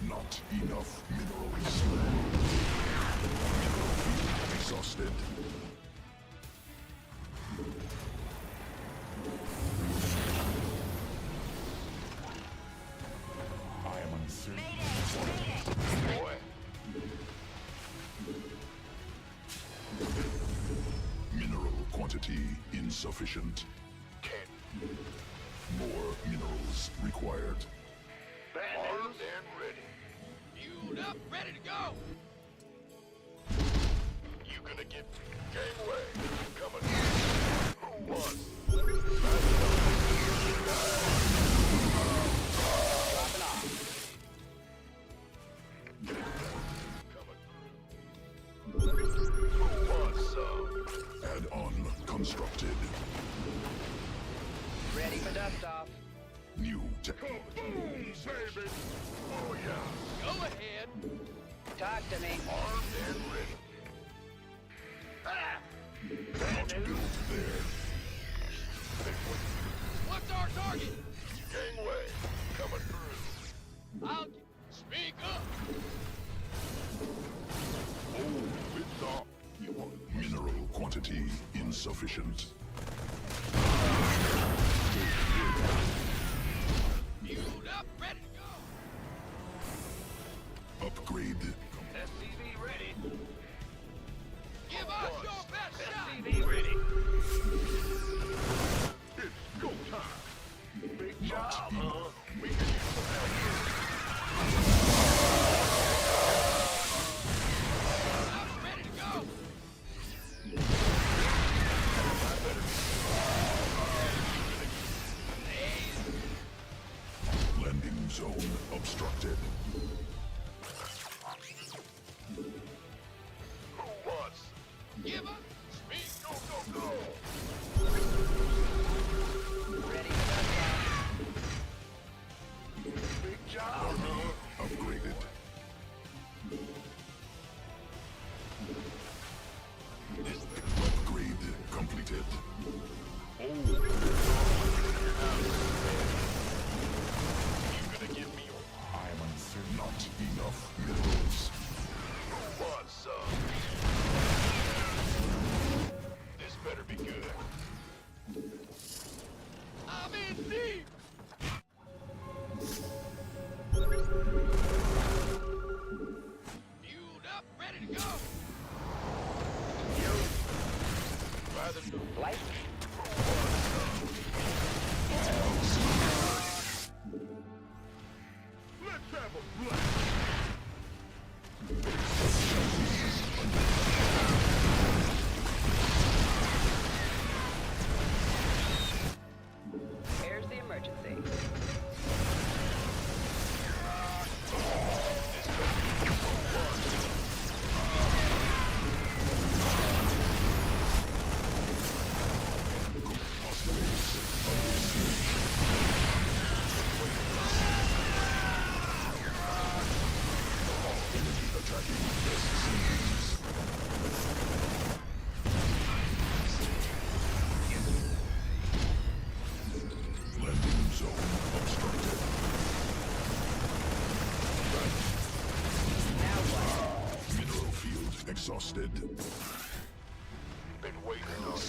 Not enough minerals. Mineral field exhausted. I am uncertain. Boy. Mineral quantity insufficient. More minerals required. Armed and ready. Fueled up, ready to go. You gonna get gangway. Coming. Who won? Who wants some? Add-on constructed. Ready for dust off. New technology. Boom, baby. Oh yeah. Go ahead. Talk to me. Armed and ready. Ah! Bad Not built news. there. What's our target? Gangway. Coming through. I'll speak up. Oh, it's off. Mineral quantity insufficient. Fueled up, ready to go. Upgrade. SCV ready. Give us your best shot. SCV ready. It's go time. Big job, huh? We can use some help. I'm ready to go. Landing zone obstructed. Who wants? Give us speak. Go, go, go. Ready for dust off. Big job, huh? Upgraded. Upgrade completed. You gonna give me your I am uncertain. Not enough minerals. who wants some? This better be good. I'm in deep. Fueled up, ready to go. Rather do Light. Let's have a blast. Here's the emergency. Landing zone obstructed. Now what? Mineral field exhausted. Been waiting on you.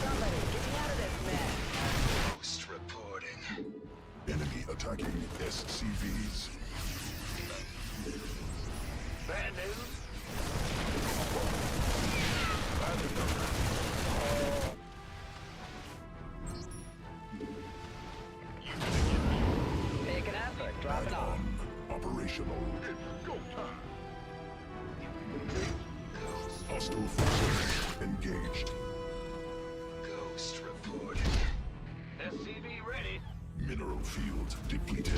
Somebody, get me out of this mess. Post reporting. Enemy attacking SCVs. Bad news. Picking up or dropping off. Operational. It's go time. Hostile forces engaged. Ghost reporting. SCV ready. Mineral field depleted.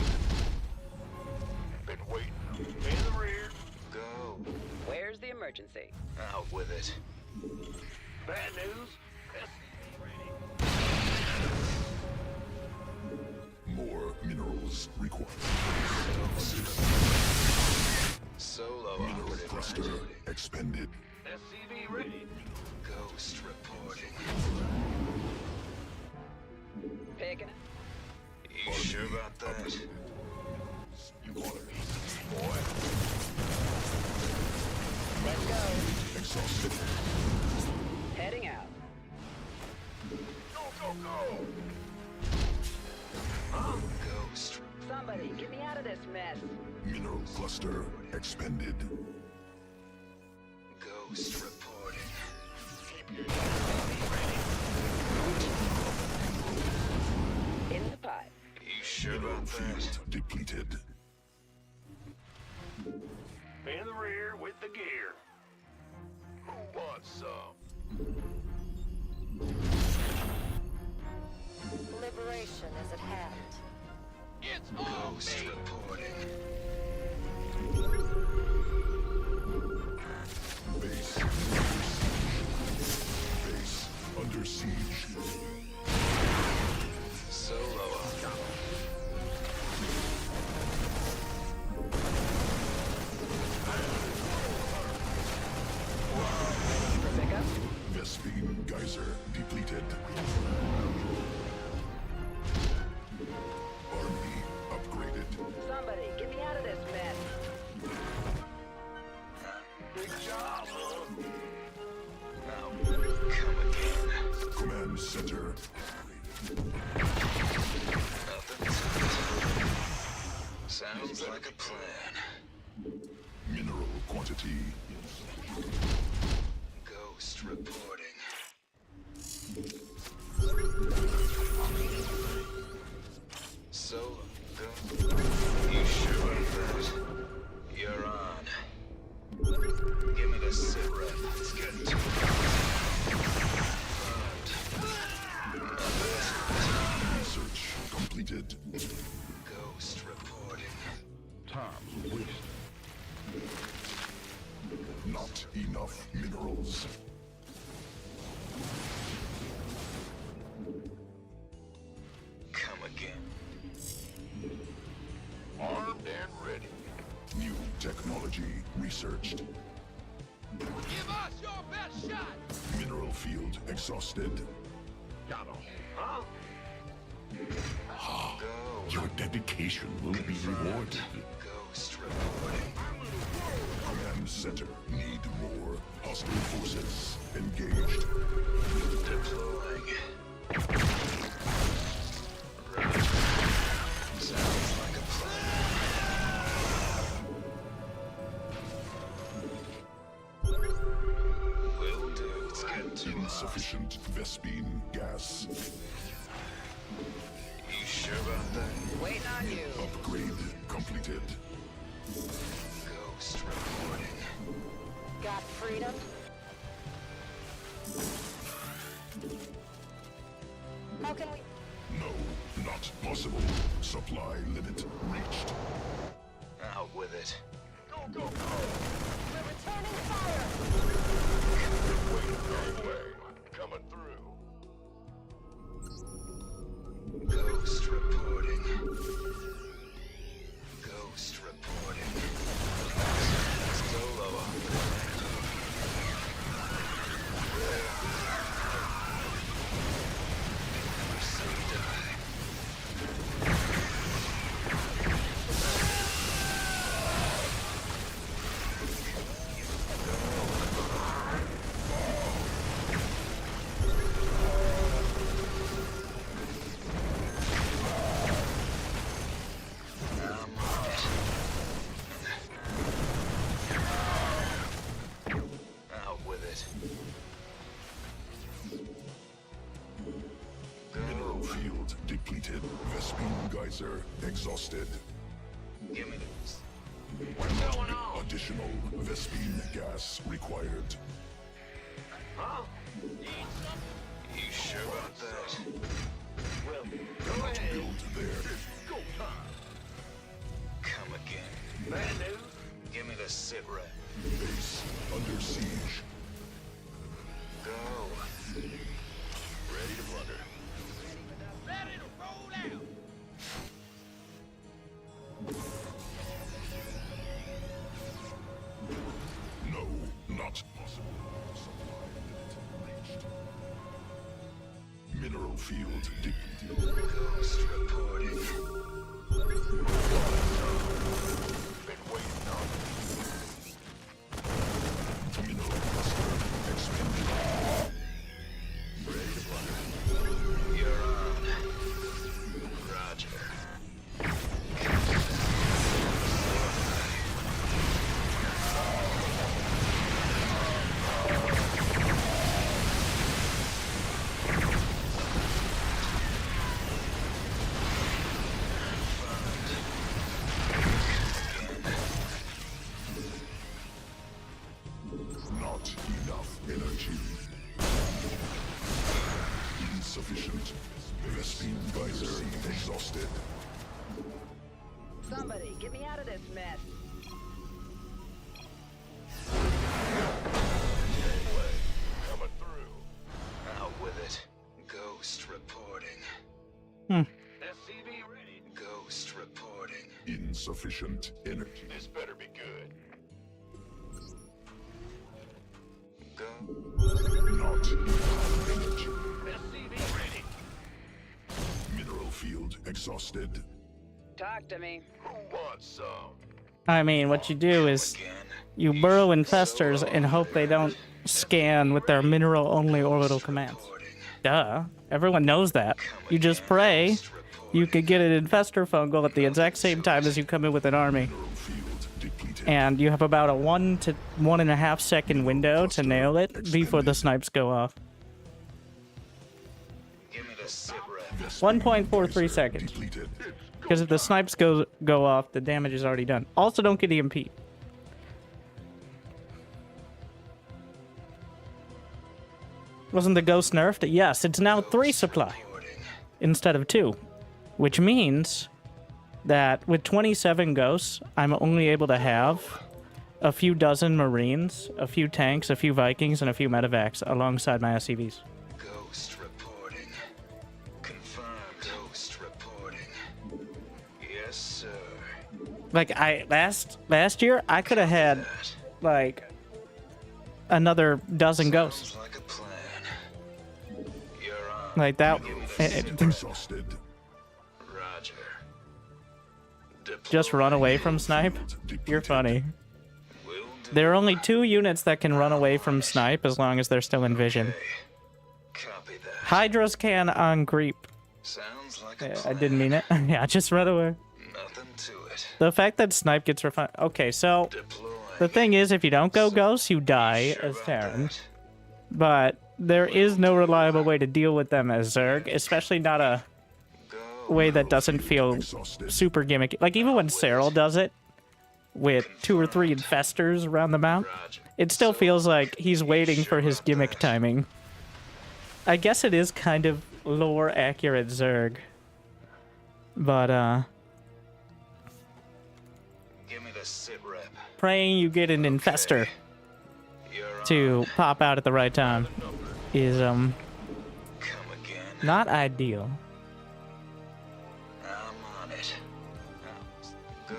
Been waiting. In the rear. Go. Where's the emergency? Out with it. Bad news. SCV ready. More minerals required. Solo Mineral operative cluster activity. expended. SCV ready. Ghost reporting. Picking it. You sure about that? You got it. Boy. Let's go. Exhausted. Heading out. Go, go, go! Huh? Ghost. Somebody, get me out of this mess. Mineral cluster expended. Ghost reporting. In the pipe. You sure Mineral about that? field depleted. In the rear with the gear. Who wants some? Liberation is at hand. It's on Ghost me. reporting. Base. Base under siege. Solo. For pickup? Vespine geyser depleted. Army upgraded. Somebody, get me out of this mess. Big job, huh? Now, come again. Command center. Nothing's sounds like a plan. Mineral quantity. Ghost reporting. So, go. You sure about that? You're on. Give me the sit rep. Let's get to it. Research completed. Ghost reporting. Time's wasted. Not enough minerals. Come again. Armed and ready. New technology researched. Give us your best shot. Mineral field exhausted. Got him. Huh? Go. Your dedication will be rewarded. Ghost reporting. Command center. Need more. Hostile forces engaged. Deploying. Right. Sounds like a plan. Will do. Let's get to Insufficient Vespine gas. You sure about that? Waiting on you. Upgrade completed. Ghost reporting. Got freedom? How can we... No, not possible. Supply limit reached. Out with it. Go, go, go. We're returning fire! Way. Coming through. Ghost reporting. Ghost reporting. Solo. So die. Out with it. Mineral field depleted. Vespine geyser exhausted. Give me this. What's going on? Additional Vespine gas required. Huh? Need some? You sure about that? Well, go Cannot ahead. build there. Go time. Come again. Bad news? Give me the sit rep. Base under siege. Go. Ready to plunder. Ready to roll out. No, not possible. field depleted. Ghost reporting. Been waiting on it. Mineral cluster expended. Ready to fire. You're on. Roger. Not enough energy. Insufficient. Vespene visor exhausted. Somebody, get me out of this mess. Gateway. Coming through. Out with it. Ghost reporting. SCV ready. Ghost reporting. Insufficient energy. This better be good. Go. Not enough energy. SCV ready. Mineral field exhausted. Talk to me. Who wants some? I mean, what you do is you burrow infestors and hope they don't scan with their mineral-only orbital commands. Duh. Everyone knows that. You just pray you could get an infestor fungal at the exact same time as you come in with an army. Mineral field depleted. And you have about a 1 to 1.5 second window to nail it before the snipes go off. Give me the sit rep. 1.43 seconds. Depleted. Because if the snipes go off, the damage is already done. Also, don't get EMP. Wasn't the ghost nerfed? Yes, it's now 3 supply instead of 2. Which means that with 27 ghosts, I'm only able to have a few dozen Marines, a few tanks, a few Vikings, and a few medevacs alongside my SCVs. Ghost reporting. Confirmed. Ghost reporting. Yes, sir. Like, last year, I could have had, like, another dozen ghosts. Sounds like a plan. You're on. Like that. Exhausted. Roger. Just run away from snipe? You're funny. There are only 2 units that can run away from snipe as long as they're still in vision. Copy that. Hydras can on creep. Sounds like a I plan. didn't mean it. Yeah, just run away. Nothing to it. The fact that snipe gets refined. Okay, so Deploying. the thing is, if you don't go ghost, you die Sure as about Terran. that. But there is no reliable way to deal with them as Zerg, especially not a Go. way that doesn't feel super gimmicky. Like, even when Cyril does it with 2 or 3 infestors around the map, Roger. it still feels like he's waiting for his gimmick timing. I guess it is kind of lore accurate Zerg. But, Give me the sit rep. praying you get an infestor You're on. to pop out at the right time is, Come again. not ideal. I'm on it. Go.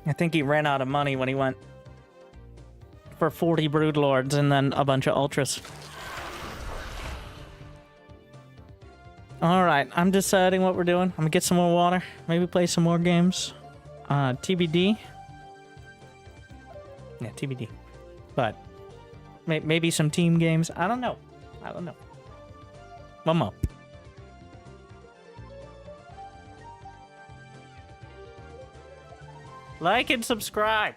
I think he ran out of money when he went for 40 Broodlords and then a bunch of Ultras. Alright, I'm deciding what we're doing. I'm gonna get some more water, maybe play some more games. TBD. Yeah, TBD. But maybe some team games. I don't know. One more. Like and subscribe.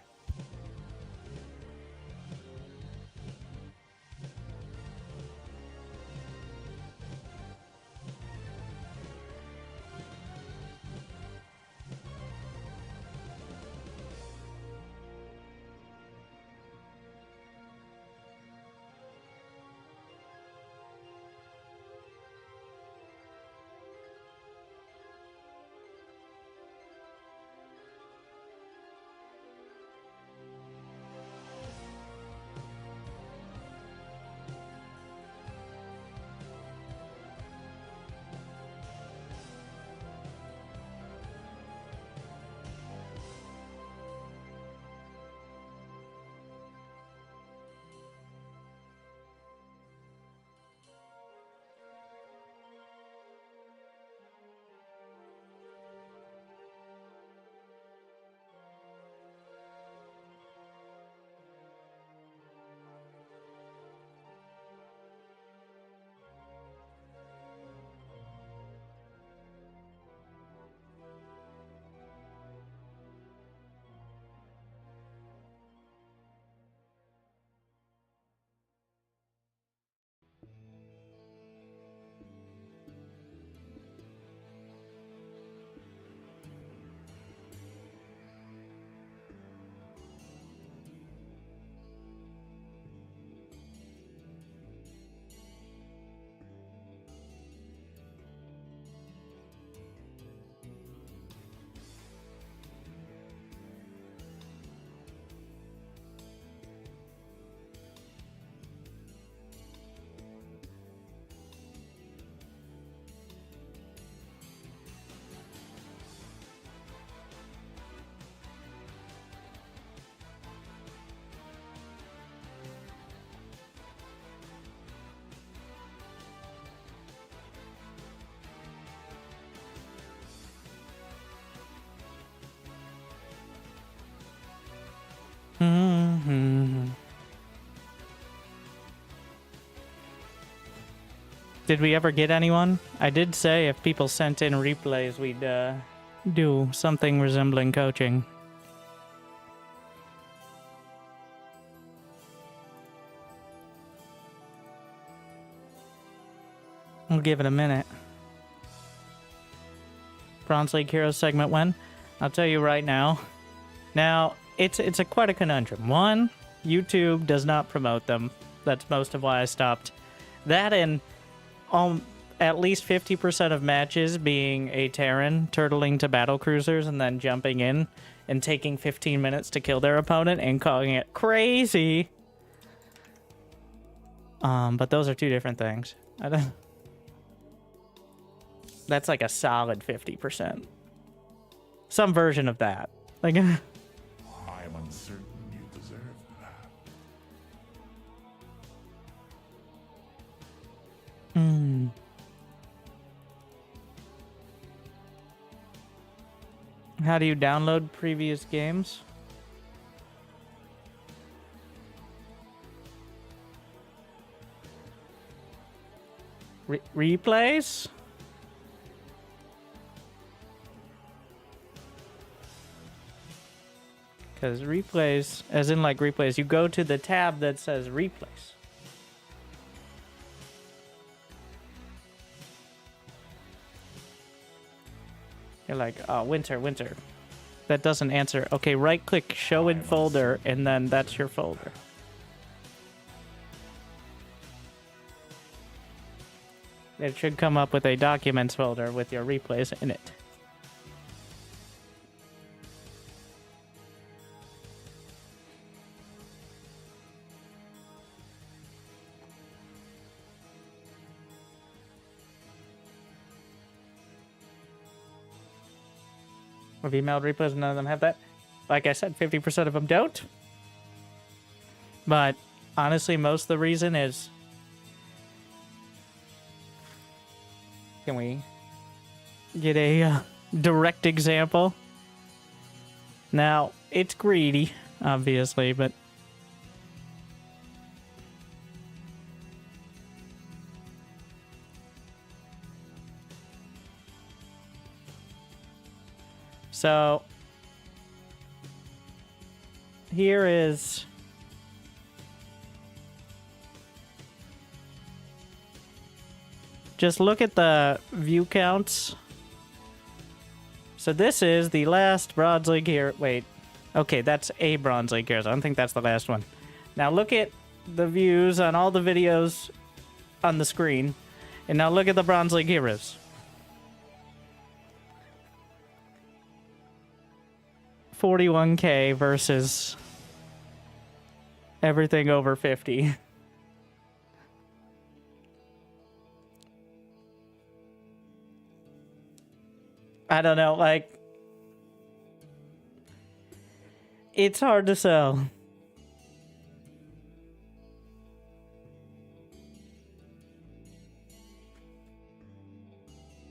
Did we ever get anyone? I did say if people sent in replays, we'd do something resembling coaching. We'll give it a minute. Bronze League Heroes segment when? I'll tell you right now. Now, it's quite a conundrum. One, YouTube does not promote them. That's most of why I stopped. That and at least 50% of matches being a Terran turtling to battle cruisers and then jumping in and taking 15 minutes to kill their opponent and calling it crazy. But those are two different things. I don't... That's like a solid 50%. Some version of that. Like, I am uncertain you deserve that. How do you download previous games? Replays? Because replays, as in like replays, you go to the tab that says replays. You're like, oh, winter. That doesn't answer. Okay, right click, show in folder, and then that's your folder. It should come up with a documents folder with your replays in it. I've emailed replays, none of them have that. Like I said, 50% of them don't. But honestly, most of the reason is... Can we get a direct example? Now, it's greedy, obviously, but... So, here is... Just look at the view counts. So this is the last Bronze League here. Wait. Okay, that's a Bronze League Heroes. I don't think that's the last one. Now look at the views on all the videos on the screen. And now look at the Bronze League Heroes. 41K versus everything over 50. I don't know, like... It's hard to sell.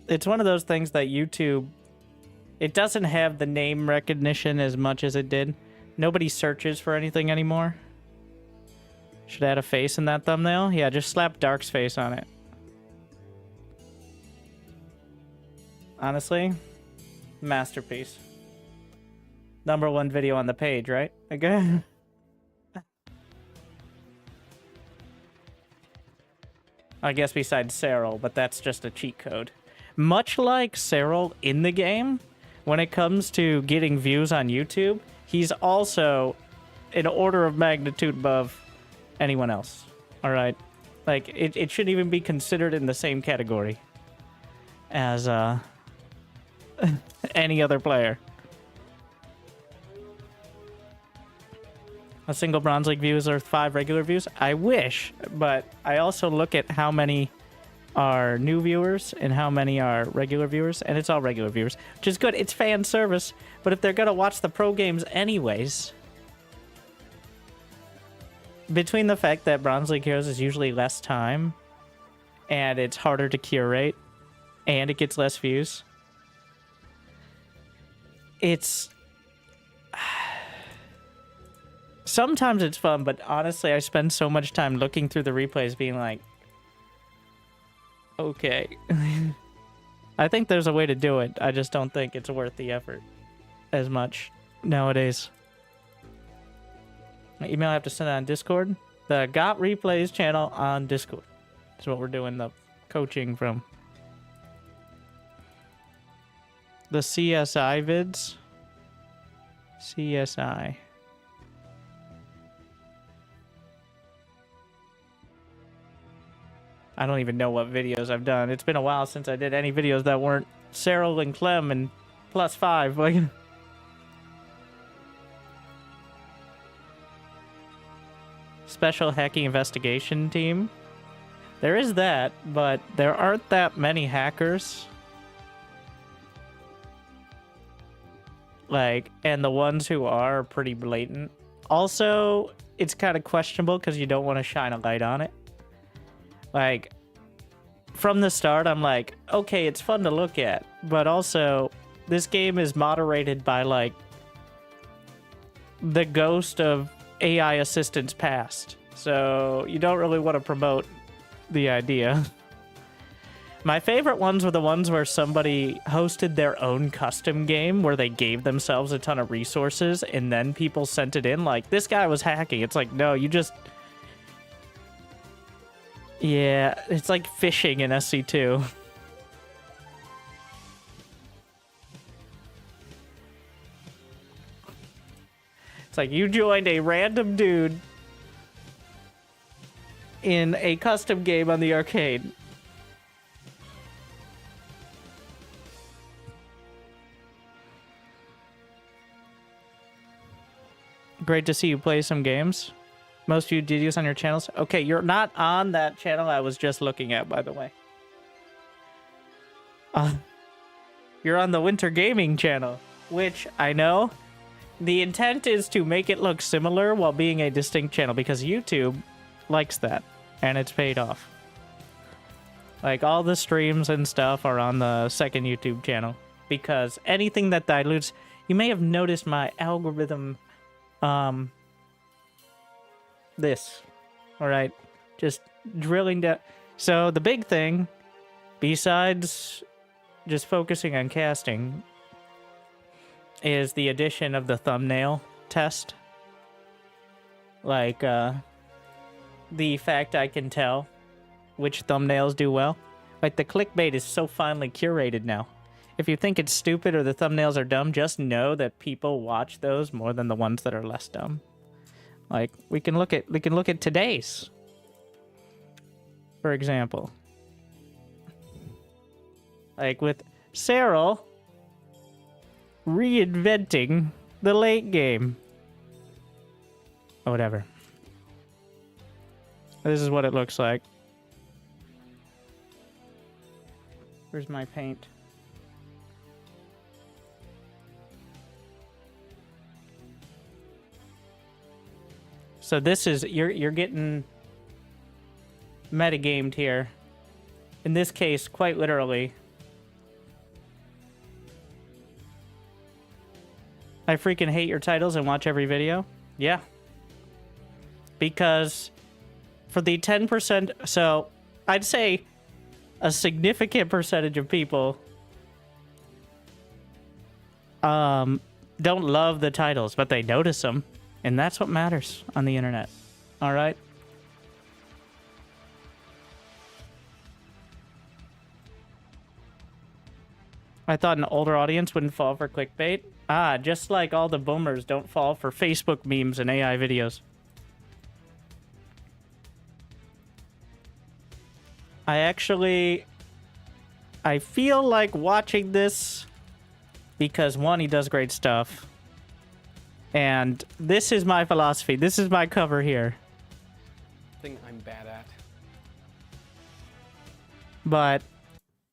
It's one of those things that YouTube... It doesn't have the name recognition as much as it did. Nobody searches for anything anymore. Should add a face in that thumbnail? Yeah, just slap Dark's face on it. Honestly, masterpiece. #1 video on the page, right? Okay. I guess besides Cyril, but that's just a cheat code. Much like Cyril in the game, when it comes to getting views on YouTube, he's also an order of magnitude above anyone else. All right? Like, it shouldn't even be considered in the same category as any other player. A single Bronze League view is worth 5 regular views? I wish, but I also look at how many are new viewers and how many are regular viewers, and it's all regular viewers, which is good. It's fan service, but if they're gonna watch the pro games anyways, between the fact that Bronze League Heroes is usually less time and it's harder to curate and it gets less views, it's... Sometimes it's fun, but honestly, I spend so much time looking through the replays being like, Okay. I think there's a way to do it. I just don't think it's worth the effort as much nowadays. My email I have to send it on Discord. The Got Replays channel on Discord. That's what we're doing the coaching from. The CSI vids. CSI. I don't even know what videos I've done. It's been a while since I did any videos that weren't Cyril and Clem and +5. Like, special hacking investigation team. There is that, but there aren't that many hackers. Like, and the ones who are pretty blatant. Also, it's kind of questionable because you don't want to shine a light on it. Like, from the start, I'm like, okay, it's fun to look at, but also, this game is moderated by, like, the ghost of AI assistants past. So, you don't really want to promote the idea. My favorite ones were the ones where somebody hosted their own custom game where they gave themselves a ton of resources and then people sent it in like, this guy was hacking. It's like, no, you just... Yeah, it's like fishing in SC2. It's like you joined a random dude in a custom game on the arcade. Great to see you play some games. Most of you did use on your channels. Okay, you're not on that channel I was just looking at, by the way. You're on the Winter Gaming channel, which I know the intent is to make it look similar while being a distinct channel because YouTube likes that, and it's paid off. Like, all the streams and stuff are on the second YouTube channel because anything that dilutes... You may have noticed my algorithm... this. Alright. Just drilling down. So the big thing, besides just focusing on casting, is the addition of the thumbnail test. Like, the fact I can tell which thumbnails do well. Like, the clickbait is so finely curated now. If you think it's stupid or the thumbnails are dumb, just know that people watch those more than the ones that are less dumb. Like, we can look at today's, for example. Like with Cyril reinventing the late game. Or whatever. This is what it looks like. Where's my paint? So this is, you're getting metagamed here. In this case, quite literally. I freaking hate your titles and watch every video. Yeah. Because for the 10%, so I'd say a significant percentage of people don't love the titles, but they notice them. And that's what matters on the internet. All right? I thought an older audience wouldn't fall for clickbait. Ah, just like all the boomers don't fall for Facebook memes and AI videos. I feel like watching this because, one, he does great stuff. And this is my philosophy. This is my cover here. Thing I'm bad at. But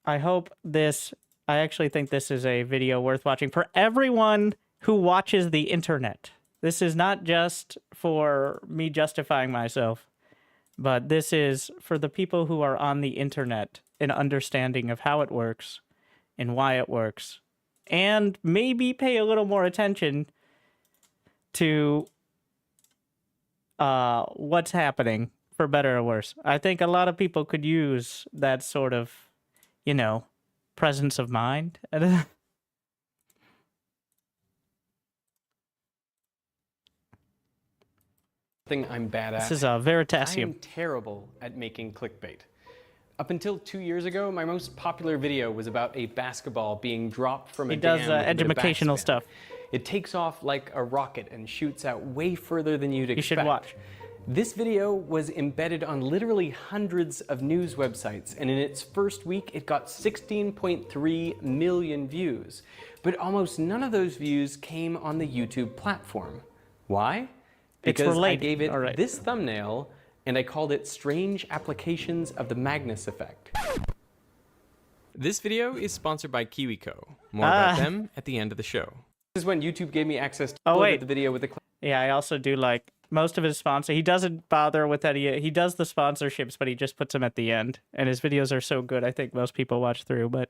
I hope this... I actually think this is a video worth watching for everyone who watches the internet. This is not just for me justifying myself, but this is for the people who are on the internet, an understanding of how it works and why it works, and maybe pay a little more attention to what's happening for better or worse. I think a lot of people could use that sort of, you know, presence of mind. Thing I'm bad at. This is a Veritasium. I am terrible at making clickbait. Up until 2 years ago, my most popular video was about a basketball being dropped from a dam. He does educational stuff. It takes off like a rocket and shoots out way further than you'd expect. You should watch. This video was embedded on literally hundreds of news websites, and in its first week, it got 16.3 million views. But almost none of those views came on the YouTube platform. Why? Because I gave it this thumbnail, and I called it Strange Applications of the Magnus Effect. This video is sponsored by KiwiCo. More about them at the end of the show. This is when YouTube gave me access to upload the video with the... Yeah, I also do like most of his sponsor. He doesn't bother with any. He does the sponsorships, but he just puts them at the end. And his videos are so good, I think most people watch through. But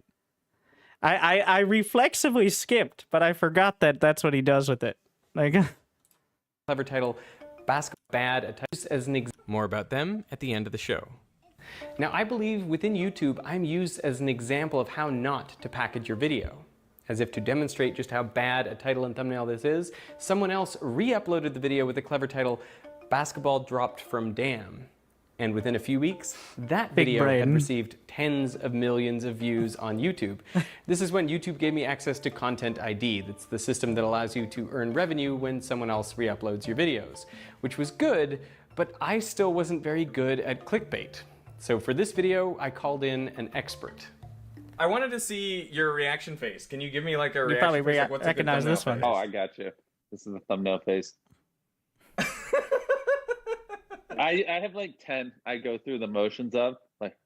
I reflexively skipped, but I forgot that that's what he does with it. Like clever title, Basketball Bad as an example. More about them at the end of the show. Now, I believe within YouTube, I'm used as an example of how not to package your video. As if to demonstrate just how bad a title and thumbnail this is, someone else re-uploaded the video with the clever title, Basketball Dropped from Dam. And within a few weeks, that video had received tens of millions of views on YouTube. This is when YouTube gave me access to Content ID. That's the system that allows you to earn revenue when someone else re-uploads your videos, which was good, but I still wasn't very good at clickbait. So for this video, I called in an expert. I wanted to see your reaction face. Can you give me like a reaction probably face? Like, what's recognize this one. Oh, I got you. This is the thumbnail face. I have like 10 I go through the motions of. Like,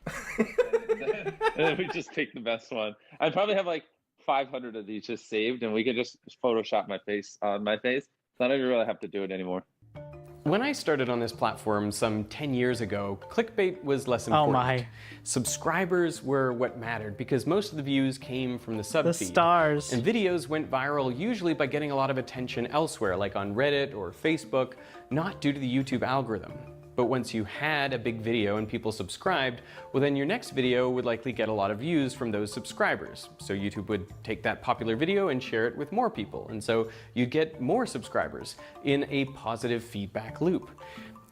and then we just pick the best one. I probably have like 500 of these just saved, and we could just Photoshop my face on my face. So I don't even really have to do it anymore. When I started on this platform some 10 years ago, clickbait was less important. Oh my. Subscribers were what mattered because most of the views came from the subfeed. The stars. And videos went viral usually by getting a lot of attention elsewhere, like on Reddit or Facebook, not due to the YouTube algorithm. But once you had a big video and people subscribed, well then your next video would likely get a lot of views from those subscribers. So YouTube would take that popular video and share it with more people. And so you'd get more subscribers in a positive feedback loop.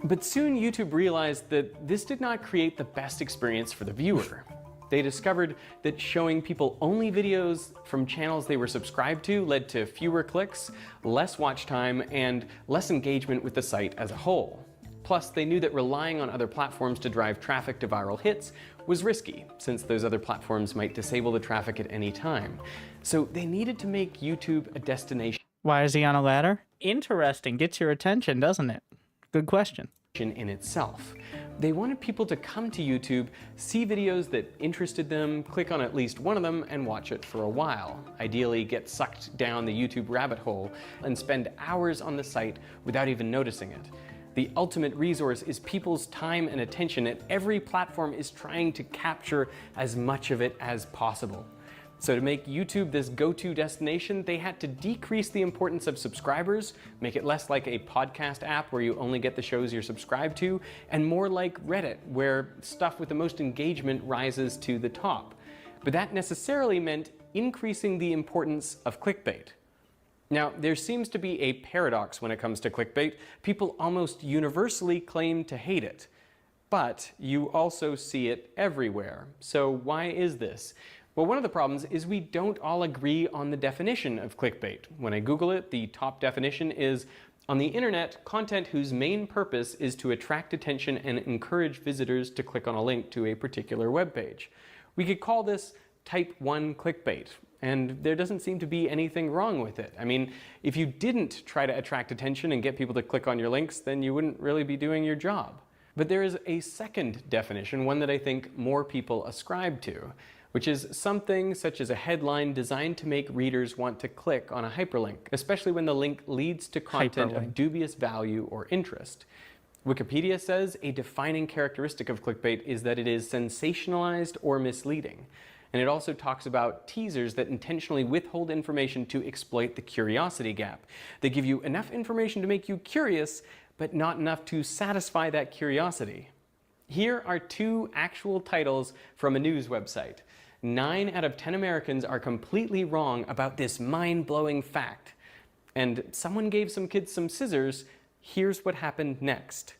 But soon YouTube realized that this did not create the best experience for the viewer. They discovered that showing people only videos from channels they were subscribed to led to fewer clicks, less watch time, and less engagement with the site as a whole. Plus, they knew that relying on other platforms to drive traffic to viral hits was risky, since those other platforms might disable the traffic at any time. So they needed to make YouTube a destination. Why is he on a ladder? Interesting. Gets your attention, doesn't it? Good question. In itself. They wanted people to come to YouTube, see videos that interested them, click on at least one of them, and watch it for a while. Ideally, get sucked down the YouTube rabbit hole and spend hours on the site without even noticing it. The ultimate resource is people's time and attention, and every platform is trying to capture as much of it as possible. So to make YouTube this go-to destination, they had to decrease the importance of subscribers, make it less like a podcast app where you only get the shows you're subscribed to, and more like Reddit, where stuff with the most engagement rises to the top. But that necessarily meant increasing the importance of clickbait. Now, there seems to be a paradox when it comes to clickbait. People almost universally claim to hate it, but you also see it everywhere. So why is this? Well, one of the problems is we don't all agree on the definition of clickbait. When I Google it, the top definition is, on the internet, content whose main purpose is to attract attention and encourage visitors to click on a link to a particular web page. We could call this type 1 clickbait. And there doesn't seem to be anything wrong with it. I mean, if you didn't try to attract attention and get people to click on your links, then you wouldn't really be doing your job. But there is a second definition, one that I think more people ascribe to, which is something such as a headline designed to make readers want to click on a hyperlink, especially when the link leads to content of dubious value or interest. Wikipedia says a defining characteristic of clickbait is that it is sensationalized or misleading. And it also talks about teasers that intentionally withhold information to exploit the curiosity gap. They give you enough information to make you curious, but not enough to satisfy that curiosity. Here are 2 actual titles from a news website. 9 out of 10 Americans are completely wrong about this mind-blowing fact. And someone gave some kids some scissors. Here's what happened next.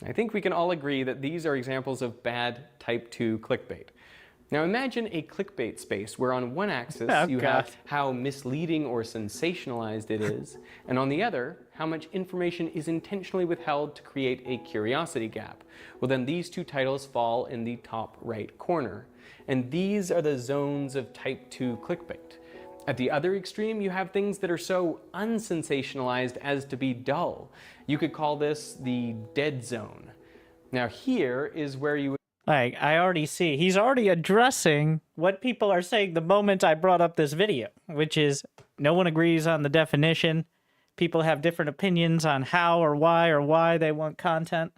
I think we can all agree that these are examples of bad Type 2 clickbait. Now imagine a clickbait space where on one axis you have how misleading or sensationalized it is, and on the other, how much information is intentionally withheld to create a curiosity gap. Well, then these 2 titles fall in the top right corner. And these are the zones of Type 2 clickbait. At the other extreme, you have things that are so unsensationalized as to be dull. You could call this the dead zone. Now here is where you would... Like, I already see. He's already addressing what people are saying the moment I brought up this video, which is no one agrees on the definition. People have different opinions on how or why they want content.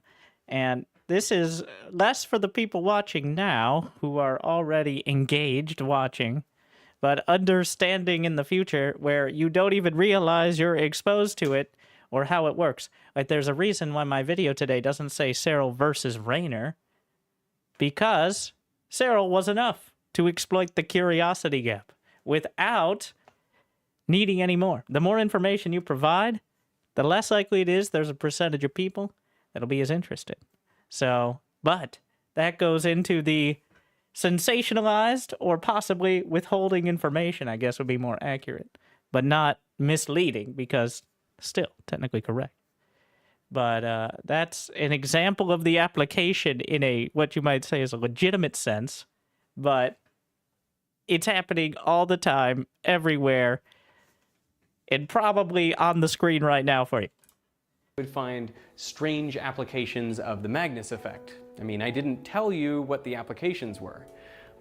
And this is less for the people watching now who are already engaged watching, but understanding in the future where you don't even realize you're exposed to it or how it works. Like, there's a reason why my video today doesn't say Cyril versus Raynor, because Cyril was enough to exploit the curiosity gap without needing any more. The more information you provide, the less likely it is there's a percentage of people that'll be as interested. So, but that goes into the sensationalized or possibly withholding information, I guess would be more accurate, but not misleading, because still technically correct. But that's an example of the application in a, what you might say is a legitimate sense, but it's happening all the time, everywhere, and probably on the screen right now for you. Would find strange applications of the Magnus effect. I mean, I didn't tell you what the applications were.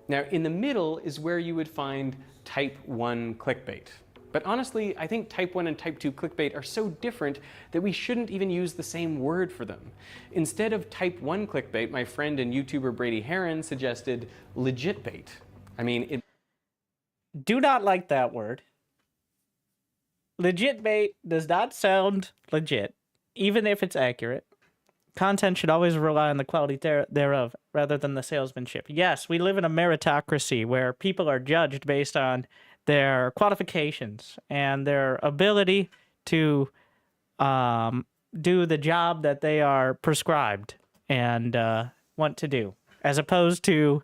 Now, in the middle is where you would find Type 1 clickbait. But honestly, I think Type 1 and Type 2 clickbait are so different that we shouldn't even use the same word for them. Instead of Type 1 clickbait, my friend and YouTuber Brady Heron suggested legit bait. I mean, it... Do not like that word. Legit bait does not sound legit, even if it's accurate. Content should always rely on the quality thereof, rather than the salesmanship. Yes, we live in a meritocracy where people are judged based on their qualifications and their ability to do the job that they are prescribed and want to do, as opposed to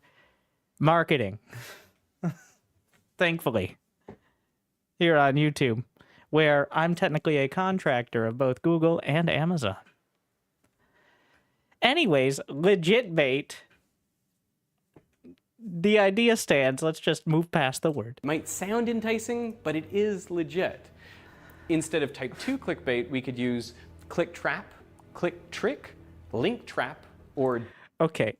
marketing. Thankfully, here on YouTube, where I'm technically a contractor of both Google and Amazon. Anyways, legit bait. The idea stands. Let's just move past the word. Might sound enticing, but it is legit. Instead of Type 2 clickbait, we could use click trap, click trick, link trap, or... Okay,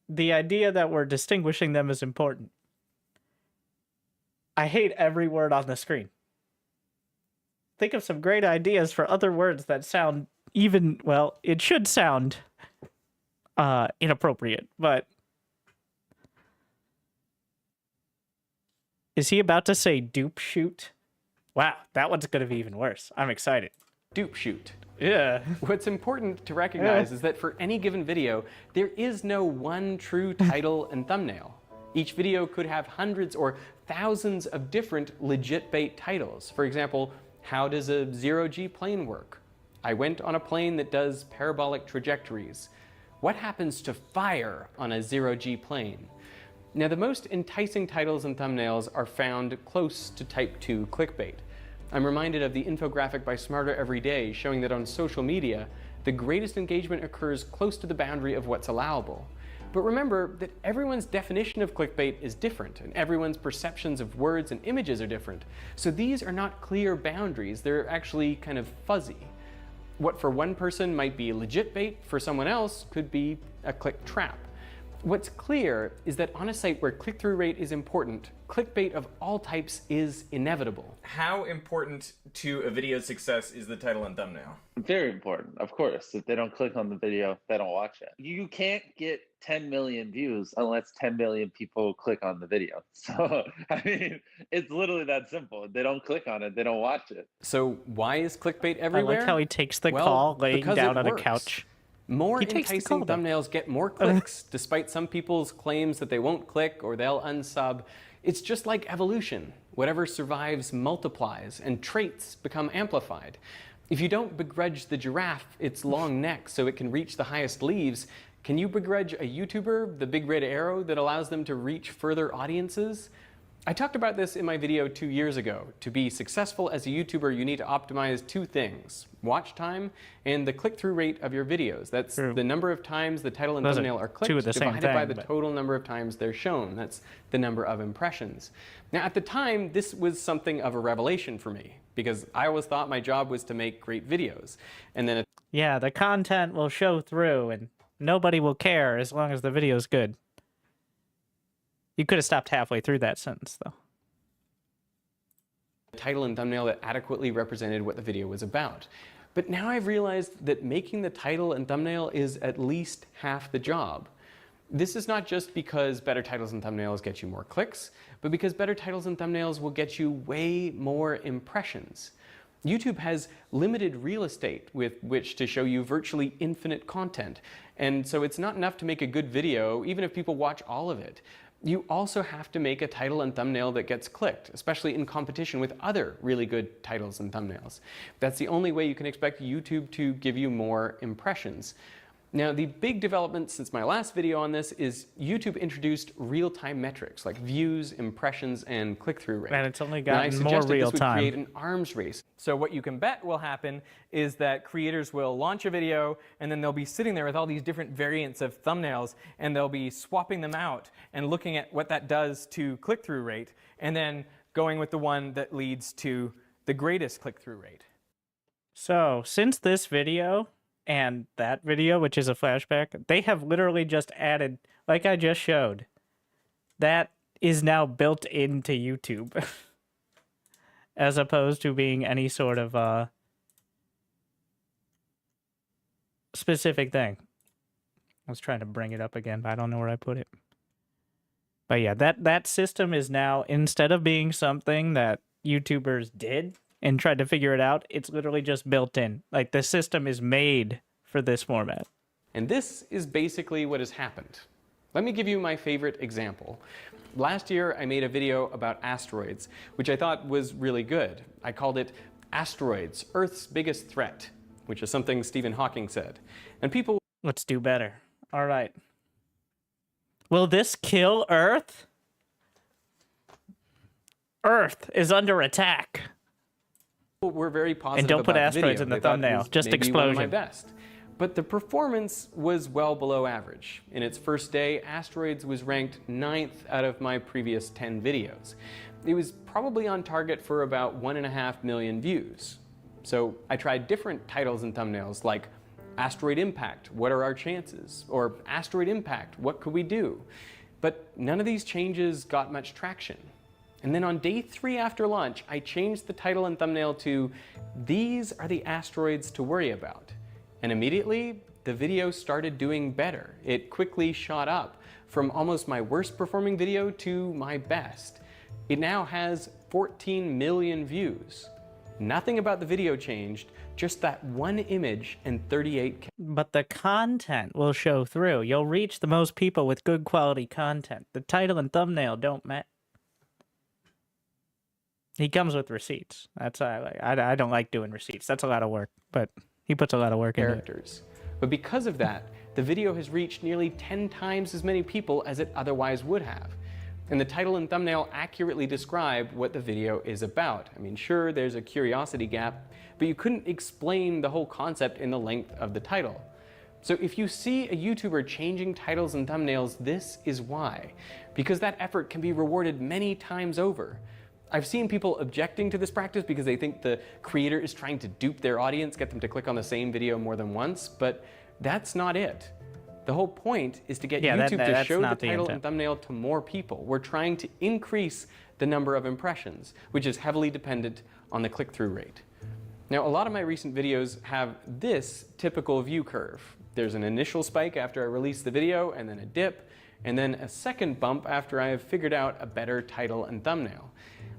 the idea that we're distinguishing them is important. I hate every word on the screen. Think of some great ideas for other words that sound even, well, it should sound inappropriate, but... Is he about to say dupe shoot? Wow, that one's going to be even worse. I'm excited. Dupe shoot. Yeah. What's important to recognize is that for any given video, there is no one true title and thumbnail. Each video could have hundreds or thousands of different legit bait titles. For example, how does a zero-G plane work? I went on a plane that does parabolic trajectories. What happens to fire on a zero-G plane? Now, the most enticing titles and thumbnails are found close to Type 2 clickbait. I'm reminded of the infographic by Smarter Every Day showing that on social media, the greatest engagement occurs close to the boundary of what's allowable. But remember that everyone's definition of clickbait is different, and everyone's perceptions of words and images are different. So these are not clear boundaries, they're actually kind of fuzzy. What for one person might be legit bait, for someone else could be a click trap. What's clear is that on a site where click-through rate is important, clickbait of all types is inevitable. How important to a video's success is the title and thumbnail? Very important, of course. If they don't click on the video, they don't watch it. You can't get 10 million views unless 10 million people click on the video. So, I mean, it's literally that simple. If they don't click on it, they don't watch it. So why is clickbait everywhere? I like how he takes the call laying down on a works. couch. More enticing thumbnails get more clicks, despite some people's claims that they won't click or they'll unsub. It's just like evolution. Whatever survives multiplies, and traits become amplified. If you don't begrudge the giraffe its long neck so it can reach the highest leaves, can you begrudge a YouTuber the big red arrow that allows them to reach further audiences? I talked about this in my video 2 years ago. To be successful as a YouTuber, you need to optimize 2 things: watch time and the click-through rate of your videos. That's the number of times the title and thumbnail are clicked divided by the total number of times they're shown. That's the number of impressions. Now, at the time, this was something of a revelation for me, because I always thought my job was to make great videos. And then yeah, the content will show through and nobody will care as long as the video's good. You could have stopped halfway through that sentence, though. Title and thumbnail that adequately represented what the video was about. But now I've realized that making the title and thumbnail is at least half the job. This is not just because better titles and thumbnails get you more clicks, but because better titles and thumbnails will get you way more impressions. YouTube has limited real estate with which to show you virtually infinite content, and so it's not enough to make a good video, even if people watch all of it. You also have to make a title and thumbnail that gets clicked, especially in competition with other really good titles and thumbnails. That's the only way you can expect YouTube to give you more impressions. Now, the big development since my last video on this is YouTube introduced real-time metrics like views, impressions, and click-through rate. And it's only gotten more real-time. real This would time. create an arms race. So what you can bet will happen is that creators will launch a video, and then they'll be sitting there with all these different variants of thumbnails, and they'll be swapping them out and looking at what that does to click-through rate, and then going with the one that leads to the greatest click-through rate. So, since this video and that video, which is a flashback, they have literally just added, like I just showed, that is now built into YouTube. As opposed to being any sort of specific thing. I was trying to bring it up again, but I don't know where I put it. But yeah, that system is now, instead of being something that YouTubers did and tried to figure it out, it's literally just built in. Like, the system is made for this format. And this is basically what has happened. Let me give you my favorite example. Last year, I made a video about asteroids, which I thought was really good. I called it Asteroids, Earth's Biggest Threat, which is something Stephen Hawking said. And people... Let's do better. All right. Will this kill Earth? Earth is under attack. We're very positive and don't put about asteroids the in the video. thumbnail. Just maybe explosion. One of my best. But the performance was well below average. In its first day, Asteroids was ranked 9th out of my previous 10 videos. It was probably on target for about 1.5 million views. So I tried different titles and thumbnails like Asteroid Impact, what are our chances? Or Asteroid Impact, what could we do? But none of these changes got much traction. And then on day 3 after launch, I changed the title and thumbnail to These Are the Asteroids to Worry About. And immediately, the video started doing better. It quickly shot up from almost my worst performing video to my best. It now has 14 million views. Nothing about the video changed, just that one image and 38K. But the content will show through. You'll reach the most people with good quality content. The title and thumbnail don't matter. He comes with receipts. That's I don't like doing receipts. That's a lot of work, but he puts a lot of work into it. But because of that, the video has reached nearly 10 times as many people as it otherwise would have. And the title and thumbnail accurately describe what the video is about. I mean, sure, there's a curiosity gap, but you couldn't explain the whole concept in the length of the title. So if you see a YouTuber changing titles and thumbnails, this is why. Because that effort can be rewarded many times over. I've seen people objecting to this practice because they think the creator is trying to dupe their audience, get them to click on the same video more than once, but that's not it. The whole point is to get Yeah, YouTube to that's show the not the title intent. and thumbnail to more people. We're trying to increase the number of impressions, which is heavily dependent on the click-through rate. Now, a lot of my recent videos have this typical view curve. There's an initial spike after I release the video, and then a dip, and then a second bump after I have figured out a better title and thumbnail.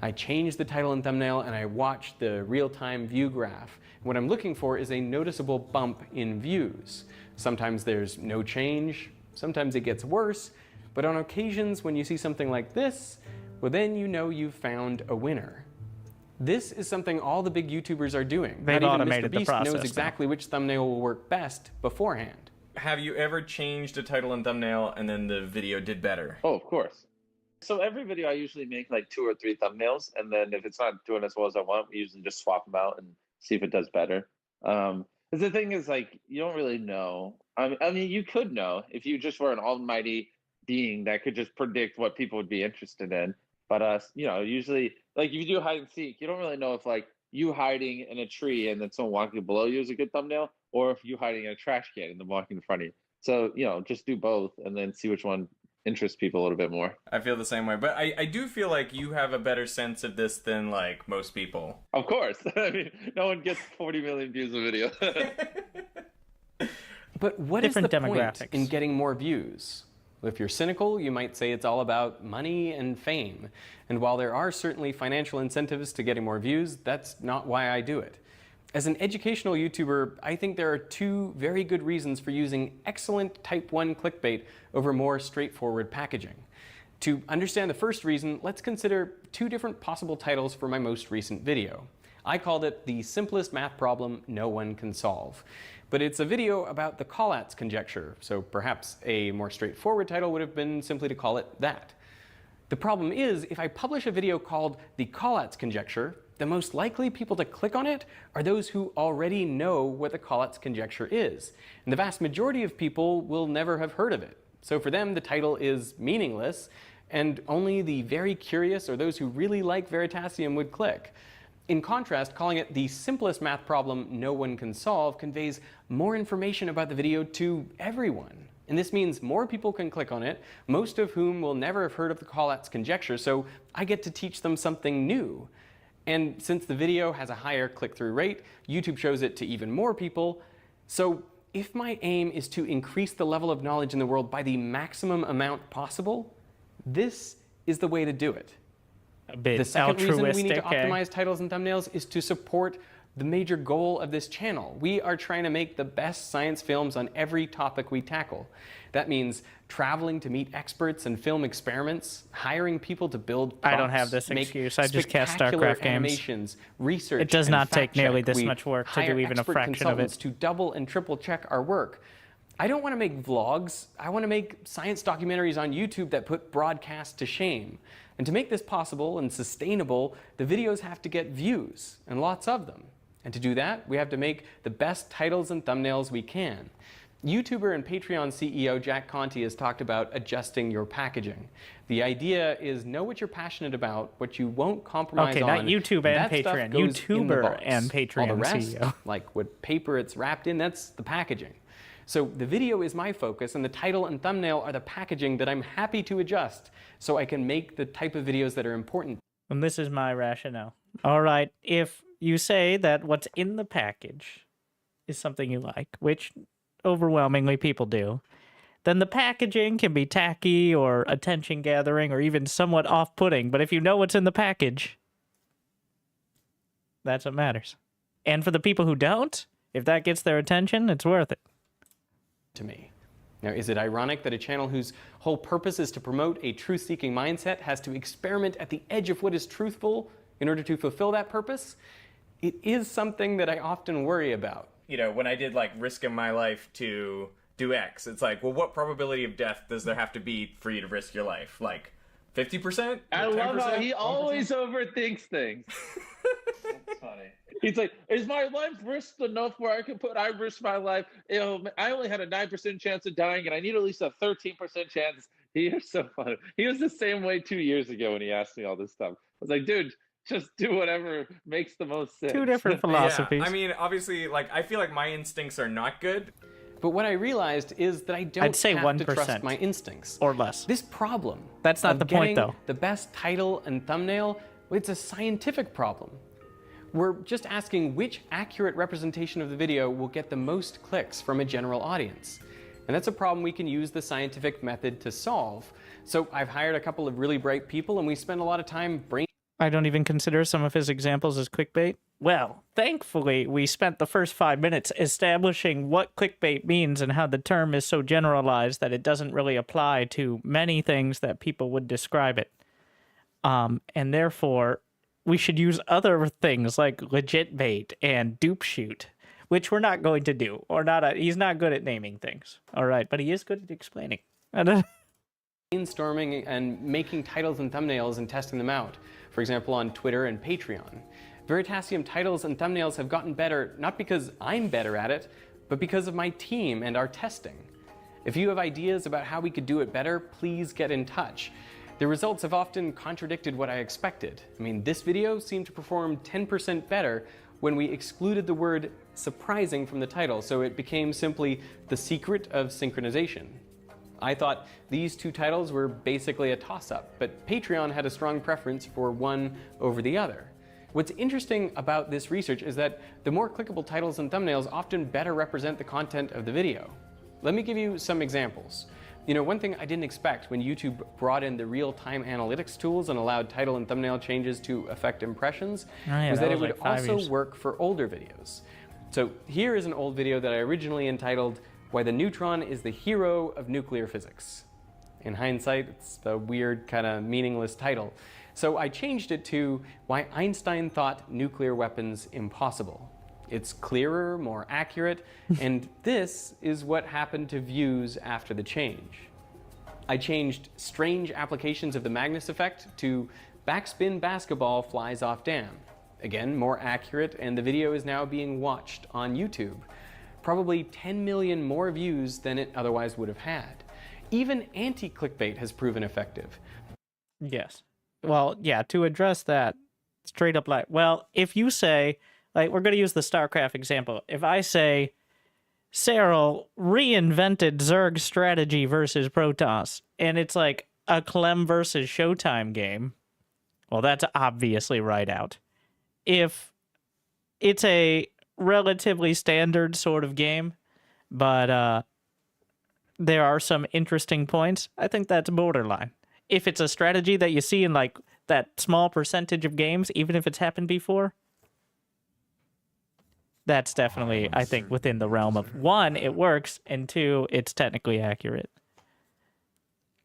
I change the title and thumbnail, and I watch the real-time view graph. What I'm looking for is a noticeable bump in views. Sometimes there's no change, sometimes it gets worse, but on occasions when you see something like this, well, then you know you've found a winner. This is something all the big YouTubers are doing. They've Not even automated Mr. the Beast process knows now. exactly which thumbnail will work best beforehand. Have you ever changed a title and thumbnail and then the video did better? Oh, of course. So every video I usually make like 2 or 3 thumbnails, and then if it's not doing as well as I want, we usually just swap them out and see if it does better. Because the thing is, like, you don't really know. I mean, you could know if you just were an almighty being that could just predict what people would be interested in. But you know, usually, like if you do hide and seek, you don't really know if like you hiding in a tree and then someone walking below you is a good thumbnail, or if you hiding in a trash can and then walking in front of you. So, you know, just do both and then see which one interests people a little bit more. I feel the same way, but I do feel like you have a better sense of this than like most people. Of course. I mean, no one gets 40 million views a video. But what is the Different point demographics. in getting more views? If you're cynical, you might say it's all about money and fame. And while there are certainly financial incentives to getting more views, that's not why I do it. As an educational YouTuber, I think there are 2 very good reasons for using excellent Type 1 clickbait over more straightforward packaging. To understand the first reason, let's consider 2 different possible titles for my most recent video. I called it The Simplest Math Problem No One Can Solve. But it's a video about the Collatz conjecture, so perhaps a more straightforward title would have been simply to call it that. The problem is, if I publish a video called The Collatz Conjecture, the most likely people to click on it are those who already know what the Collatz conjecture is. And the vast majority of people will never have heard of it. So for them, the title is meaningless, and only the very curious or those who really like Veritasium would click. In contrast, calling it The Simplest Math Problem No One Can Solve conveys more information about the video to everyone. And this means more people can click on it, most of whom will never have heard of the Collatz conjecture, so I get to teach them something new. And since the video has a higher click-through rate, YouTube shows it to even more people. So if my aim is to increase the level of knowledge in the world by the maximum amount possible, this is the way to do it. A bit the second reason we need to altruistic, optimize titles and thumbnails is to support the major goal of this channel. We are trying to make the best science films on every topic we tackle. That means traveling to meet experts and film experiments, hiring people to build props, I don't have this make excuse. I just cast spectacular StarCraft games. animations, research, It does and not take fact nearly check. this We much work to hire do even a expert fraction of consultants it. to double and triple check our work. I don't want to make vlogs. I want to make science documentaries on YouTube that put broadcast to shame. And to make this possible and sustainable, the videos have to get views, and lots of them. And to do that, we have to make the best titles and thumbnails we can. YouTuber and Patreon CEO Jack Conte has talked about adjusting your packaging. The idea is know what you're passionate about, what you won't compromise on. Okay, not YouTube and that stuff Patreon. goes in the YouTuber box. and Patreon All the rest, CEO. like what paper it's wrapped in, that's the packaging. So the video is my focus, and the title and thumbnail are the packaging that I'm happy to adjust so I can make the type of videos that are important. And this is my rationale. All right, if you say that what's in the package is something you like, which overwhelmingly people do, then the packaging can be tacky or attention gathering or even somewhat off-putting. But if you know what's in the package, that's what matters. And for the people who don't, if that gets their attention, it's worth it. To me. Now, is it ironic that a channel whose whole purpose is to promote a truth-seeking mindset has to experiment at the edge of what is truthful in order to fulfill that purpose? It is something that I often worry about. You know, when I did like risking my life to do X, it's like, well, what probability of death does there have to be for you to risk your life? Like 50%? I love how he 1%? always overthinks things. That's funny. He's like, is my life risked enough where I risk my life? You know, I only had a 9% chance of dying, and I need at least a 13% chance. He is so funny. He was the same way 2 years ago when he asked me all this stuff. I was like, dude, just do whatever makes the most sense. Two different philosophies. Yeah, I mean, obviously, like, I feel like my instincts are not good. But what I realized is that I don't I'd say have 1% to trust my instincts. or less. This problem That's not of the point, getting though. the best title and thumbnail, it's a scientific problem. We're just asking which accurate representation of the video will get the most clicks from a general audience. And that's a problem we can use the scientific method to solve. So I've hired a couple of really bright people, and we spend a lot of time I don't even consider some of his examples as clickbait. Well, thankfully, we spent the first 5 minutes establishing what clickbait means and how the term is so generalized that it doesn't really apply to many things that people would describe it. And therefore, we should use other things like legit bait and dupe shoot, which we're not going to do. He's not good at naming things. All right, but he is good at explaining. brainstorming and making titles and thumbnails and testing them out. For example, on Twitter and Patreon. Veritasium titles and thumbnails have gotten better, not because I'm better at it, but because of my team and our testing. If you have ideas about how we could do it better, please get in touch. The results have often contradicted what I expected. I mean, this video seemed to perform 10% better when we excluded the word surprising from the title, so it became simply The Secret of Synchronization. I thought these two titles were basically a toss-up, but Patreon had a strong preference for one over the other. What's interesting about this research is that the more clickable titles and thumbnails often better represent the content of the video. Let me give you some examples. You know, one thing I didn't expect when YouTube brought in the real-time analytics tools and allowed title and thumbnail changes to affect impressions was that it would also work for older videos. So here is an old video that I originally entitled Why the Neutron is the Hero of Nuclear Physics. In hindsight, it's a weird, kind of meaningless title. So I changed it to Why Einstein Thought Nuclear Weapons Impossible. It's clearer, more accurate, and this is what happened to views after the change. I changed strange applications of the Magnus effect to backspin basketball flies off dam. Again, more accurate, and the video is now being watched on YouTube. Probably 10 million more views than it otherwise would have had. Even anti-clickbait has proven effective. Yes. Well, yeah, to address that, straight up well, if you say, like, we're going to use the StarCraft example. If I say, Cyril reinvented Zerg strategy versus Protoss, and it's like a Clem versus Showtime game, well, that's obviously right out. If it's a relatively standard sort of game, but there are some interesting points, I think that's borderline. If it's a strategy that you see in, like, that small percentage of games, even if it's happened before, that's definitely, I think, within the realm of, one, it works, and two, it's technically accurate.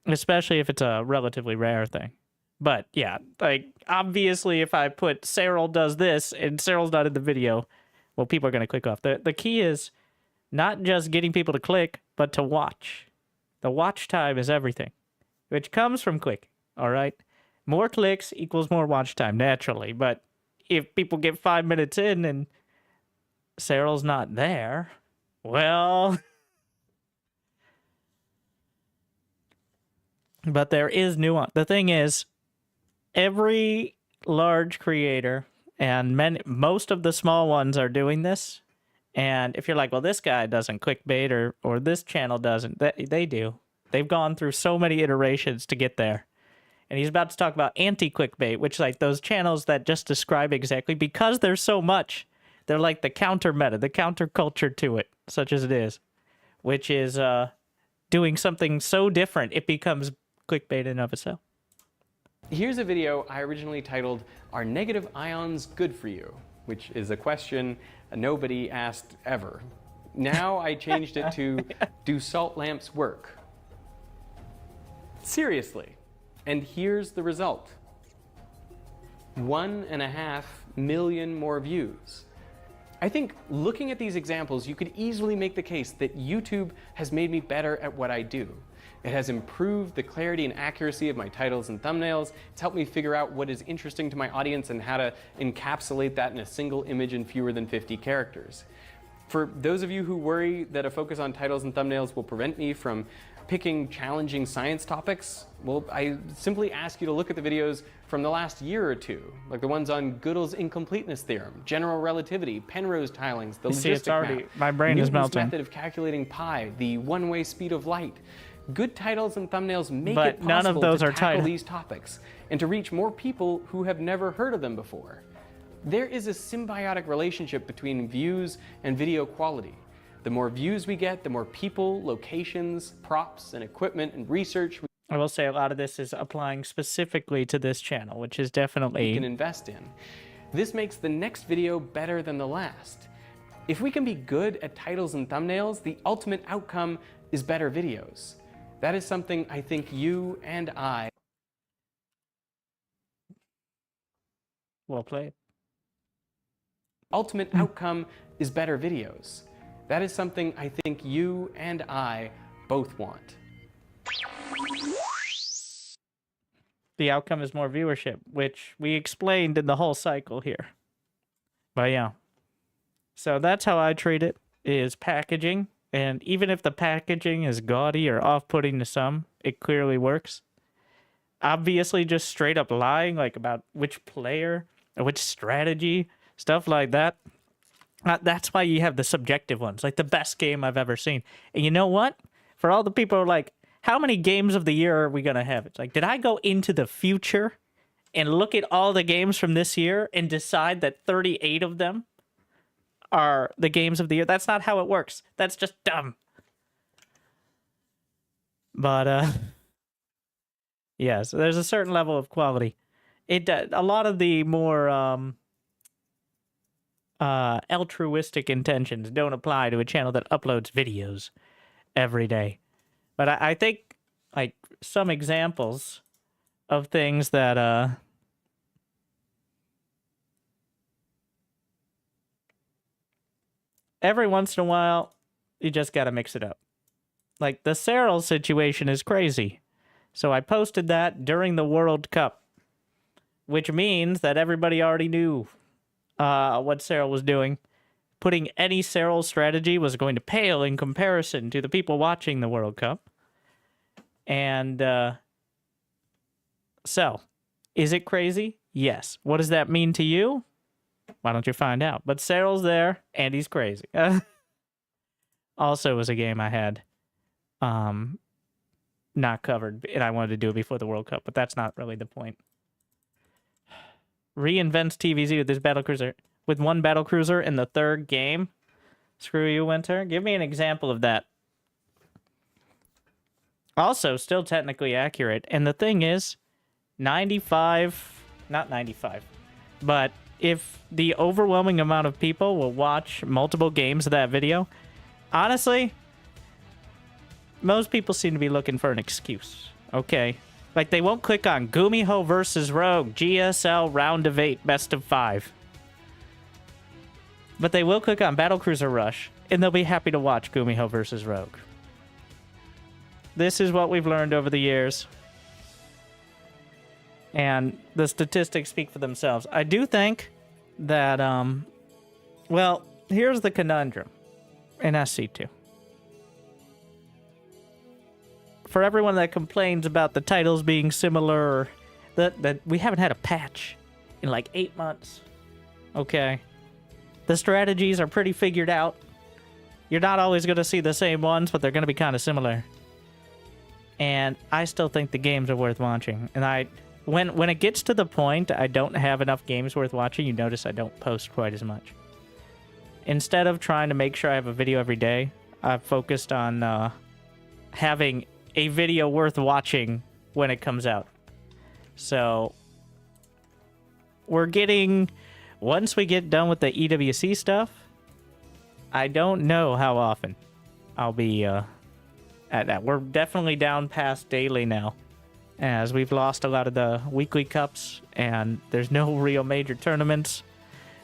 Especially if it's a relatively rare thing. But, yeah, like, obviously, if I put Cyril does this, and Cyril's not in the video, well, people are going to click off. The key is not just getting people to click, but to watch. The watch time is everything, which comes from click, all right? More clicks equals more watch time, naturally. But if people get 5 minutes in and Cyril's not there, well... But there is nuance. The thing is, every large creator, and most of the small ones are doing this, and if you're like, well, this guy doesn't clickbait, or this channel doesn't, they do. They've gone through so many iterations to get there. And he's about to talk about anti-clickbait, which, like, those channels that just describe exactly, because there's so much, they're like the counter meta, the counter culture to it, such as it is, which is doing something so different, it becomes clickbait in and of itself. Here's a video I originally titled, Are Negative Ions Good for You? Which is a question nobody asked ever. Now I changed it to, Do salt lamps work? Seriously. And here's the result. 1.5 million more views. I think looking at these examples, you could easily make the case that YouTube has made me better at what I do. It has improved the clarity and accuracy of my titles and thumbnails. It's helped me figure out what is interesting to my audience and how to encapsulate that in a single image in fewer than 50 characters. For those of you who worry that a focus on titles and thumbnails will prevent me from picking challenging science topics, well, I simply ask you to look at the videos from the last year or two, like the ones on Gödel's incompleteness theorem, general relativity, Penrose tilings, the logistic map, my brain is Newton's melting. method of calculating pi, the one-way speed of light. Good titles and thumbnails make But it possible none of those to are tackle titles. these topics and to reach more people who have never heard of them before. There is a symbiotic relationship between views and video quality. The more views we get, the more people, locations, props, and equipment and research I will say a lot of this is applying specifically to this channel, which is definitely... we can invest in. This makes the next video better than the last. If we can be good at titles and thumbnails, the ultimate outcome is better videos. That is something I think you and I... Well played. Ultimate outcome is better videos. That is something I think you and I both want. The outcome is more viewership, which we explained in the whole cycle here. But yeah. So that's how I treat it, is packaging. And even if the packaging is gaudy or off-putting to some, it clearly works. Obviously, just straight up lying, like about which player or which strategy, stuff like that. That's why you have the subjective ones, like the best game I've ever seen. And you know what? For all the people who are like, how many games of the year are we going to have? It's like, did I go into the future and look at all the games from this year and decide that 38 of them are the games of the year? That's not how it works. That's just dumb. But, yeah, so there's a certain level of quality. A lot of the more altruistic intentions don't apply to a channel that uploads videos every day. But I think, like, some examples of things that, every once in a while, you just gotta mix it up. Like, the Cyril situation is crazy. So I posted that during the World Cup, which means that everybody already knew what Cyril was doing. Putting any Cyril strategy was going to pale in comparison to the people watching the World Cup. And so, is it crazy? Yes. What does that mean to you? Why don't you find out? But Cyril's there, and he's crazy. Also was a game I had not covered, and I wanted to do it before the World Cup, but that's not really the point. Reinvents TVZ with this battlecruiser. With one battlecruiser in the third game? Screw you, Winter. Give me an example of that. Also, still technically accurate. And the thing is, 95... Not 95. But if the overwhelming amount of people will watch multiple games of that video, honestly, most people seem to be looking for an excuse. Okay? Like, they won't click on Gumiho versus Rogue, GSL round of 8, best of 5. But they will click on Battlecruiser Rush, and they'll be happy to watch Gumiho versus Rogue. This is what we've learned over the years. And the statistics speak for themselves. I do think that, well, here's the conundrum in SC2. For everyone that complains about the titles being similar, that we haven't had a patch in like 8 months. Okay. The strategies are pretty figured out. You're not always going to see the same ones, but they're going to be kind of similar. And I still think the games are worth watching. And when it gets to the point I don't have enough games worth watching, you notice I don't post quite as much. Instead of trying to make sure I have a video every day, I've focused on having a video worth watching when it comes out. So we're getting... Once we get done with the EWC stuff, I don't know how often I'll be at that. We're definitely down past daily now, as we've lost a lot of the weekly cups, and there's no real major tournaments.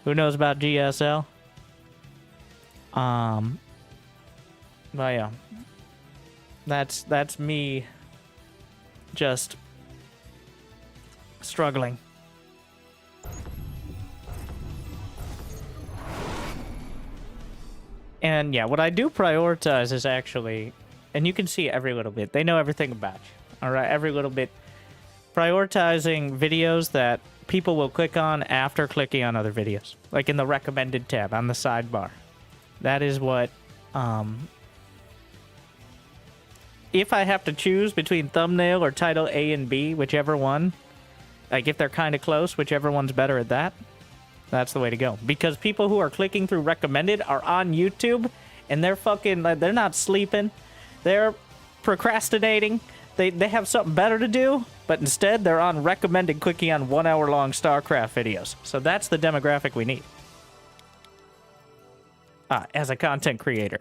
Who knows about GSL? But yeah, that's me just struggling. And yeah, what I do prioritize is actually and you can see every little bit. They know everything about you. All right, every little bit. Prioritizing videos that people will click on after clicking on other videos, like in the recommended tab on the sidebar. That is what, if I have to choose between thumbnail or title A and B, whichever one, like if they're kind of close, whichever one's better at that, that's the way to go. Because people who are clicking through recommended are on YouTube, and they're fucking, they're not sleeping, they're procrastinating, they have something better to do, but instead they're on recommended clicking on 1 hour long StarCraft videos. So that's the demographic we need. As a content creator.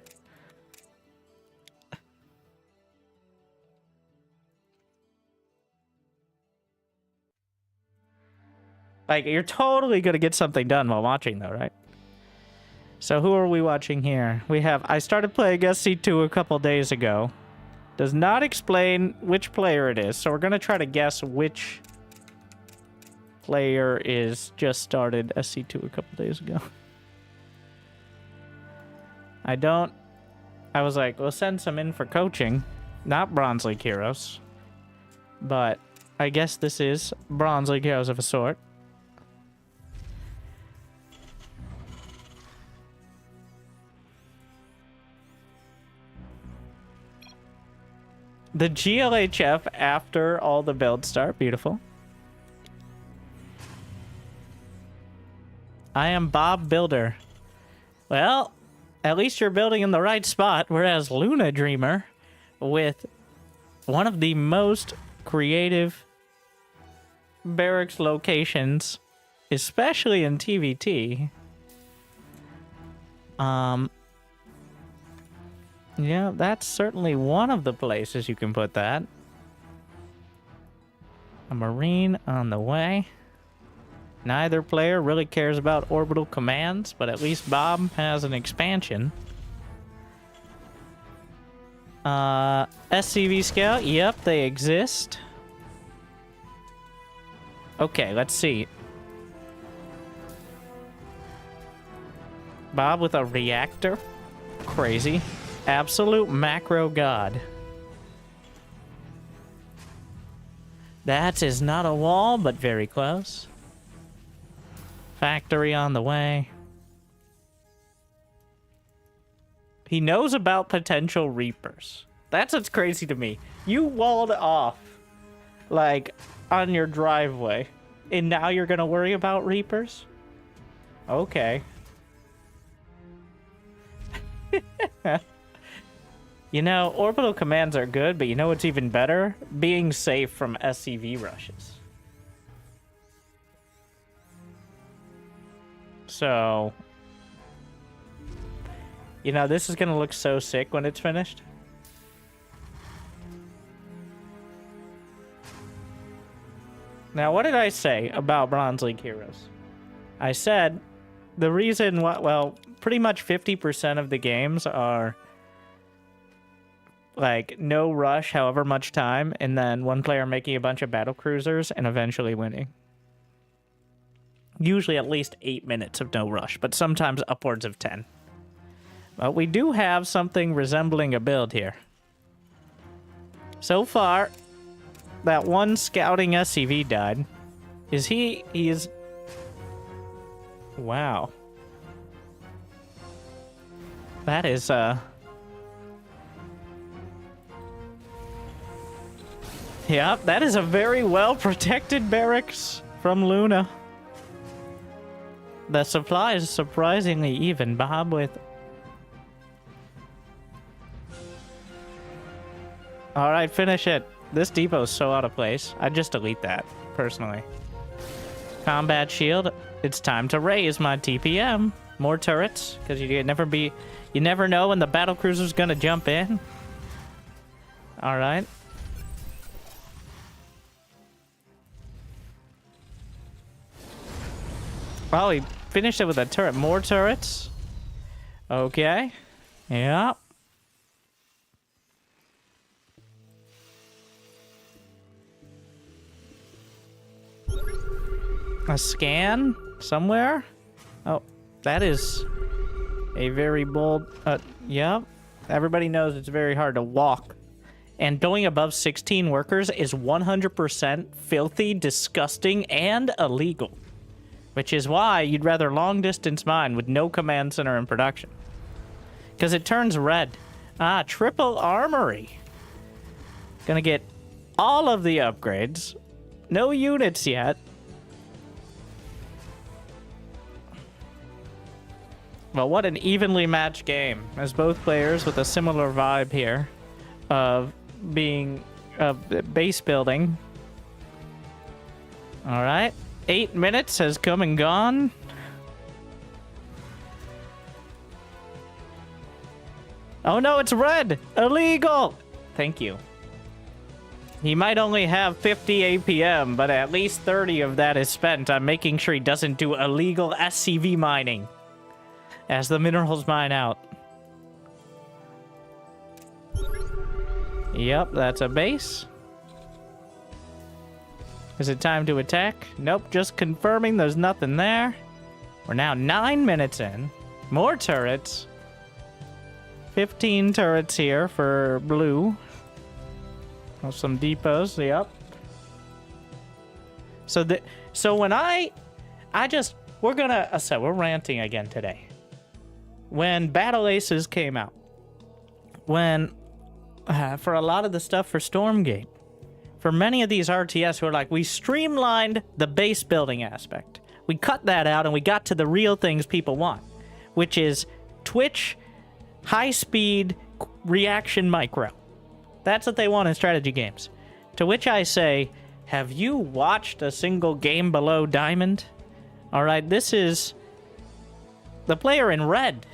Like, you're totally gonna get something done while watching, though, right? So who are we watching here? We have, I started playing SC2 a couple days ago. Does not explain which player it is, so we're gonna try to guess which player is just started SC2 a couple days ago. I was like, we'll send some in for coaching. Not Bronze League heroes. But I guess this is Bronze League heroes of a sort. The GLHF after all the builds start. Beautiful. I am Bob Builder. Well, at least you're building in the right spot, whereas Luna Dreamer, with one of the most creative barracks locations, especially in TVT. Yeah, that's certainly one of the places you can put that. A Marine on the way. Neither player really cares about orbital commands, but at least Bob has an expansion. SCV Scout, yep, they exist. Okay, let's see. Bob with a reactor. Crazy. Absolute macro god. That is not a wall, but very close. Factory on the way. He knows about potential Reapers. That's what's crazy to me. You walled off, like, on your driveway, and now you're gonna worry about Reapers? Okay. You know, orbital commands are good, but you know what's even better? Being safe from SCV rushes. So, you know, this is gonna look so sick when it's finished. Now, what did I say about Bronze League heroes? I said the reason why, well, pretty much 50% of the games are like no rush, however much time, and then one player making a bunch of battle cruisers and eventually winning. Usually at least 8 minutes of no rush, but sometimes upwards of 10. But we do have something resembling a build here. So far, that one scouting SCV died. He is... Wow. That is, Yeah, that is a very well-protected barracks from Luna. The supply is surprisingly even, Bob, with... Alright, finish it. This depot is so out of place. I'd just delete that, personally. Combat shield. It's time to raise my TPM. More turrets, because you never know when the battlecruiser's gonna jump in. Alright. Well, he finished it with a turret. More turrets. Okay. Yeah. A scan somewhere? Oh, that is a very bold... yep. Everybody knows it's very hard to walk. And going above 16 workers is 100% filthy, disgusting, and illegal. Which is why you'd rather long-distance mine with no command center in production. Because it turns red. Ah, triple armory. Gonna get all of the upgrades. No units yet. Well, what an evenly matched game. As both players with a similar vibe here of being base building. All right. 8 minutes has come and gone. Oh no, it's red! Illegal! Thank you. He might only have 50 APM, but at least 30 of that is spent on making sure he doesn't do illegal SCV mining as the minerals mine out. Yep, that's a base. Is it time to attack? Nope, just confirming there's nothing there. We're now 9 minutes in. More turrets. 15 turrets here for blue. Oh, some depots, yep. So when we're ranting again today. When Battle Aces came out, when for a lot of the stuff for Stormgate, for many of these RTS who are like, we streamlined the base building aspect. We cut that out and we got to the real things people want, which is Twitch, high-speed reaction micro. That's what they want in strategy games. To which I say, have you watched a single game below Diamond? All right, this is... The player in red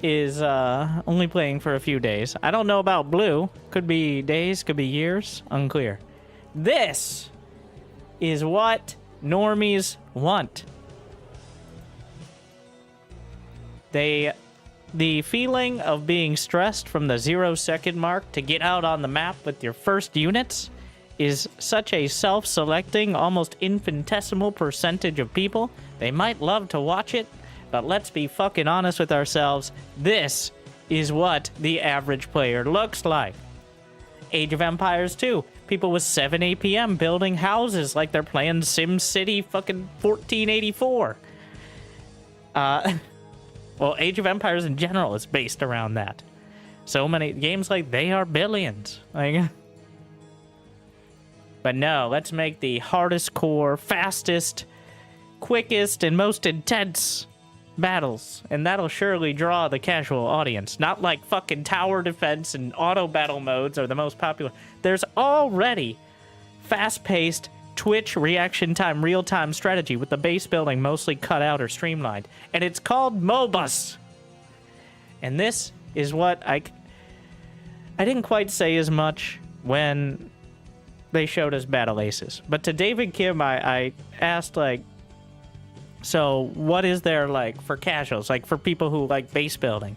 is only playing for a few days. I don't know about blue. Could be days, could be years. Unclear. This is what normies want. The feeling of being stressed from the 0-second mark to get out on the map with your first units is such a self-selecting, almost infinitesimal percentage of people. They might love to watch it, but let's be fucking honest with ourselves. This is what the average player looks like. Age of Empires 2. People with 7 APM building houses like they're playing SimCity fucking 1484. Well, Age of Empires in general is based around that. So many games like They Are Billions. Like, but no, let's make the hardest core, fastest, quickest, and most intense battles. And that'll surely draw the casual audience. Not like fucking tower defense and auto battle modes are the most popular. There's already fast-paced Twitch reaction time, real-time strategy with the base building mostly cut out or streamlined. And it's called MOBAs. And this is what I didn't quite say as much when they showed us Battle Aces. But to David Kim, I asked, like, so what is there, like, for casuals? Like, for people who like base building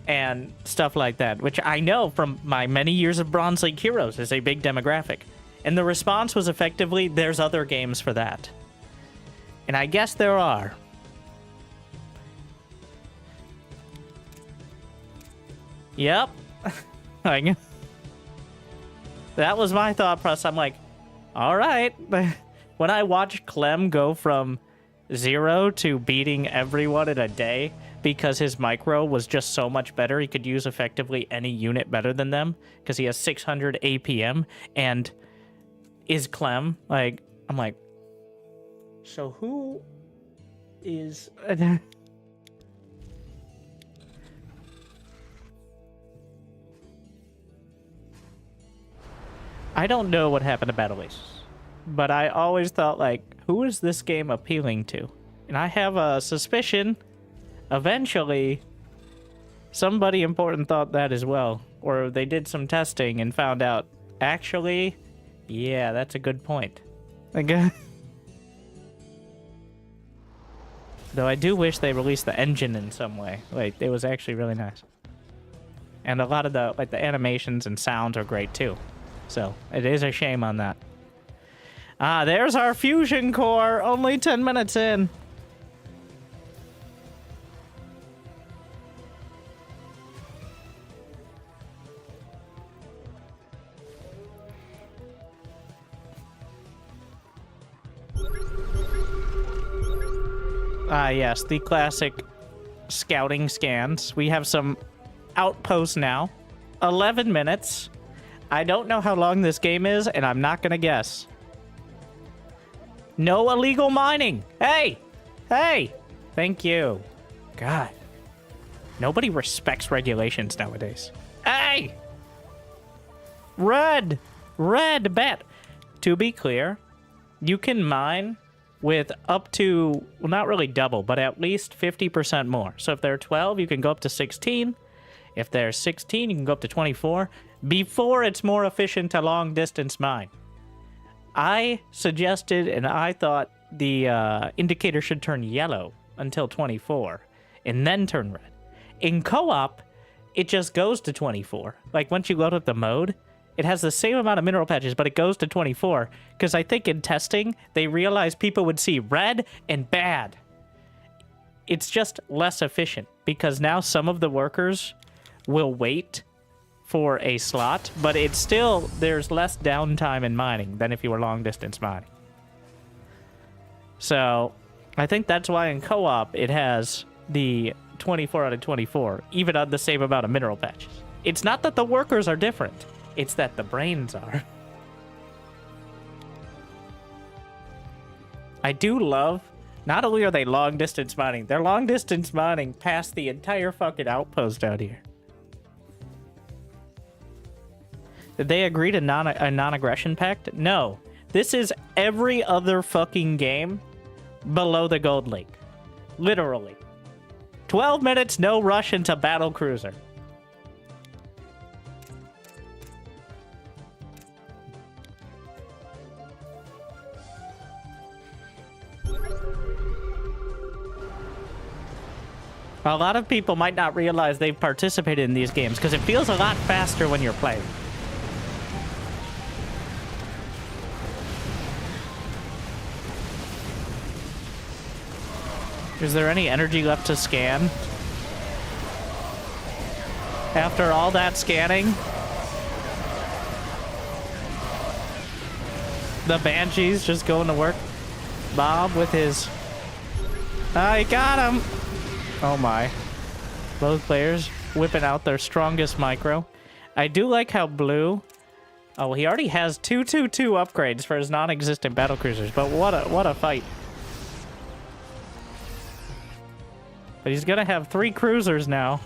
and stuff like that, which I know from my many years of Bronze League Heroes is a big demographic. And the response was effectively, there's other games for that. And I guess there are. Yep. Like, that was my thought process. I'm like, all right. When I watched Clem go from 0 to beating everyone in a day because his micro was just so much better, he could use effectively any unit better than them because he has 600 APM and is Clem. Like, I'm like, so who is... I don't know what happened to Battle Aces, but I always thought, like, who is this game appealing to? And I have a suspicion, eventually, somebody important thought that as well. Or they did some testing and found out, actually, yeah, that's a good point. Like, though I do wish they released the engine in some way. Like, it was actually really nice. And a lot of the, like, the animations and sounds are great, too. So, it is a shame on that. Ah, there's our fusion core, only 10 minutes in. Ah, yes, the classic scouting scans. We have some outposts now. 11 minutes. I don't know how long this game is, and I'm not gonna guess. No illegal mining! Hey! Hey! Thank you. God. Nobody respects regulations nowadays. Hey! Red! Red bet! To be clear, you can mine with up to, well, not really double, but at least 50% more. So if there are 12, you can go up to 16. If there's 16, you can go up to 24. Before it's more efficient to long distance mine. I suggested and I thought the indicator should turn yellow until 24 and then turn red. In co-op, it just goes to 24. Like once you load up the mode, it has the same amount of mineral patches, but it goes to 24 because I think in testing, they realized people would see red and bad. It's just less efficient because now some of the workers will wait for a slot, but it's still, there's less downtime in mining than if you were long distance mining. So I think that's why in co-op it has the 24 out of 24, even on the same amount of mineral patches. It's not that the workers are different, it's that the brains are. I do love, not only are they long distance mining, they're long distance mining past the entire fucking outpost out here. Did they agree to a non-aggression pact? No. This is every other fucking game below the Gold Lake. Literally. 12 minutes, no rush into battle cruiser. A lot of people might not realize they've participated in these games because it feels a lot faster when you're playing. Is there any energy left to scan? After all that scanning? The Banshee's just going to work. Bob with his... I got him! Oh my. Both players whipping out their strongest micro. I do like how Blue... Oh, he already has 222 upgrades for his non-existent battlecruisers, but what a fight. But he's gonna have 3 cruisers now.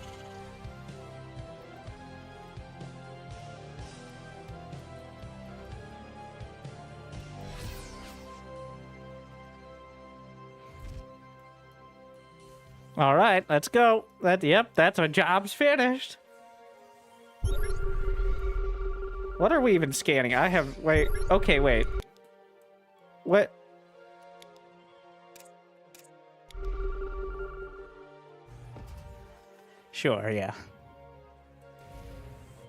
All right, let's go. Yep, that's our job's finished. What are we even scanning? I have, wait, okay, wait. What? Sure, yeah.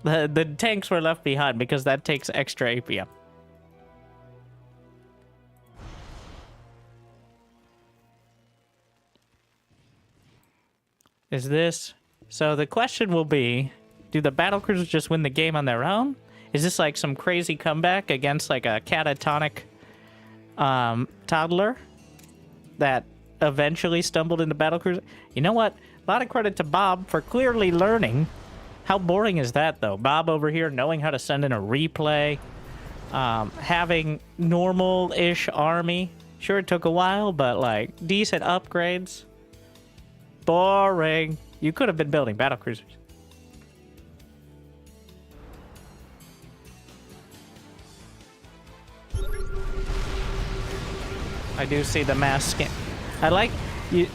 The tanks were left behind because that takes extra APM. Is this... So the question will be, do the battlecruisers just win the game on their own? Is this like some crazy comeback against like a catatonic toddler that eventually stumbled into battlecruiser? You know what? A lot of credit to Bob for clearly learning. How boring is that, though? Bob over here knowing how to send in a replay, having normal-ish army. Sure, it took a while, but, like, decent upgrades. Boring. You could have been building battlecruisers. I do see the mass scan. I like you.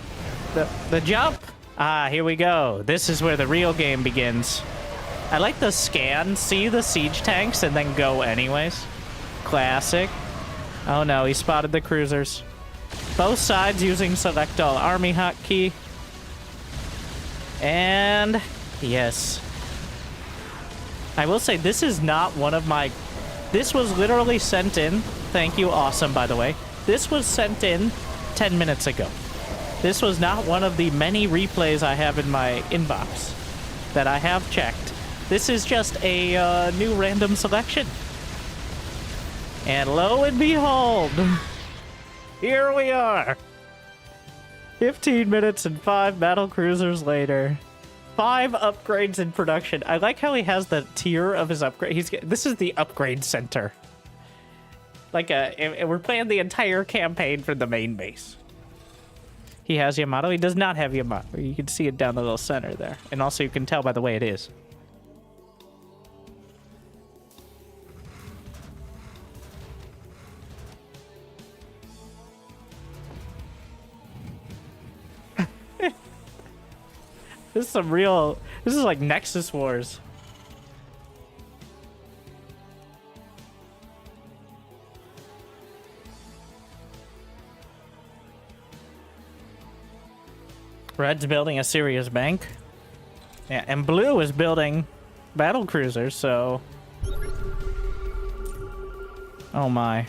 The jump. Ah, here we go. This is where the real game begins. I like the scan, see the siege tanks, and then go anyways. Classic. Oh no, he spotted the cruisers. Both sides using select all army hotkey. And yes. I will say this is not one of my... This was literally sent in. Thank you, awesome, by the way. This was sent in 10 minutes ago. This was not one of the many replays I have in my inbox that I have checked. This is just a new random selection. And lo and behold, here we are. 15 minutes and 5 battle cruisers later. 5 upgrades in production. I like how he has the tier of his upgrade. This is the upgrade center. Like we're playing the entire campaign for the main base. He has Yamato. He does not have Yamato. You can see it down the little center there. And also you can tell by the way it is. This is like Nexus Wars. Red's building a serious bank. Yeah, and Blue is building battle cruisers, so... Oh my.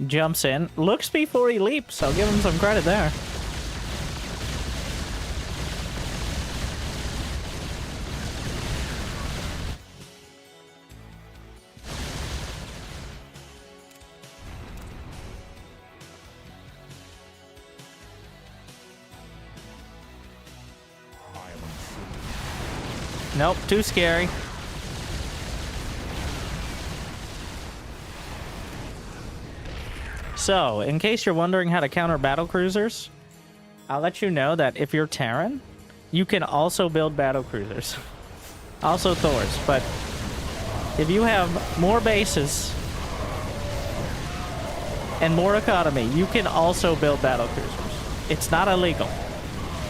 Jumps in. Looks before he leaps. I'll give him some credit there. Nope, too scary. So, in case you're wondering how to counter battle cruisers, I'll let you know that if you're Terran, you can also build battle cruisers. Also Thors, but if you have more bases and more economy, you can also build battle cruisers. It's not illegal.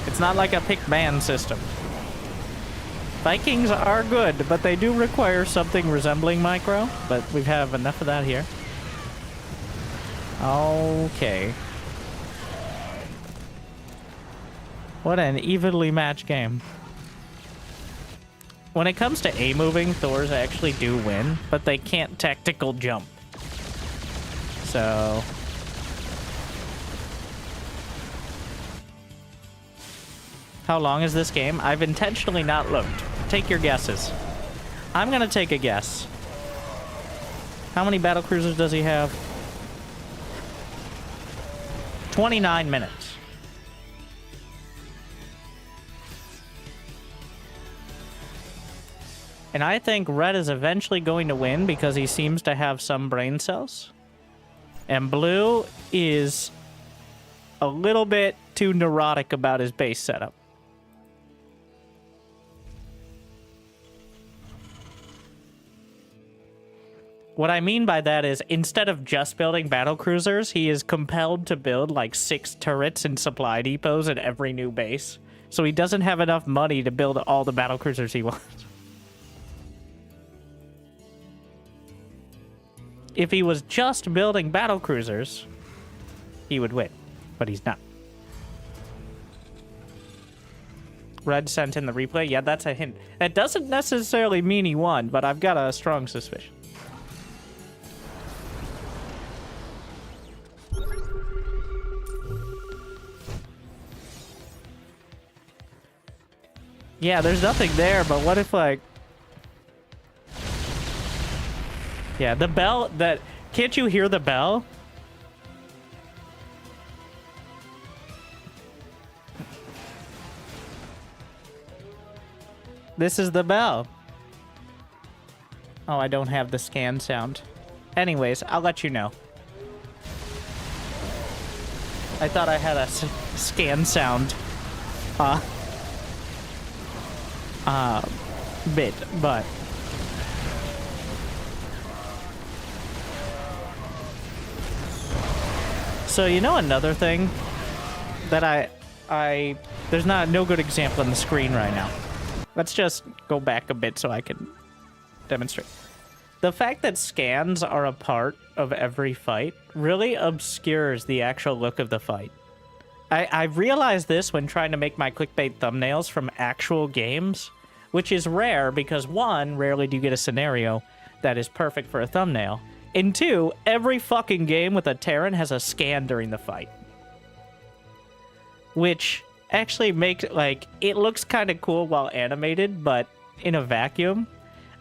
It's not like a pick ban system. Vikings are good, but they do require something resembling micro, but we have enough of that here. Okay. What an evenly matched game. When it comes to A-moving, Thors actually do win, but they can't tactical jump. So... How long is this game? I've intentionally not looked. Take your guesses. I'm gonna take a guess. How many battle cruisers does he have? 29 minutes. And I think Red is eventually going to win because he seems to have some brain cells. And Blue is a little bit too neurotic about his base setup. What I mean by that is, instead of just building battle cruisers, he is compelled to build like 6 turrets and supply depots at every new base. So he doesn't have enough money to build all the battle cruisers he wants. If he was just building battle cruisers, he would win. But he's not. Red sent in the replay. Yeah, that's a hint. That doesn't necessarily mean he won, but I've got a strong suspicion. Yeah, there's nothing there, but what if, like... Yeah, the bell, that... Can't you hear the bell? This is the bell. Oh, I don't have the scan sound. Anyways, I'll let you know. I thought I had a scan sound. Bit, but... So, you know another thing that there's no good example on the screen right now. Let's just go back a bit so I can demonstrate. The fact that scans are a part of every fight really obscures the actual look of the fight. I realized this when trying to make my clickbait thumbnails from actual games, which is rare because, one, rarely do you get a scenario that is perfect for a thumbnail, and two, every fucking game with a Terran has a scan during the fight. Which actually makes, like, it looks kind of cool while animated, but in a vacuum.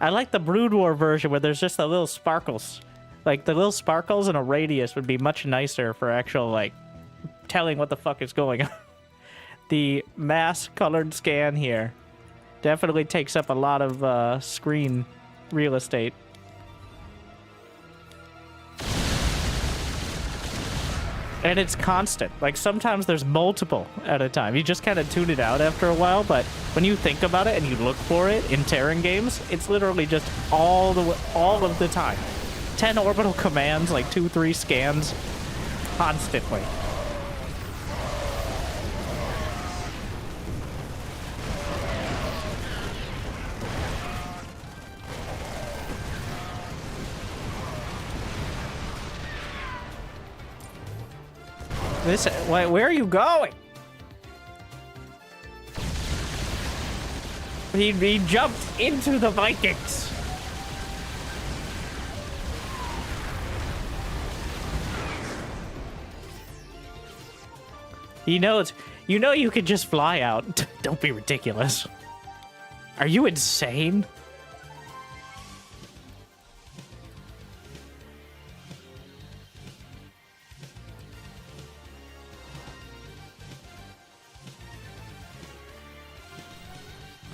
I like the Brood War version where there's just the little sparkles. Like, the little sparkles in a radius would be much nicer for actual, like, telling what the fuck is going on. The mass colored scan here definitely takes up a lot of screen real estate. And it's constant. Like, sometimes there's multiple at a time. You just kind of tune it out after a while, but when you think about it and you look for it in Terran games, it's literally just all of the time. 10 orbital commands, like 2-3 scans, constantly. This, where are you going? He jumped into the Vikings. He knows. You know you could just fly out. Don't be ridiculous. Are you insane?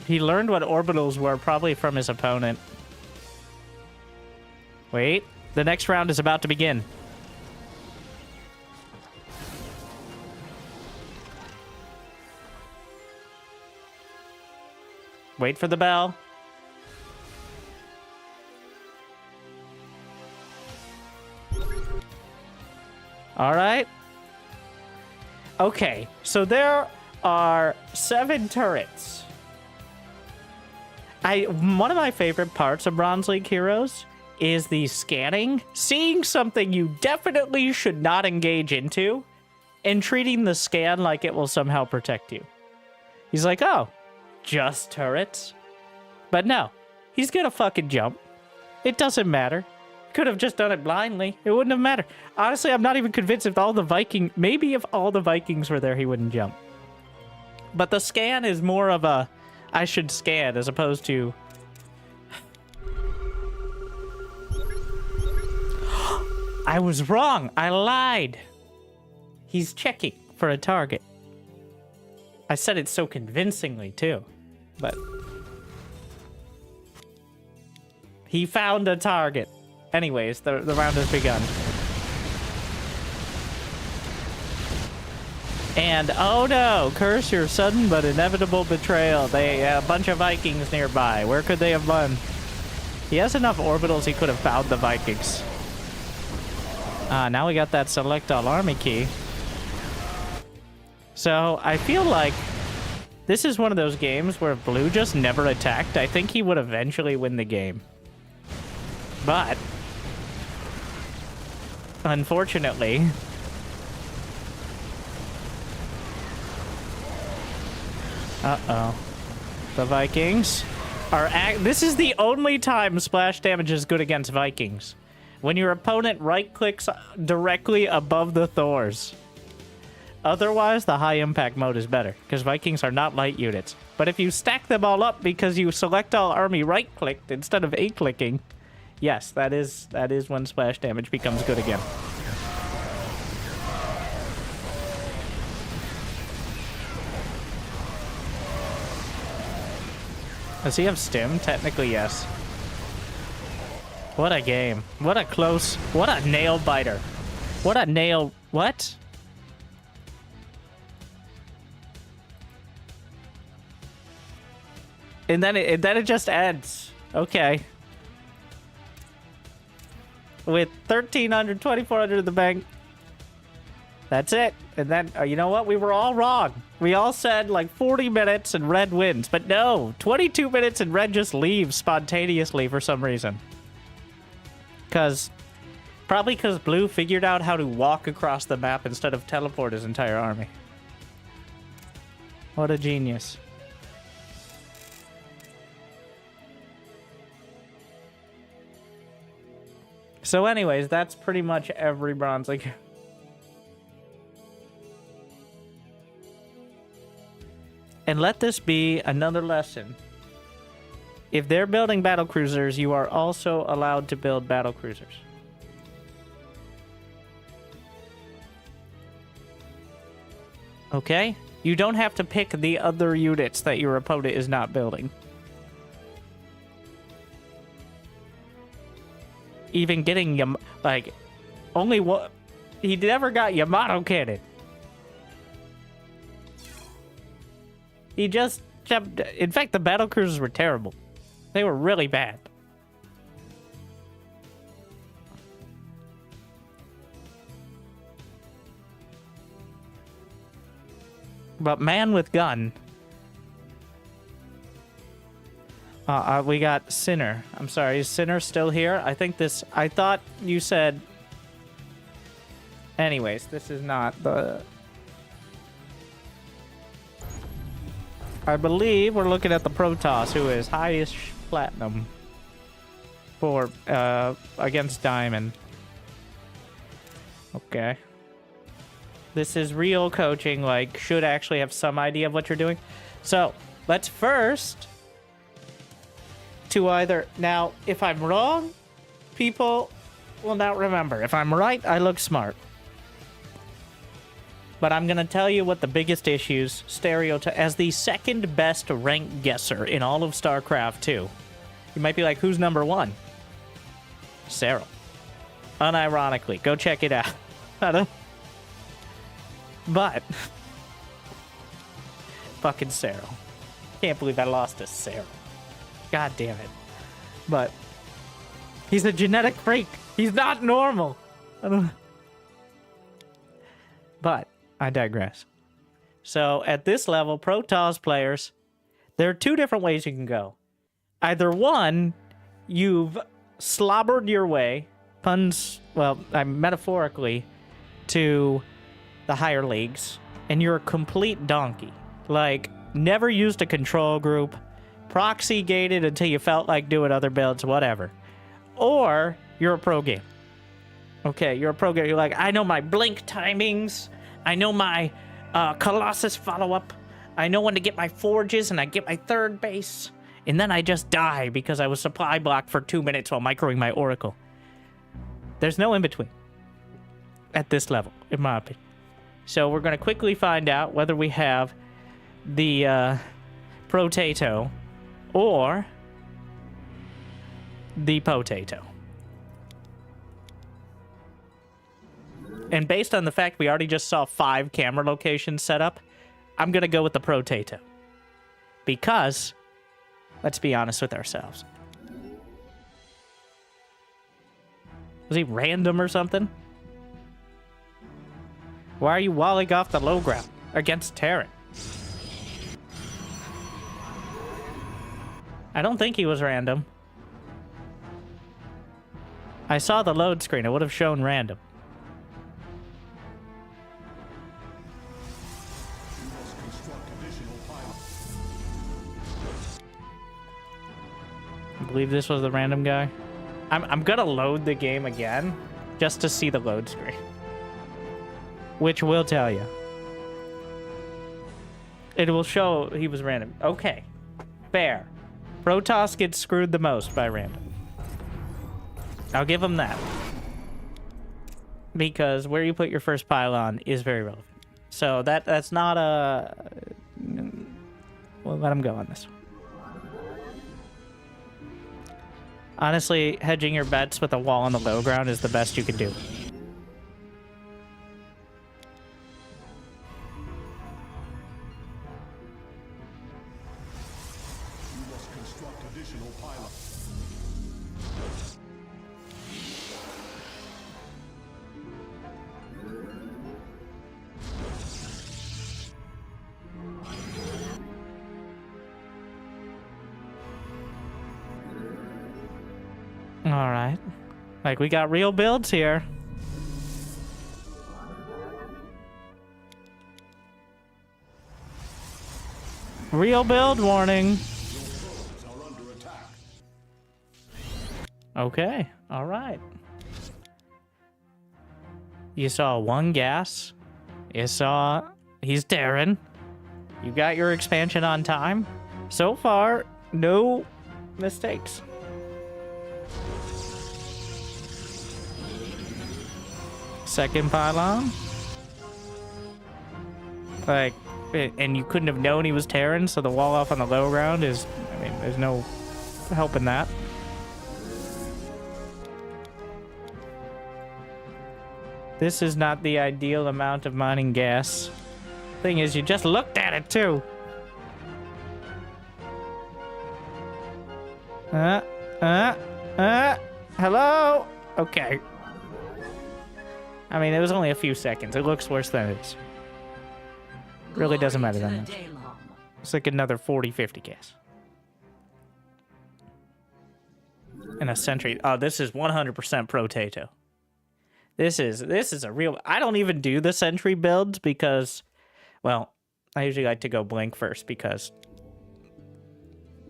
He learned what orbitals were probably from his opponent. Wait, the next round is about to begin. Wait for the bell. All right. Okay, so there are 7 turrets. One of my favorite parts of Bronze League Heroes is the scanning, seeing something you definitely should not engage into, and treating the scan like it will somehow protect you. He's like, oh, just turrets? But no, he's gonna fucking jump. It doesn't matter. Could have just done it blindly. It wouldn't have mattered. Honestly, I'm not even convinced if all the Vikings... Maybe if all the Vikings were there, he wouldn't jump. But the scan is more of a... I should scan as opposed to... I was wrong. I lied. He's checking for a target. I said it so convincingly, too. But... he found a target. Anyways, the round has begun. And, oh no, curse your sudden but inevitable betrayal. A bunch of Vikings nearby. Where could they have gone? He has enough orbitals he could have found the Vikings. Now we got that select all army key. So, I feel like this is one of those games where if Blue just never attacked, I think he would eventually win the game. But, unfortunately... Uh-oh. The Vikings are... This is the only time splash damage is good against Vikings. When your opponent right-clicks directly above the Thors. Otherwise, the high-impact mode is better, because Vikings are not light units. But if you stack them all up because you select all army right-clicked instead of A-clicking, yes, that is when splash damage becomes good again. Does he have stim? Technically, yes. What a game. What a close... What a nail biter. What a nail... What? And then it just ends. Okay. With 1,300, 2,400 in the bank. That's it. And then, you know what? We were all wrong. We all said like 40 minutes and red wins. But no, 22 minutes and red just leaves spontaneously for some reason. Probably because blue figured out how to walk across the map instead of teleport his entire army. What a genius. So anyways, that's pretty much every Bronze League. And let this be another lesson. If they're building battlecruisers, you are also allowed to build battlecruisers. Okay? You don't have to pick the other units that your opponent is not building. Even getting like only one. He never got Yamato cannon. He just kept. In fact, the battle cruisers were terrible. They were really bad. But man with gun. We got Sinner. I'm sorry, is Sinner still here? I think this... I thought you said... Anyways, this is not the... I believe we're looking at the Protoss, who is highest platinum for against Diamond. Okay. This is real coaching, like, should actually have some idea of what you're doing. So, let's first... to either... Now, if I'm wrong, people will not remember. If I'm right, I look smart. But I'm going to tell you what the biggest issues, as the second best rank guesser in all of StarCraft 2. You might be like, who's number one? Cyril. Unironically, go check it out. But... fucking Cyril. Can't believe I lost to Cyril. God damn it. But he's a genetic freak. He's not normal. But I digress. So at this level, Protoss players, there are two different ways you can go. Either one, you've slobbered your way, puns, well, metaphorically, to the higher leagues, and you're a complete donkey. Like, never used a control group, proxy gated until you felt like doing other builds, whatever. Or you're a pro game. Okay, you're a pro gamer. You're like, I know my blink timings. I know my Colossus follow-up. I know when to get my forges, and I get my third base. And then I just die because I was supply blocked for 2 minutes while microing my Oracle. There's no in-between at this level, in my opinion. So we're going to quickly find out whether we have the Protato or the Potato. And based on the fact we already just saw 5 camera locations set up, I'm going to go with the Protato. Because, let's be honest with ourselves. Was he random or something? Why are you walling off the low ground against Terran? I don't think he was random. I saw the load screen. It would have shown random. I believe this was the random guy. I'm gonna load the game again just to see the load screen. Which will tell you. It will show he was random. Okay. Fair. Protoss gets screwed the most by random. I'll give him that. Because where you put your first pylon is very relevant. So that's not a... We'll let him go on this one. Honestly, hedging your bets with a wall on the low ground is the best you can do. Alright. Like, we got real builds here. Real build warning. Okay. Alright. You saw 1 gas. You saw... He's Terran. You got your expansion on time. So far, no mistakes. Second pylon. Like, and you couldn't have known he was Terran, so the wall off on the low ground is, I mean, there's no helping that. This is not the ideal amount of mining gas. Thing is, you just looked at it too. Hello? Okay. I mean, it was only a few seconds. It looks worse than it is. Really doesn't matter that much. It's like another 40, 50 gas. And a sentry. Oh, this is 100% Protato. This is a real... I don't even do the sentry builds because... Well, I usually like to go blink first because...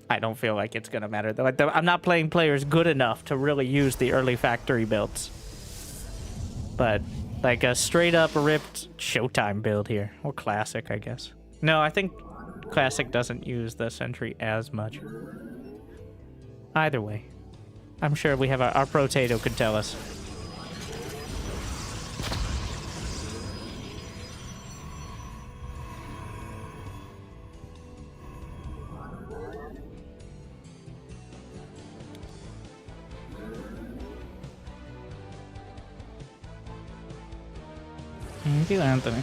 I don't feel like it's going to matter. I'm not playing players good enough to really use the early factory builds. But, like a straight-up ripped Showtime build here. Or Classic, I guess. No, I think Classic doesn't use the sentry as much. Either way. I'm sure we have our Protato could tell us. Thank you, Anthony.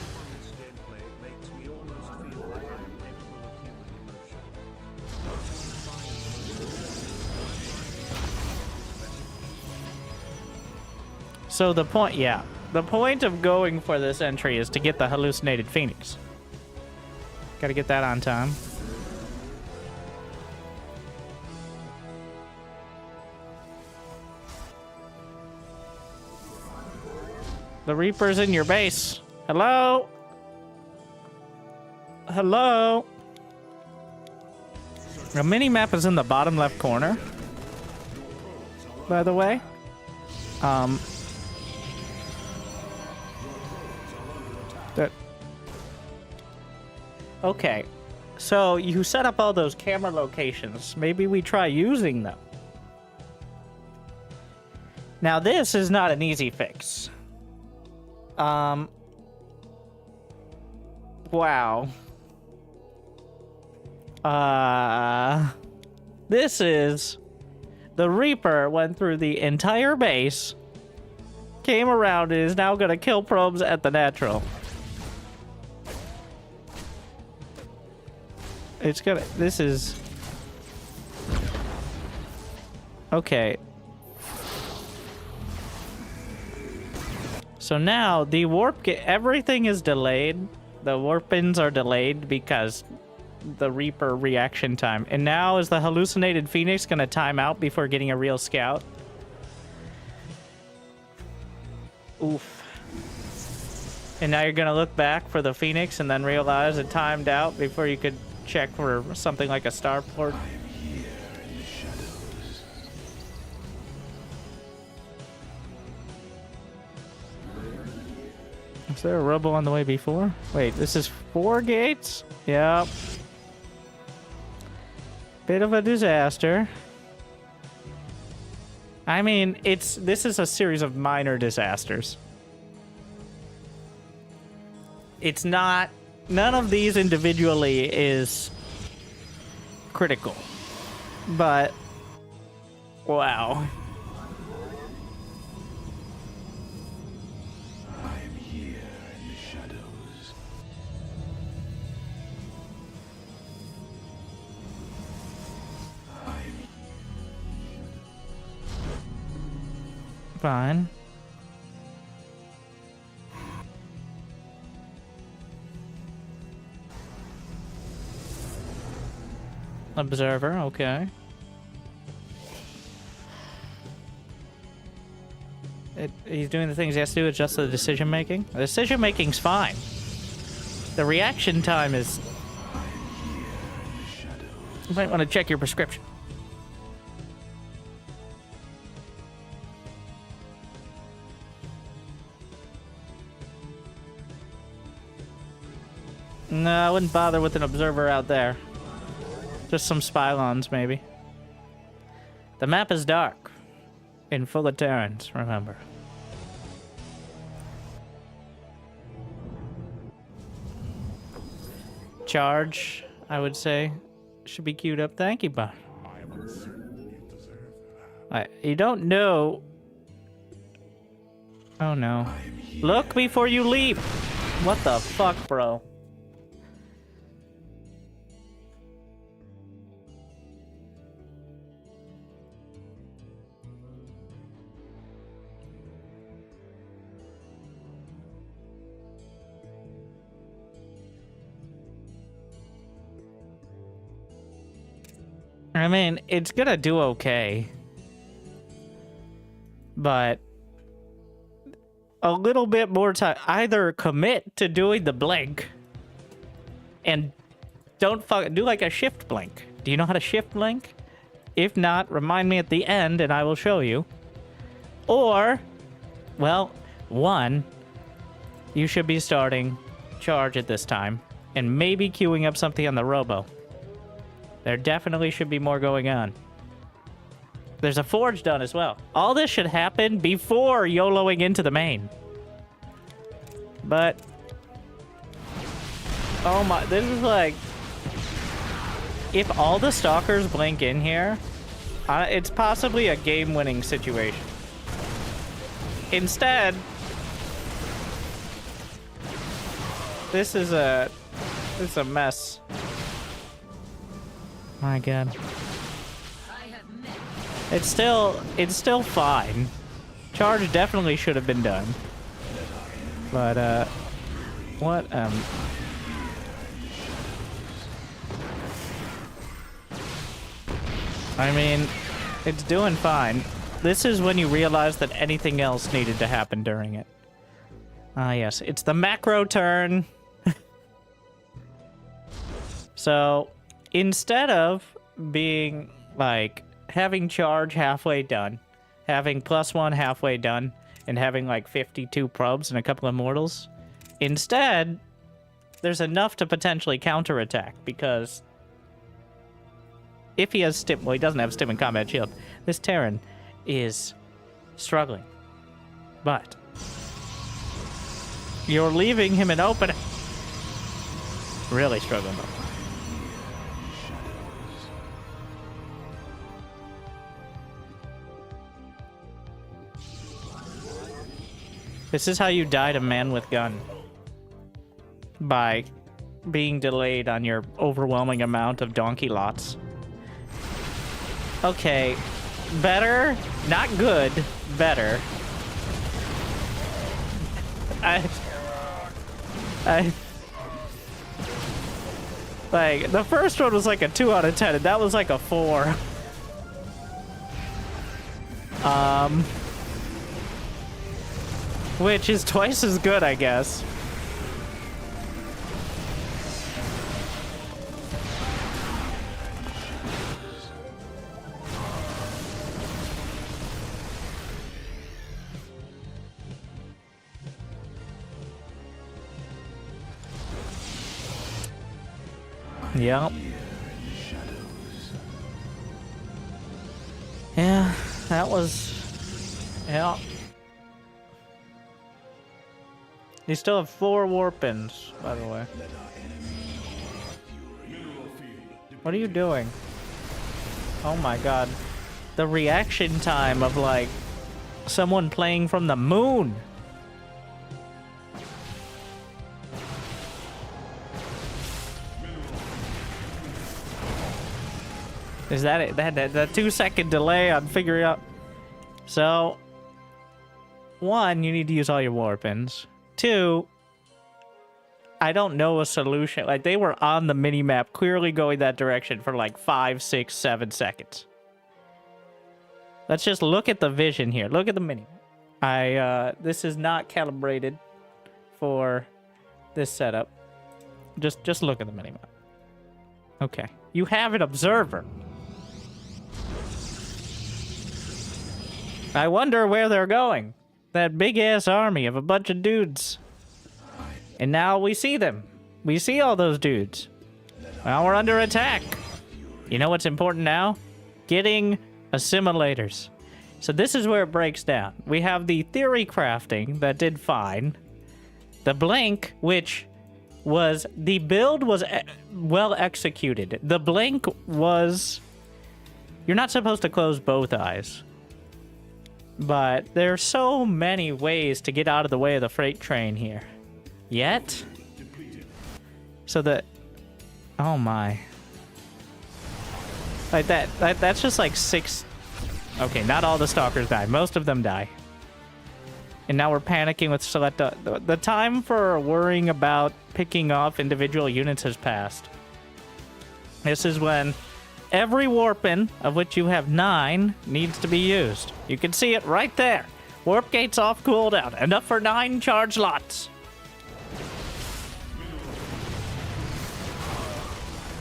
So the point of going for this entry is to get the hallucinated Phoenix. Gotta get that on time. The Reaper's in your base. Hello? Hello? The mini-map is in the bottom left corner, by the way. Okay, so you set up all those camera locations. Maybe we try using them. Now, this is not an easy fix. Wow. This is... The Reaper went through the entire base, came around, and is now gonna kill probes at the natural. It's gonna... This is... Okay. So now, the warp... Everything is delayed. The warp bins are delayed because the Reaper reaction time. And now, is the hallucinated Phoenix gonna time out before getting a real scout? Oof. And now you're gonna look back for the Phoenix and then realize it timed out before you could check for something like a starport. Is there a rubble on the way before? Wait, this is 4 gates? Yep. Bit of a disaster. I mean, this is a series of minor disasters. It's not... None of these individually is critical. But... Wow. Fine. Observer, okay. He's doing the things he has to do, it's just the decision making. The decision making's fine. The reaction time is... You might want to check your prescription. No, I wouldn't bother with an observer out there. Just some spylons, maybe. The map is dark. And full of Terrans, remember. charge, I would say, should be queued up. Thank you, bud. You don't know. Oh no. Look before you leap. What the fuck, bro? I mean, it's gonna do okay. But a little bit more time. Either commit to doing the blink and don't do like a shift blink. Do you know how to shift blink? If not, remind me at the end and I will show you. Or, well, one, you should be starting charge at this time and maybe queuing up something on the robo. There definitely should be more going on. There's a forge done as well. All this should happen before YOLOing into the main. But... oh my, this is like... if all the stalkers blink in here, it's possibly a game-winning situation. Instead... this is a mess. My god. It's still fine. Charge definitely should have been done. But, what, I mean, it's doing fine. This is when you realize that anything else needed to happen during it. Ah, yes. It's the macro turn. So, instead of being, like, having charge halfway done, having +1 halfway done, and having, like, 52 probes and a couple of mortals, instead, there's enough to potentially counterattack, because if he has stim... well, he doesn't have stim and combat shield. This Terran is struggling. But you're leaving him an open... really struggling, though. This is how you die to man with gun. By being delayed on your overwhelming amount of donkey lots. Okay. Better? Not good. Better. Like, the first one was like a 2 out of 10, and that was like a 4. Which is twice as good, I guess. Yep. Yeah, that was... yeah. You still have 4 warpins, by the way. What are you doing? Oh my god. The reaction time of, like, someone playing from the moon. Is that it? That 2-second delay on figuring out. So, 1, you need to use all your warpins. 2, I don't know a solution. Like, they were on the minimap clearly going that direction for like 5, 6, 7 seconds. Let's just look at the vision here. Look at the minimap. This is not calibrated for this setup. Just look at the minimap. Okay. You have an observer. I wonder where they're going. That big-ass army of a bunch of dudes. And now we see them. We see all those dudes. Now we're under attack. You know what's important now? Getting assimilators. So this is where it breaks down. We have the theory crafting that did fine. The blink, which was the build was well executed. The blink was... You're not supposed to close both eyes. But there are so many ways to get out of the way of the freight train here. Yet? So that... Oh my. Like that's just like 6... Okay, not all the stalkers die. Most of them die. And now we're panicking with select... The time for worrying about picking off individual units has passed. This is when every warp-in, of which you have 9, needs to be used. You can see it right there. Warp gates off cooldown. Enough for 9 charge lots.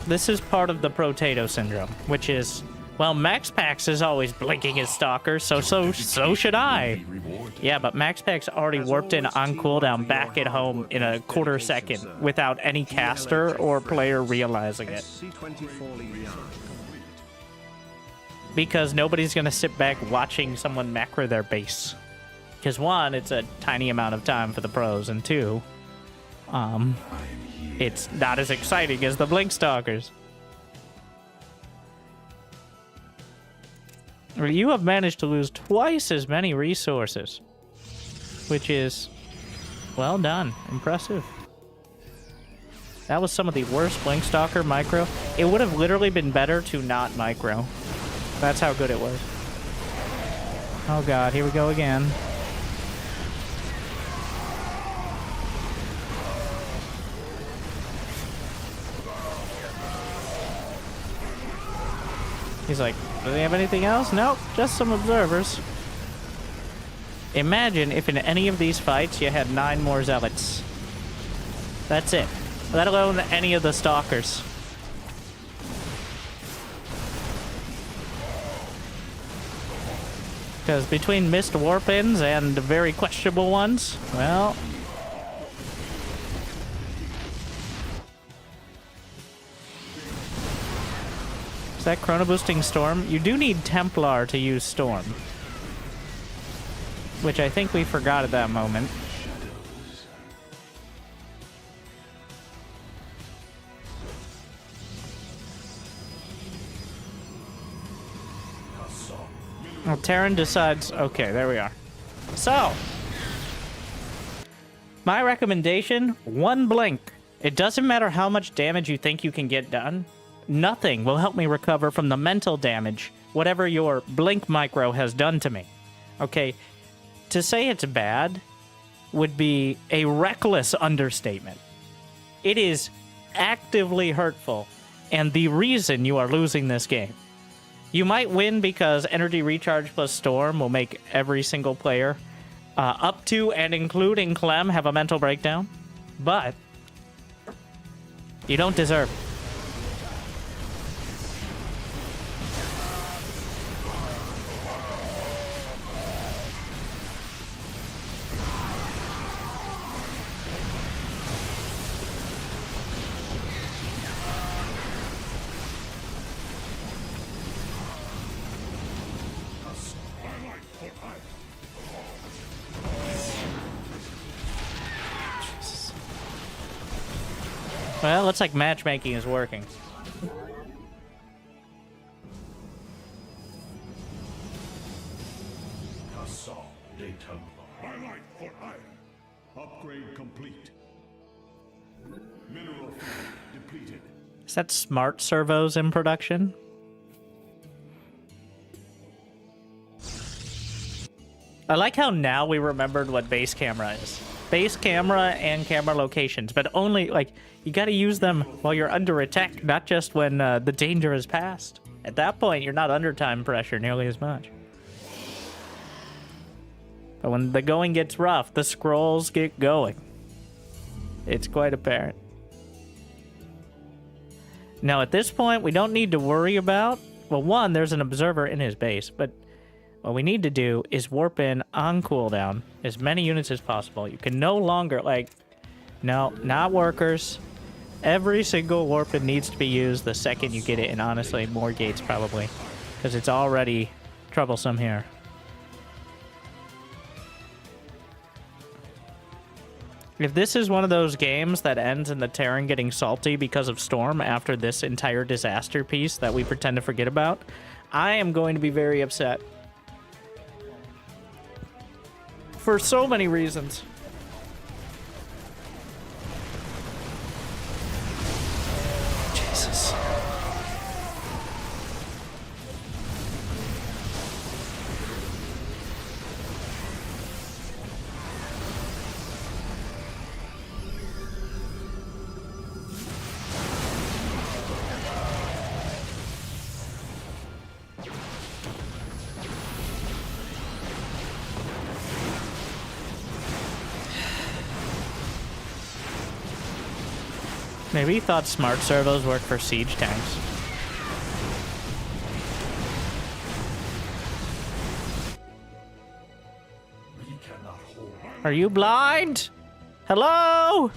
This is part of the Potato Syndrome, which is... Well, Max Pax is always blinking his stalkers, so should I. Yeah, but Max Pax already warped in on cooldown back at home in a quarter second without any caster or player realizing it. Because nobody's going to sit back watching someone macro their base. Because 1, it's a tiny amount of time for the pros, and 2, it's not as exciting as the blink stalkers. You have managed to lose twice as many resources, which is, well done. Impressive. That was some of the worst blink stalker micro. It would have literally been better to not micro. That's how good it was. Oh god, here we go again. He's like, do they have anything else? Nope, just some observers. Imagine if in any of these fights you had 9 more zealots. That's it. Let alone any of the stalkers. Because between missed warp-ins and very questionable ones, well... That chrono boosting storm, you do need Templar to use storm, which I think we forgot at that moment. Well, Terran decides, okay, there we are. So my recommendation, 1 blink. It doesn't matter how much damage you think you can get done. Nothing will help me recover from the mental damage whatever your blink micro has done to me. Okay, to say it's bad would be a reckless understatement. It is actively hurtful and the reason you are losing this game. You might win because energy recharge plus storm will make every single player up to and including Clem have a mental breakdown, but you don't deserve it. Well, it looks like matchmaking is working. Upgrade complete. Mineral field depleted. Is that smart servos in production? I like how now we remembered what base camera is. Base camera and camera locations, but only, like, you gotta use them while you're under attack, not just when the danger is past. At that point, you're not under time pressure nearly as much. But when the going gets rough, the scrolls get going. It's quite apparent. Now, at this point, we don't need to worry about... Well, 1, there's an observer in his base, but what we need to do is warp in on cooldown as many units as possible. You can no longer, like... No, not workers. Every single warp-in needs to be used the second you get it, and honestly, more gates probably, because it's already troublesome here. If this is one of those games that ends in the Terran getting salty because of Storm after this entire disaster piece that we pretend to forget about, I am going to be very upset. For so many reasons. Jesus. Maybe he thought smart servos work for siege tanks. Are you blind? Hello?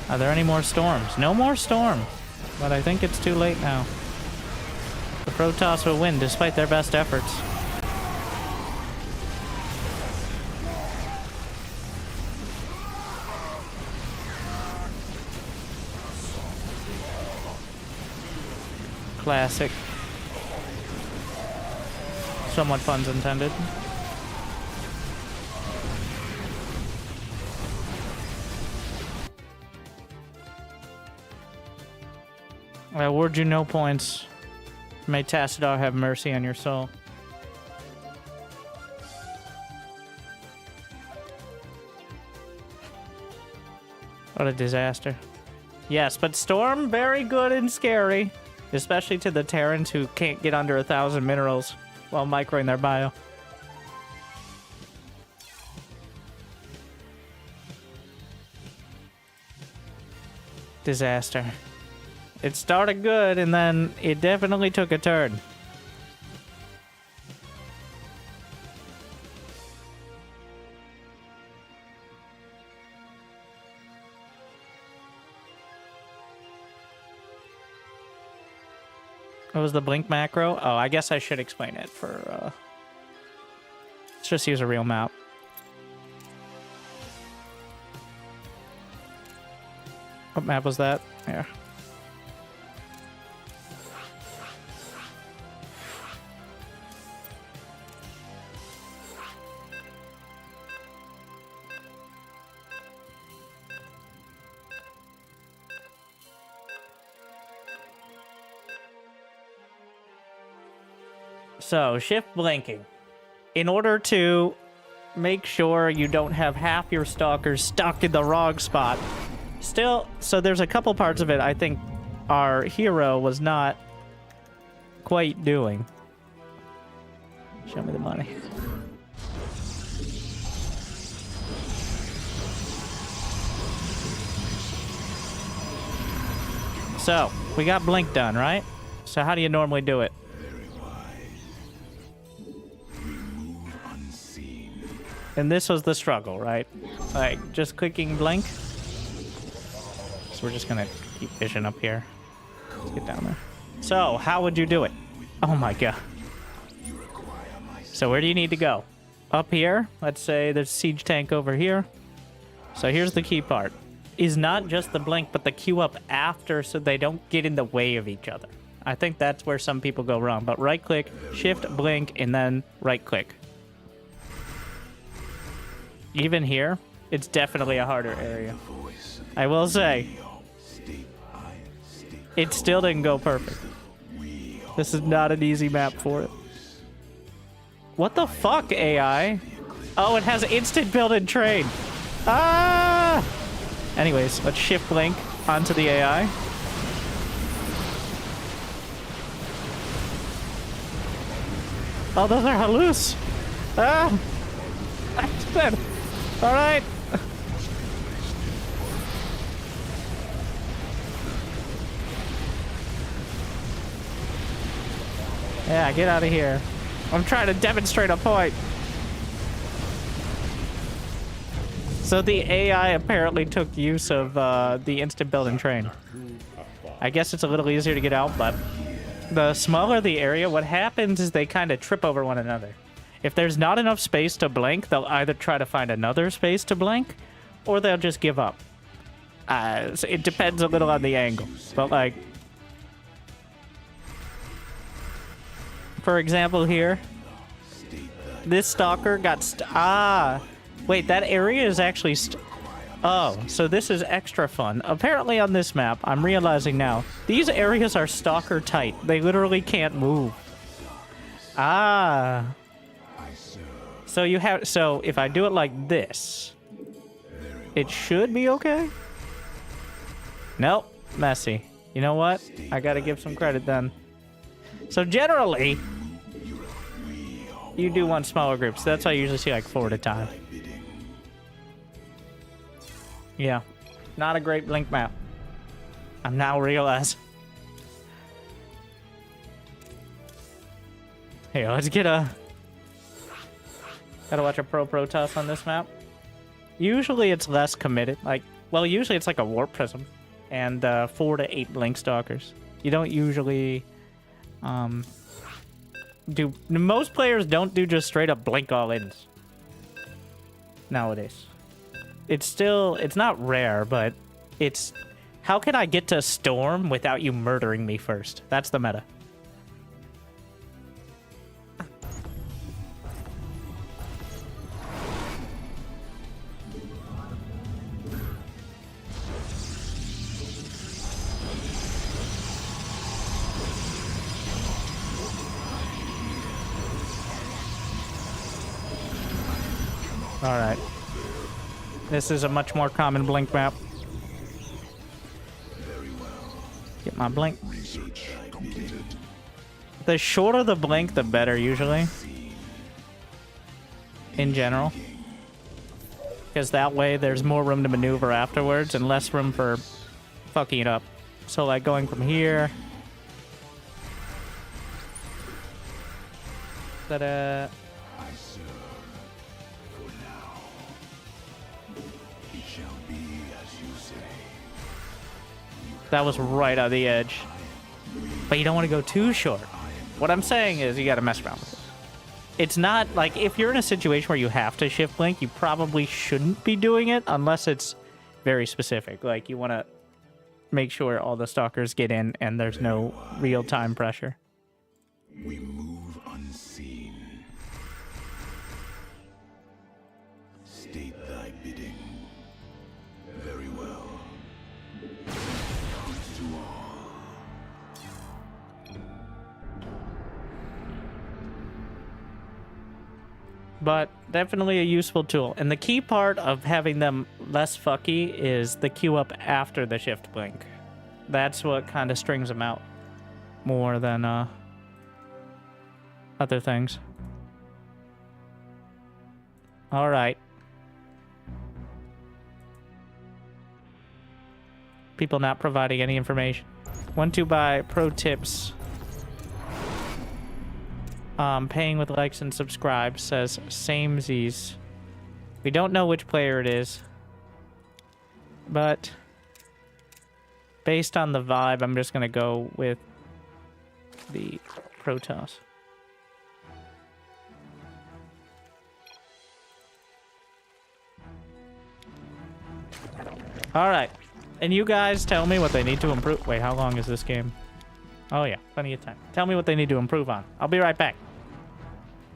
Are there any more storms? No more storm. But I think it's too late now. The Protoss will win despite their best efforts. Classic. Somewhat puns intended. I award you no points. May Tassadar have mercy on your soul. What a disaster. Yes, but Storm, very good and scary. Especially to the Terrans who can't get under 1,000 minerals while microing their bio. Disaster. It started good, and then it definitely took a turn. What was the blink macro? Oh, I guess I should explain it for, let's just use a real map. What map was that? Here. So, shift blinking. In order to make sure you don't have half your stalkers stuck in the wrong spot. Still, so there's a couple parts of it I think our hero was not quite doing. Show me the money. So, we got blink done, right? So how do you normally do it? And this was the struggle, right? Like, just clicking blink. So we're just gonna keep vision up here. Let's get down there. So, how would you do it? Oh my god. So where do you need to go? Up here. Let's say there's a siege tank over here. So here's the key part. Is not just the blink, but the queue up after so they don't get in the way of each other. I think that's where some people go wrong. But right click, shift, blink, and then right click. Even here, it's definitely a harder area. I will say, it still didn't go perfect. This is not an easy map for it. What the fuck, AI? Oh, it has instant build and train. Ah! Anyways, let's shift blink onto the AI. Oh, those are hallucs. Ah! Accident. All right. Yeah, get out of here. I'm trying to demonstrate a point. So the AI apparently took use of the instant build and train. I guess it's a little easier to get out, but the smaller the area, what happens is they kind of trip over one another. If there's not enough space to blink, they'll either try to find another space to blink, or they'll just give up. So it depends a little on the angle. But like, for example here, this stalker got wait, that area is actually oh, so this is extra fun. Apparently on this map, I'm realizing now, these areas are stalker tight. They literally can't move. So you have, so if I do it like this, it should be okay? Nope, messy. You know what? I gotta give some credit then. So generally, you do want smaller groups. That's why I usually see like 4 at a time. Yeah, not a great blink map. I'm now realizing. Hey, let's get a... Gotta watch a Protoss on this map. Usually it's less committed. Like, well, usually it's like a Warp Prism and 4 to 8 Blink Stalkers. You don't usually do... Most players don't do just straight up Blink all-ins nowadays. It's still... It's not rare, but it's... How can I get to Storm without you murdering me first? That's the meta. Alright. This is a much more common blink map. Get my blink. The shorter the blink, the better, usually. In general. Because that way there's more room to maneuver afterwards and less room for fucking it up. So like going from here... Ta-da! That was right on the edge. But you don't want to go too short. What I'm saying is you got to mess around with it. It's not like if you're in a situation where you have to shift blink, you probably shouldn't be doing it unless it's very specific. Like you want to make sure all the stalkers get in and there's no real-time pressure. We move unseen. State thy bidding. Very well. But definitely a useful tool. And the key part of having them less fucky is the queue up after the shift blink. That's what kind of strings them out more than other things. All right. People not providing any information. 1-2-buy pro tips. Paying with likes and subscribe, says samesies. We don't know which player it is, but based on the vibe, I'm just gonna go with the Protos. All right, and you guys tell me what they need to improve. Wait, how long is this game? Oh yeah, plenty of time. Tell me what they need to improve on. I'll be right back.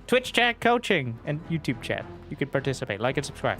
Twitch chat coaching and YouTube chat. You can participate. Like and subscribe.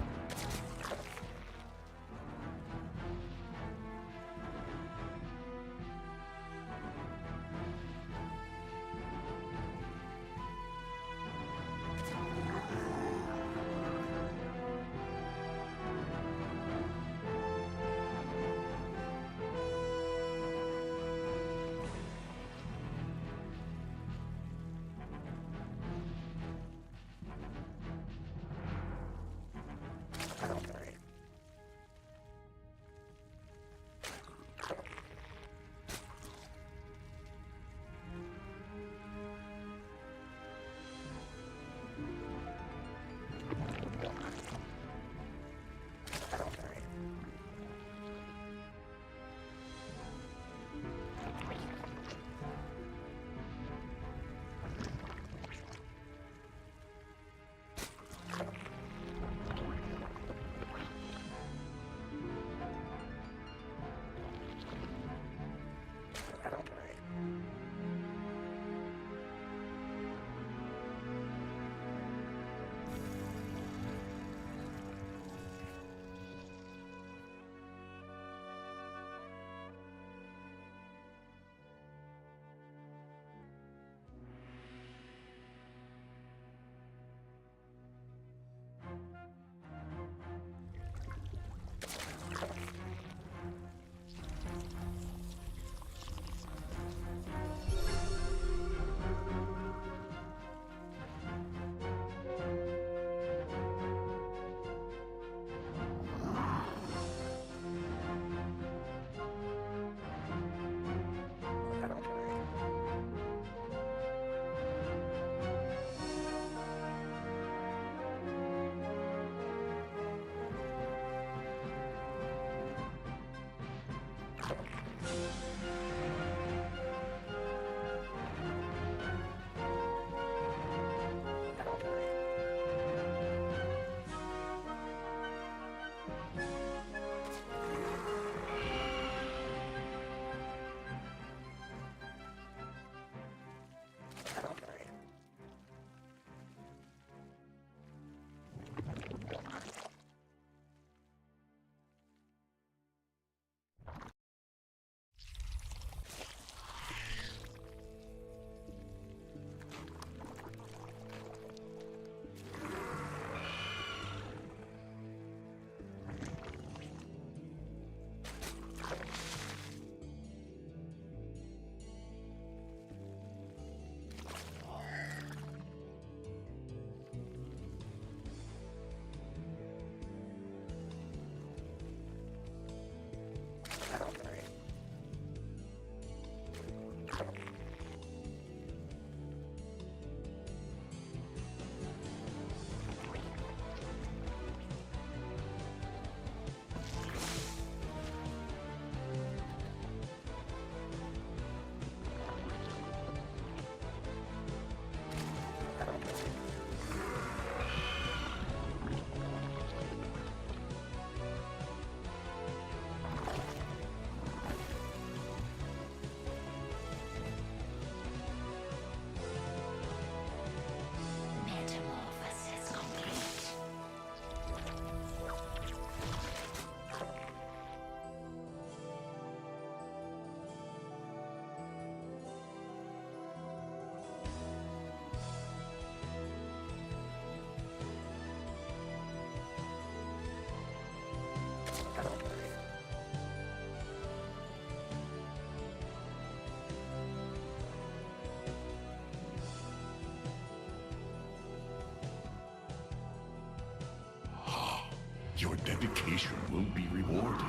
Your dedication will be rewarded.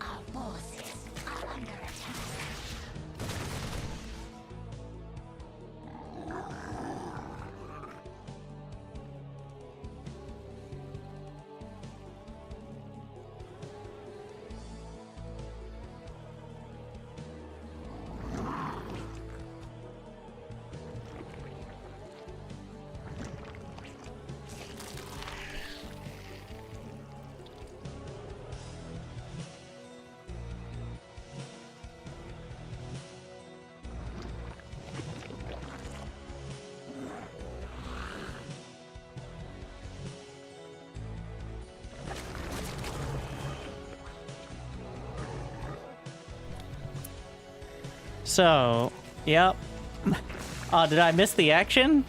Our forces are under attack. So, yep. Oh, did I miss the action?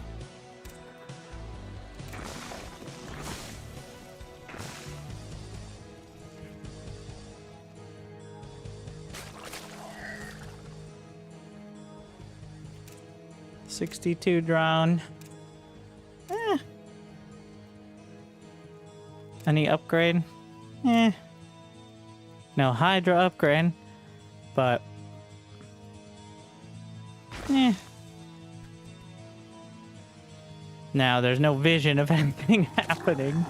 $62 drone. Any upgrade? No Hydra upgrade, but now there's no vision of anything happening.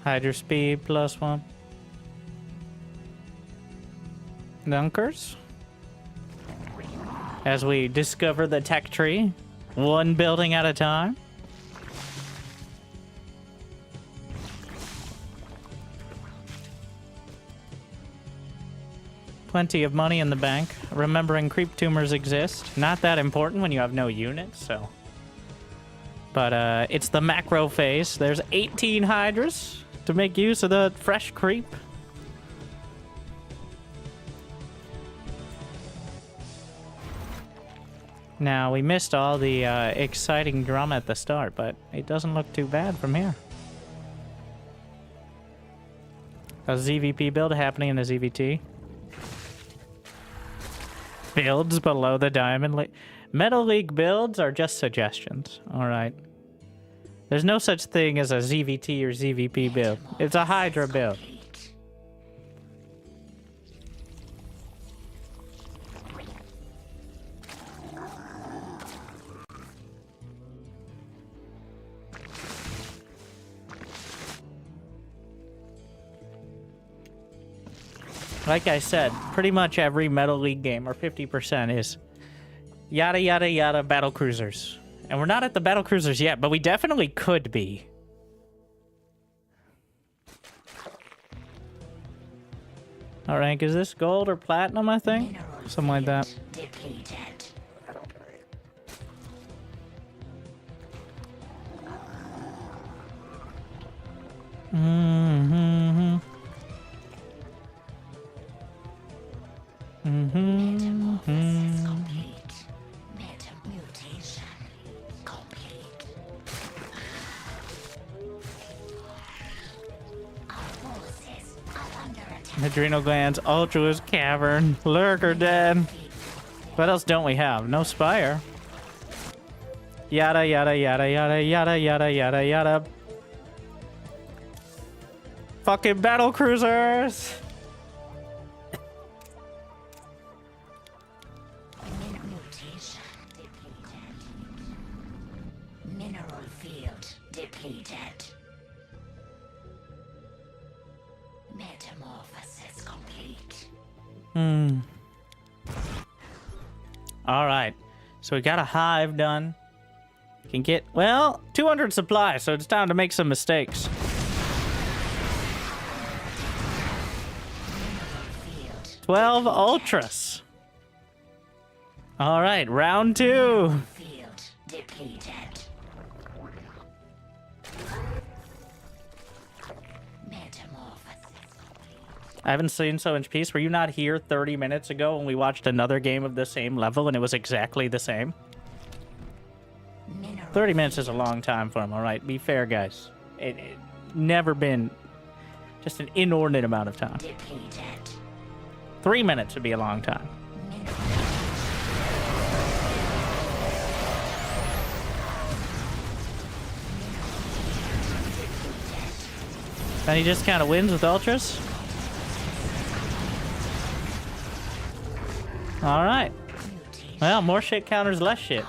Hydra speed +1. Dunkers. As we discover the tech tree, one building at a time. Plenty of money in the bank. Remembering creep tumors exist. Not that important when you have no units, so. But it's the macro phase. There's 18 Hydras to make use of the fresh creep. Now, we missed all the exciting drama at the start, but it doesn't look too bad from here. A ZVP build happening in the ZVT. Builds below the Diamond League. Metal League builds are just suggestions. Alright. There's no such thing as a ZVT or ZVP build. It's a Hydra build. Like I said, pretty much every Metal League game, or 50%, is yada yada yada battle cruisers. And we're not at the battle cruisers yet, but we definitely could be. All rank is this? Gold or platinum, I think? Something like that. Mm-hmm. Metamorphosis complete. Metamutation complete. Our forces are under attack. Adrenal glands, Ultra's cavern, lurker dead. What else don't we have? No spire. Yada yada yada yada yada yada yada yada. Fucking battle cruisers. All right, so we got a hive done. Can get, well, 200 supply, so it's time to make some mistakes. $12 ultras. All right, round 2. I haven't seen so much peace. Were you not here 30 minutes ago when we watched another game of the same level and it was exactly the same? Mineral 30 minutes is a long time for him, all right? Be fair, guys. It never been just an inordinate amount of time. 3 minutes would be a long time. And he just kind of wins with ultras. All right. Well, more shit counters less shit.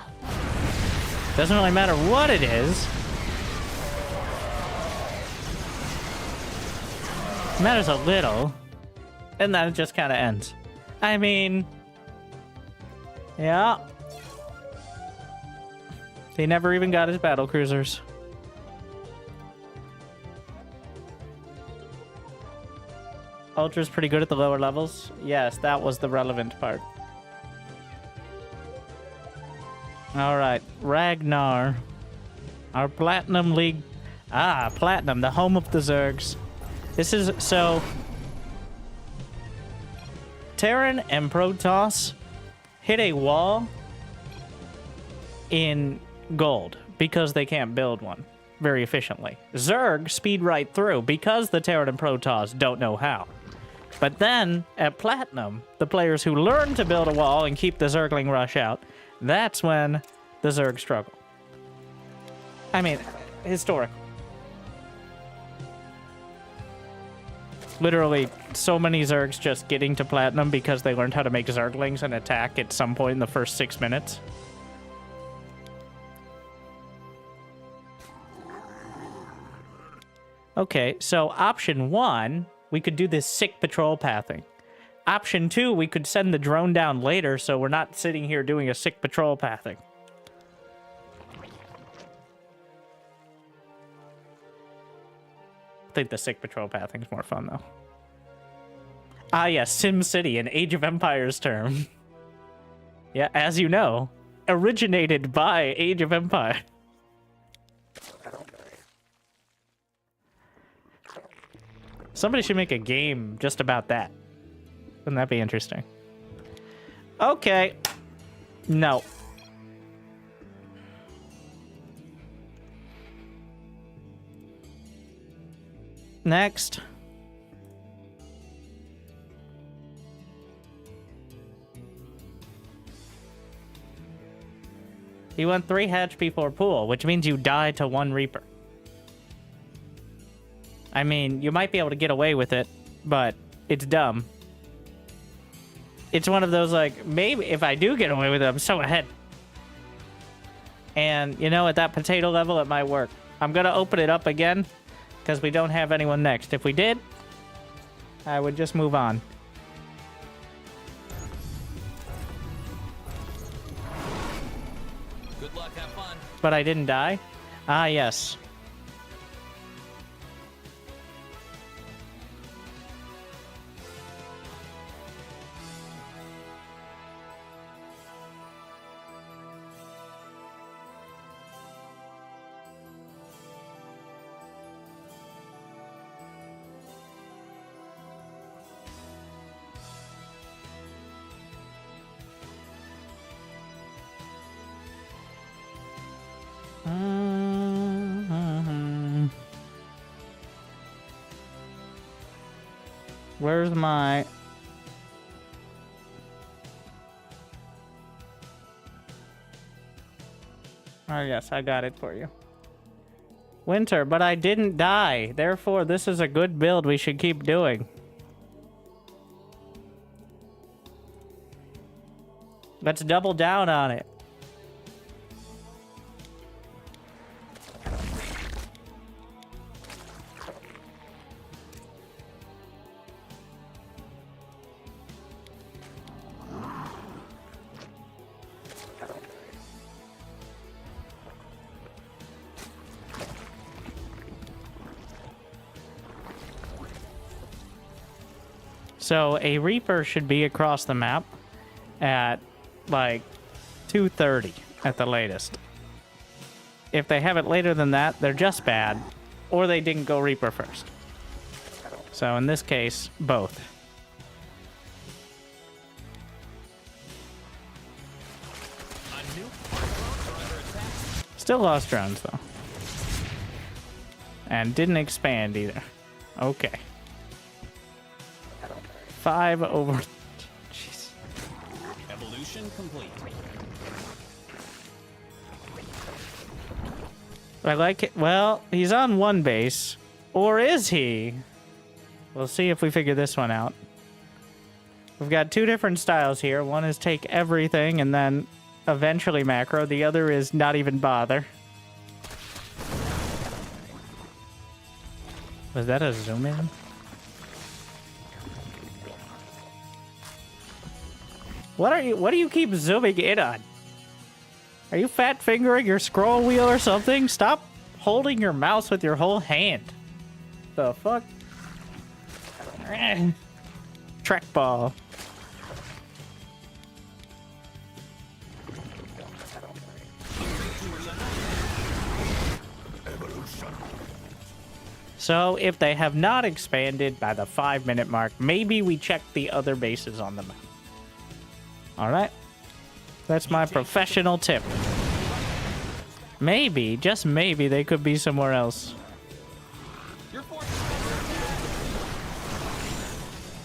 Doesn't really matter what it is. It matters a little. And then it just kind of ends. I mean... yeah. He never even got his battle cruisers. Ultra's pretty good at the lower levels. Yes, that was the relevant part. Alright, Ragnar. Our Platinum League. Ah, Platinum, the home of the Zergs. This is, so... Terran and Protoss hit a wall in gold because they can't build one very efficiently. Zerg speed right through because the Terran and Protoss don't know how. But then, at Platinum, the players who learn to build a wall and keep the Zergling rush out, that's when the Zerg struggle. I mean, historical. Literally, so many Zergs just getting to Platinum because they learned how to make Zerglings and attack at some point in the first 6 minutes. Okay, so option 1, we could do this sick patrol pathing. Option 2, we could send the drone down later so we're not sitting here doing a sick patrol pathing. I think the sick patrol pathing is more fun, though. Ah, yes, Sim City, an Age of Empires term. Yeah, as you know, originated by Age of Empires. Somebody should make a game just about that. Wouldn't that be interesting? Okay. No. Next. You went 3 hatch before pool, which means you die to 1 Reaper. I mean, you might be able to get away with it, but it's dumb. It's one of those, like, maybe if I do get away with it, I'm so ahead. And, you know, at that potato level, it might work. I'm gonna open it up again, because we don't have anyone next. If we did, I would just move on. Good luck, have fun. But I didn't die? Ah, yes. Where's my... Oh, yes, I got it for you. Winter, but I didn't die. Therefore, this is a good build we should keep doing. Let's double down on it. So a Reaper should be across the map at like 2:30 at the latest. If they have it later than that, they're just bad, or they didn't go Reaper first. So in this case, both. Still lost drones, though. And didn't expand either. Okay. 5 over... Jeez. Evolution complete. I like it. Well, he's on one base. Or is he? We'll see if we figure this one out. We've got 2 different styles here. One is take everything and then eventually macro. The other is not even bother. Was that a zoom in? What do you keep zooming in on? Are you fat fingering your scroll wheel or something? Stop holding your mouse with your whole hand. The fuck? Trackball. So if they have not expanded by the 5-minute mark, maybe we check the other bases on the map. Alright. That's my professional tip. Maybe, just maybe, they could be somewhere else.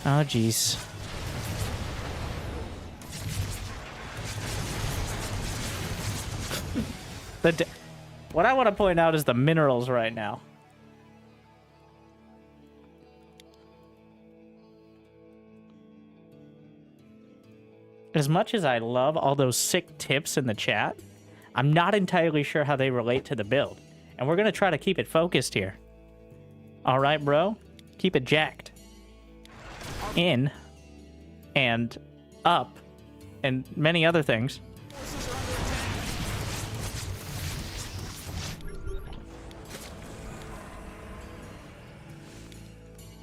Oh, jeez. What I want to point out is the minerals right now. As much as I love all those sick tips in the chat, I'm not entirely sure how they relate to the build. And we're going to try to keep it focused here. All right, bro? Keep it jacked. In and up and many other things.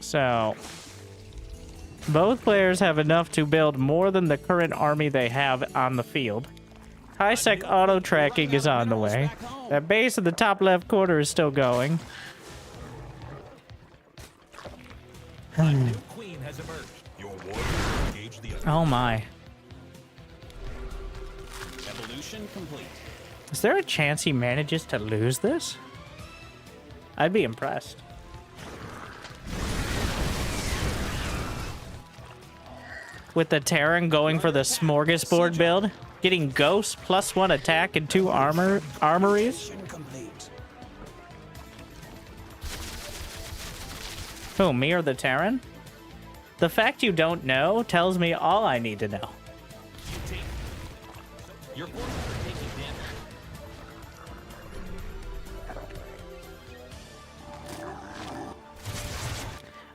So, both players have enough to build more than the current army they have on the field. High-sec auto-tracking is on the way. That base in the top left corner is still going. Oh my. Evolution complete. Is there a chance he manages to lose this? I'd be impressed. With the Terran going for the smorgasbord build, getting Ghost +1 attack and 2 armories. Who, me or the Terran? The fact you don't know tells me all I need to know. Your forces are taking damage.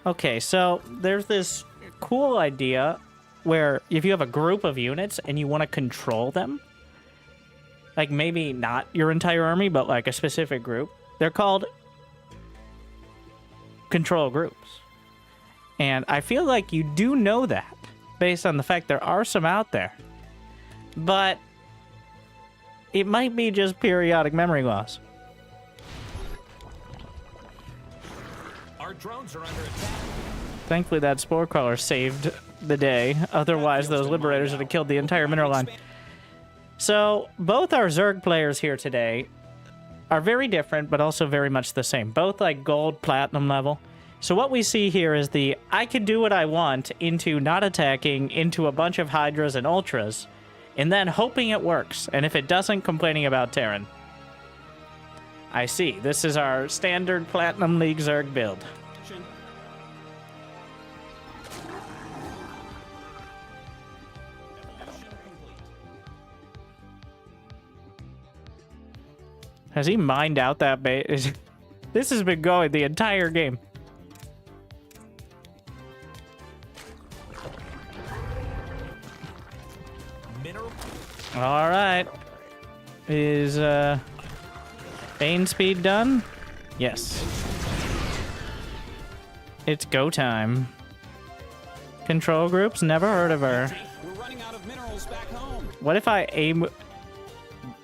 Okay, so there's this cool idea where if you have a group of units and you want to control them, like maybe not your entire army, but like a specific group, they're called control groups. And I feel like you do know that based on the fact there are some out there. But it might be just periodic memory loss. Our drones are under attack. Thankfully that spore crawler saved the day. Otherwise those liberators would have killed the entire mineral line. So both our Zerg players here today are very different, but also very much the same. Both like gold, platinum level. So what we see here is the I can do what I want into not attacking, into a bunch of Hydras and Ultras, and then hoping it works. And if it doesn't, complaining about Terran. I see. This is our standard Platinum League Zerg build. Has he mined out that base? This has been going the entire game. All right. Is Bane speed done? Yes. It's go time. Control groups? Never heard of her. We're running out of minerals back home. What if I aim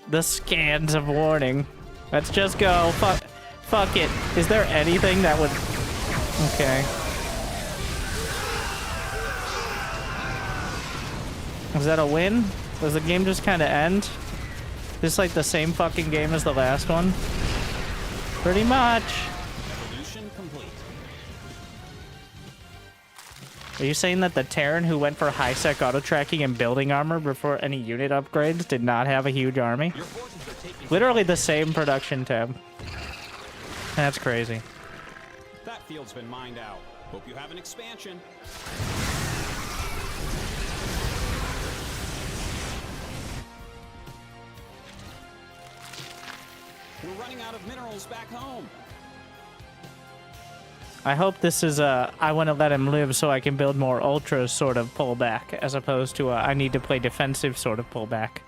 the scans of warning? Let's just go. Fuck it. Is there anything that would... Okay. Is that a win? Does the game just kind of end? This like the same fucking game as the last one? Pretty much. Evolution complete. Are you saying that the Terran who went for high-sec auto-tracking and building armor before any unit upgrades did not have a huge army? Literally the same production tab. That's crazy. That field's been mined out. Hope you have an expansion. We're running out of minerals back home. I hope this is a I want to let him live so I can build more ultras sort of pullback, as opposed to a I need to play defensive sort of pullback.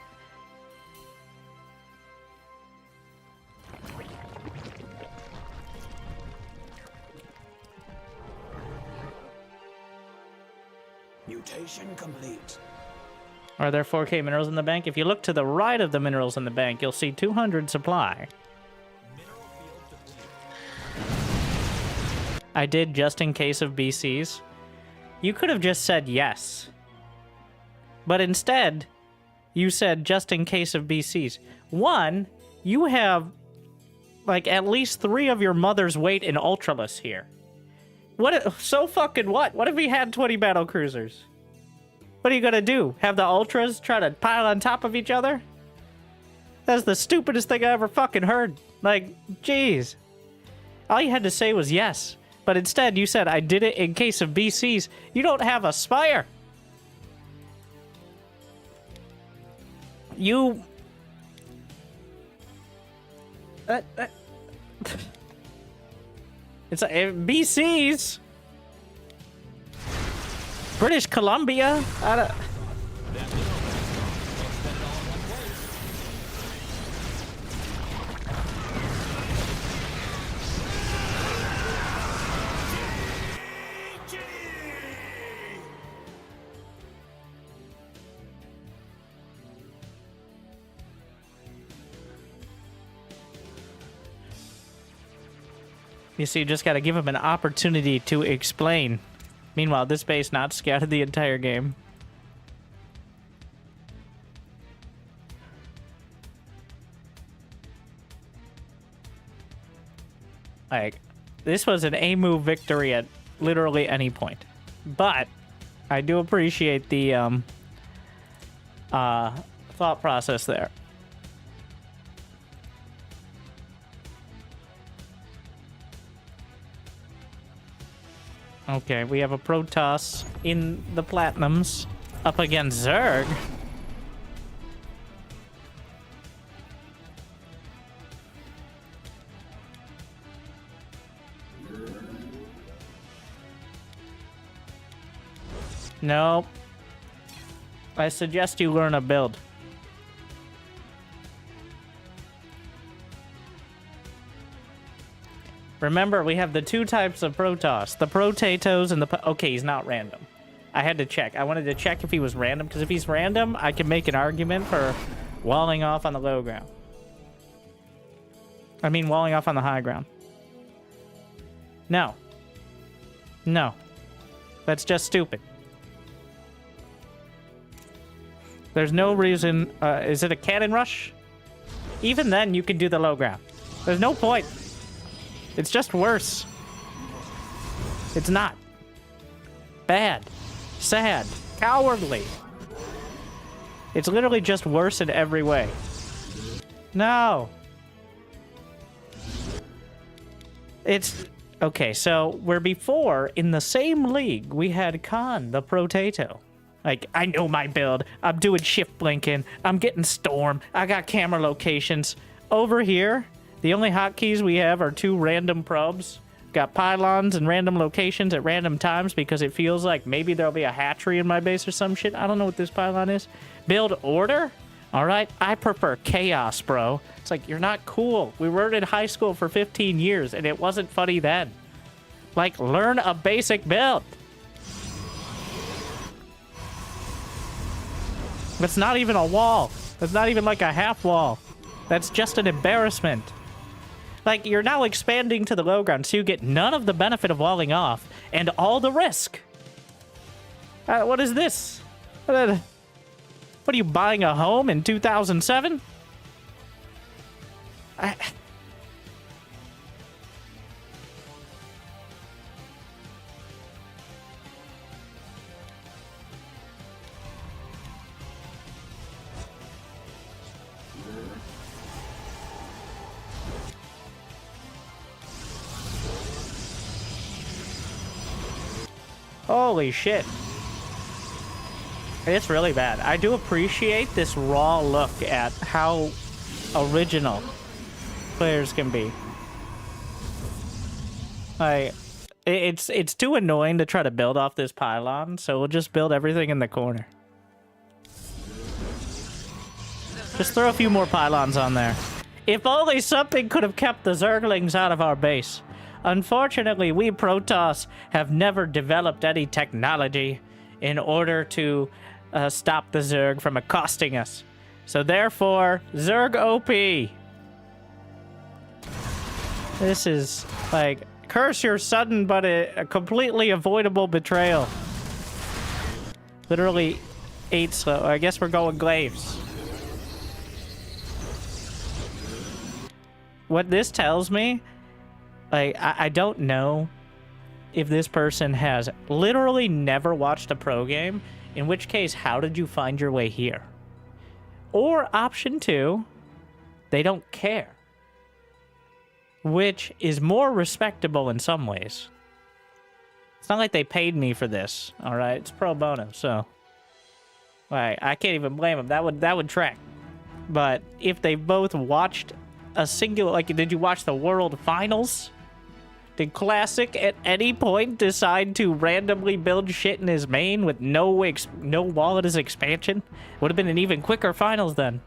Mutation complete. Are there 4K minerals in the bank? If you look to the right of the minerals in the bank, you'll see 200 supply. I did just in case of BCs. You could have just said yes. But instead, you said just in case of BCs. One, you have like at least 3 of your mother's weight in Ultraless here. So fucking what? What if he had 20 battle cruisers? What are you gonna do? Have the Ultras try to pile on top of each other? That's the stupidest thing I ever fucking heard. Like, jeez. All you had to say was yes. But instead, you said, I did it in case of BCs. You don't have a Spire. You... It's BCs. British Columbia. I don't... You see, you just gotta give him an opportunity to explain. Meanwhile, this base not scouted the entire game. Like, this was an A-move victory at literally any point. But, I do appreciate the, thought process there. Okay, we have a Protoss in the Platinums up against Zerg. Nope. I suggest you learn a build. Remember, we have the 2 types of Protoss. The Potatoes and the... Okay, he's not random. I had to check. I wanted to check if he was random, because if he's random, I can make an argument for walling off on the low ground. I mean, walling off on the high ground. No. No. That's just stupid. There's no reason... is it a cannon rush? Even then, you can do the low ground. There's no point. It's just worse. It's not. Bad. Sad. Cowardly. It's literally just worse in every way. No. It's... Okay, so where before, in the same league, we had Khan, the Potato. Like, I know my build. I'm doing shift blinking. I'm getting storm. I got camera locations. Over here... The only hotkeys we have are 2 random probes. Got pylons and random locations at random times because it feels like maybe there'll be a hatchery in my base or some shit. I don't know what this pylon is. Build order? Alright, I prefer chaos, bro. It's like, you're not cool. We were in high school for 15 years and it wasn't funny then. Like, learn a basic build. That's not even a wall. That's not even like a half wall. That's just an embarrassment. Like, you're now expanding to the low ground, so you get none of the benefit of walling off, and all the risk. What is this? What are you, buying a home in 2007? Holy shit. It's really bad. I do appreciate this raw look at how original players can be. It's too annoying to try to build off this pylon, so we'll just build everything in the corner. Just throw a few more pylons on there. If only something could have kept the Zerglings out of our base. Unfortunately, we Protoss have never developed any technology in order to stop the Zerg from accosting us. So therefore, Zerg OP. This is like, curse your sudden but a completely avoidable betrayal. Literally 8 slow. I guess we're going Glaives. What this tells me, like, I don't know if this person has literally never watched a pro game, in which case, how did you find your way here? Or option 2, they don't care. Which is more respectable in some ways. It's not like they paid me for this, alright? It's pro bono, so... Like, I can't even blame them. That would track. But if they both watched a singular... Like, did you watch the World Finals? Did Classic at any point decide to randomly build shit in his main with no wall at his expansion? Would have been an even quicker Finals then.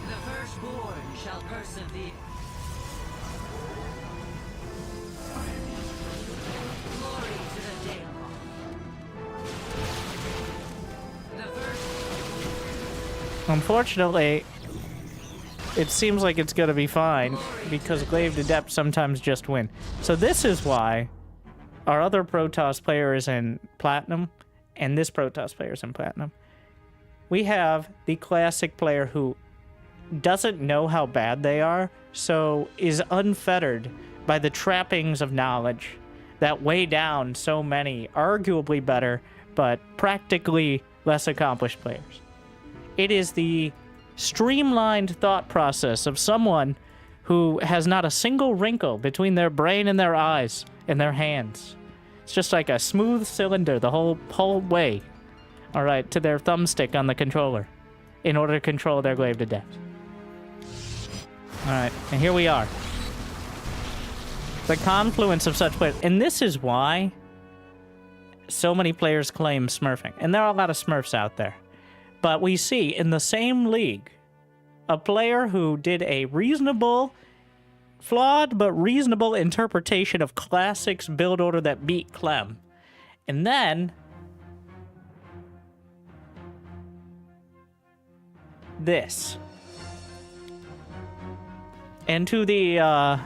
The firstborn shall persevere. Glory to the day. Unfortunately, it seems like it's gonna be fine because Glaive Adept sometimes just win. So this is why our other Protoss player is in Platinum and this Protoss player is in Platinum. We have the Classic player who doesn't know how bad they are, so is unfettered by the trappings of knowledge that weigh down so many arguably better but practically less accomplished players. It is the streamlined thought process of someone who has not a single wrinkle between their brain and their eyes and their hands. It's just like a smooth cylinder the whole way, all right, to their thumbstick on the controller in order to control their Glaive Adept. All right, and here we are. The confluence of such players. And this is why so many players claim smurfing. And there are a lot of smurfs out there. But we see in the same league a player who did a reasonable, flawed but reasonable interpretation of Classic's build order that beat Clem. And then this. And to the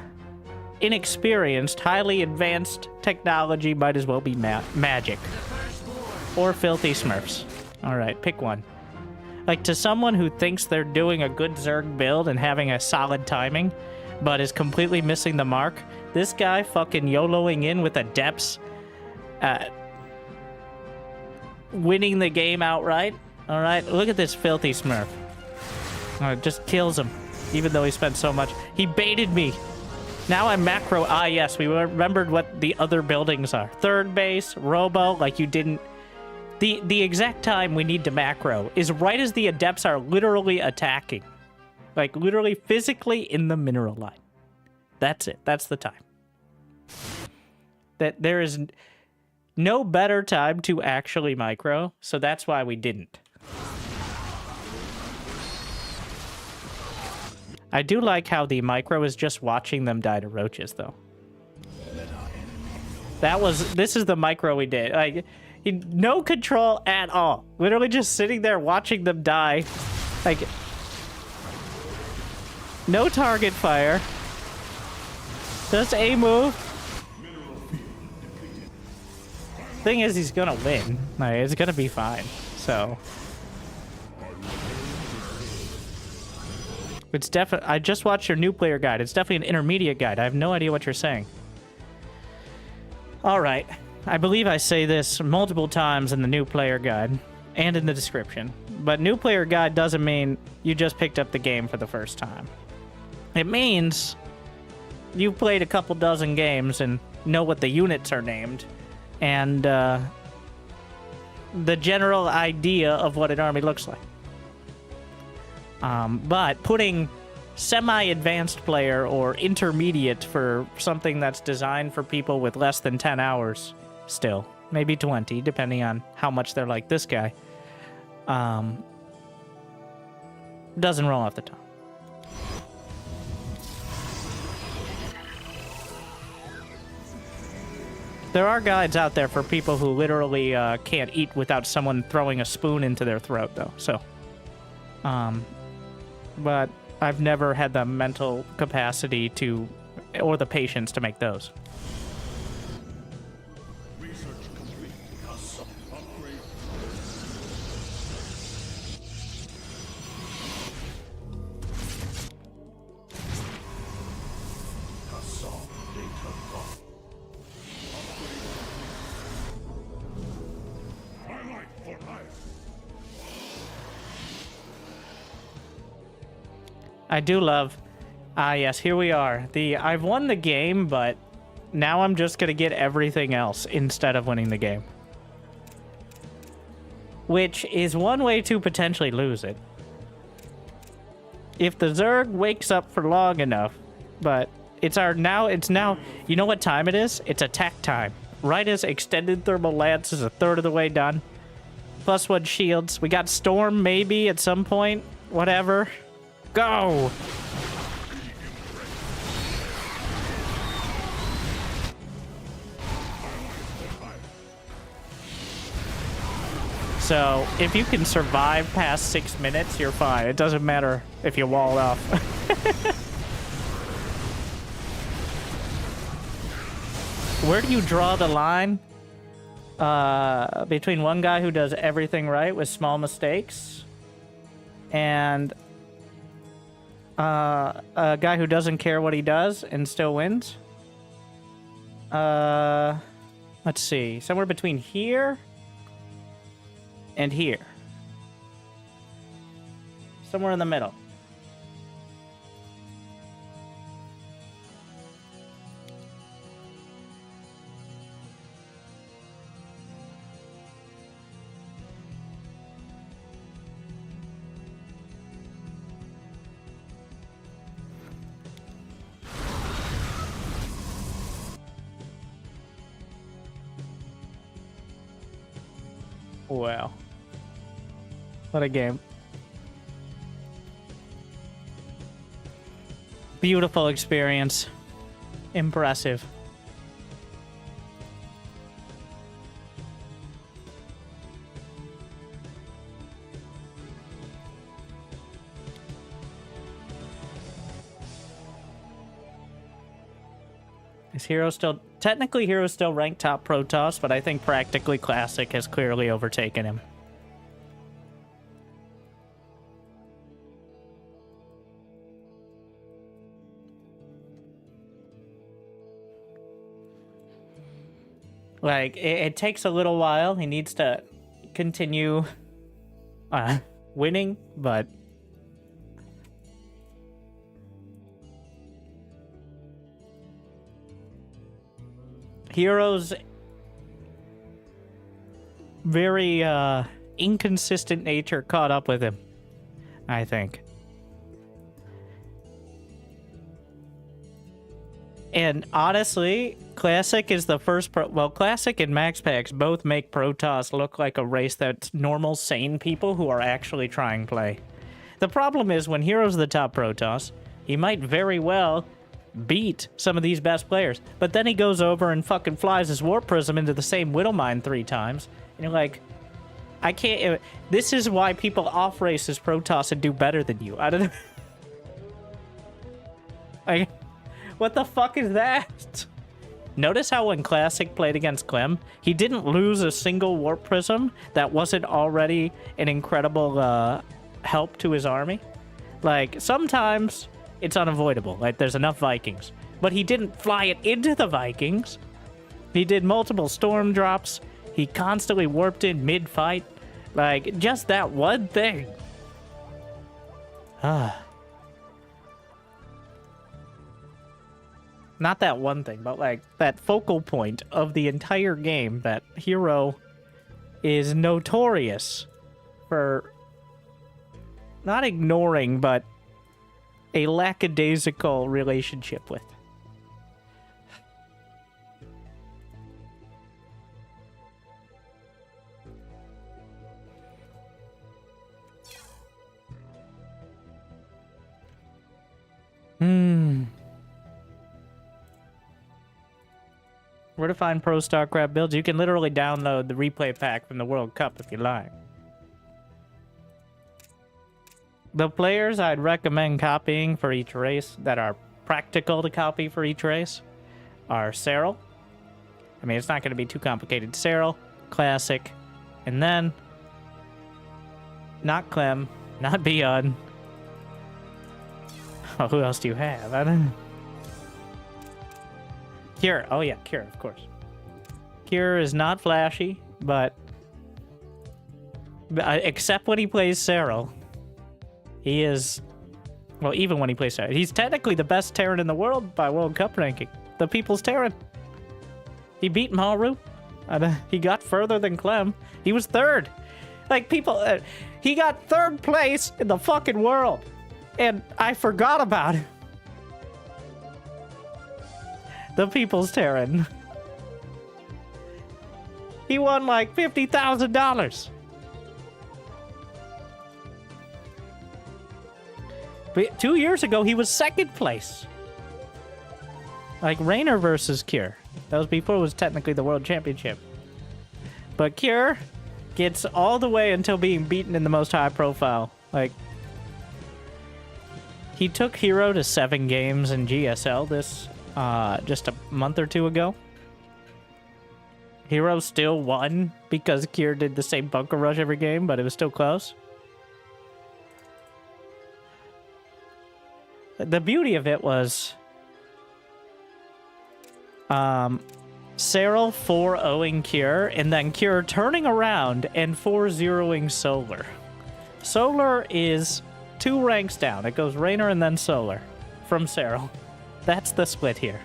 inexperienced, highly advanced technology might as well be magic. Or filthy smurfs. Alright, pick one. Like, to someone who thinks they're doing a good Zerg build and having a solid timing, but is completely missing the mark, this guy fucking YOLOing in with Adepts, winning the game outright. Alright, look at this filthy smurf. Just kills him, even though he spent so much. He baited me. Now I'm macro. Ah, yes, we remembered what the other buildings are. Third base, Robo, like you didn't... The exact time we need to macro is right as the Adepts are literally attacking. Like, literally physically in the mineral line. That's it. That's the time. That there is no better time to actually micro, so that's why we didn't. I do like how the micro is just watching them die to roaches, though. This is the micro we did. Like, no control at all. Literally just sitting there watching them die. Like, no target fire. Just a move. Thing is, he's gonna win. Like, it's gonna be fine. So it's definitely. I just watched your new player guide. It's definitely an intermediate guide. I have no idea what you're saying. All right. I believe I say this multiple times in the new player guide and in the description, but new player guide doesn't mean you just picked up the game for the first time. It means you've played a couple dozen games and know what the units are named, and the general idea of what an army looks like. But putting semi-advanced player or intermediate for something that's designed for people with less than 10 hours still, maybe 20, depending on how much they're like this guy, doesn't roll off the tongue. There are guides out there for people who literally can't eat without someone throwing a spoon into their throat, though. So, but I've never had the mental capacity to, or the patience to make those. I do love, yes, here we are. I've won the game, but now I'm just gonna get everything else instead of winning the game. Which is one way to potentially lose it. If the Zerg wakes up for long enough, but it's now, you know what time it is? It's attack time. Right as extended thermal lance is a third of the way done. +1 shields. We got Storm maybe at some point, whatever. Go! So, if you can survive past 6 minutes, you're fine. It doesn't matter if you wall off. Where do you draw the line? Between one guy who does everything right with small mistakes and a guy who doesn't care what he does and still wins? Let's see. Somewhere between here and here. Somewhere in the middle. Wow. What a game. Beautiful experience. Impressive. Is Hero still... Technically, Hero's still ranked top Protoss, but I think practically Classic has clearly overtaken him. Like, it takes a little while. He needs to continue winning, but... Hero's very inconsistent nature caught up with him, I think. And honestly, Classic is the first Classic and Max Packs both make Protoss look like a race that's normal, sane people who are actually trying play. The problem is when Hero's the top Protoss, he might very well beat some of these best players, but then he goes over and fucking flies his Warp Prism into the same Widowmine 3 times, and you're like, I can't... This is why people off-race his Protoss and do better than you. I don't know. Like, what the fuck is that? Notice how when Classic played against Clem, he didn't lose a single Warp Prism that wasn't already an incredible help to his army. Like, sometimes it's unavoidable. Like, there's enough Vikings. But he didn't fly it into the Vikings. He did multiple storm drops. He constantly warped in mid-fight. Like, just that one thing. Not that one thing, but like that focal point of the entire game, that hero is notorious for not ignoring, but a lackadaisical relationship with. Where to find pro StarCraft builds? You can literally download the replay pack from the World Cup if you like. The players I'd recommend copying for each race that are practical to copy for each race are Cyril. I mean, it's not going to be too complicated. Cyril, Classic, and then not Clem, not Beyond. Oh, who else do you have? I don't know. Cure. Oh, yeah, Cure, of course. Cure is not flashy, but except when he plays Cyril, he is, well, even when he plays Terran, he's technically the best Terran in the world by World Cup ranking. The People's Terran. He beat Maru. He got further than Clem. He was third. Like, people, he got third place in the fucking world. And I forgot about it. The People's Terran. He won like $50,000. But 2 years ago, he was second place. Like Raynor versus Cure. That was before it was technically the World Championship. But Cure gets all the way until being beaten in the most high profile. Like, he took Hero to 7 games in GSL this just a month or two ago. Hero still won because Cure did the same bunker rush every game, but it was still close. The beauty of it was Cyril 4-0ing Cure, and then Cure turning around and 4-0ing Solar. Solar is 2 ranks down. It goes Raynor and then Solar from Cyril. That's the split here.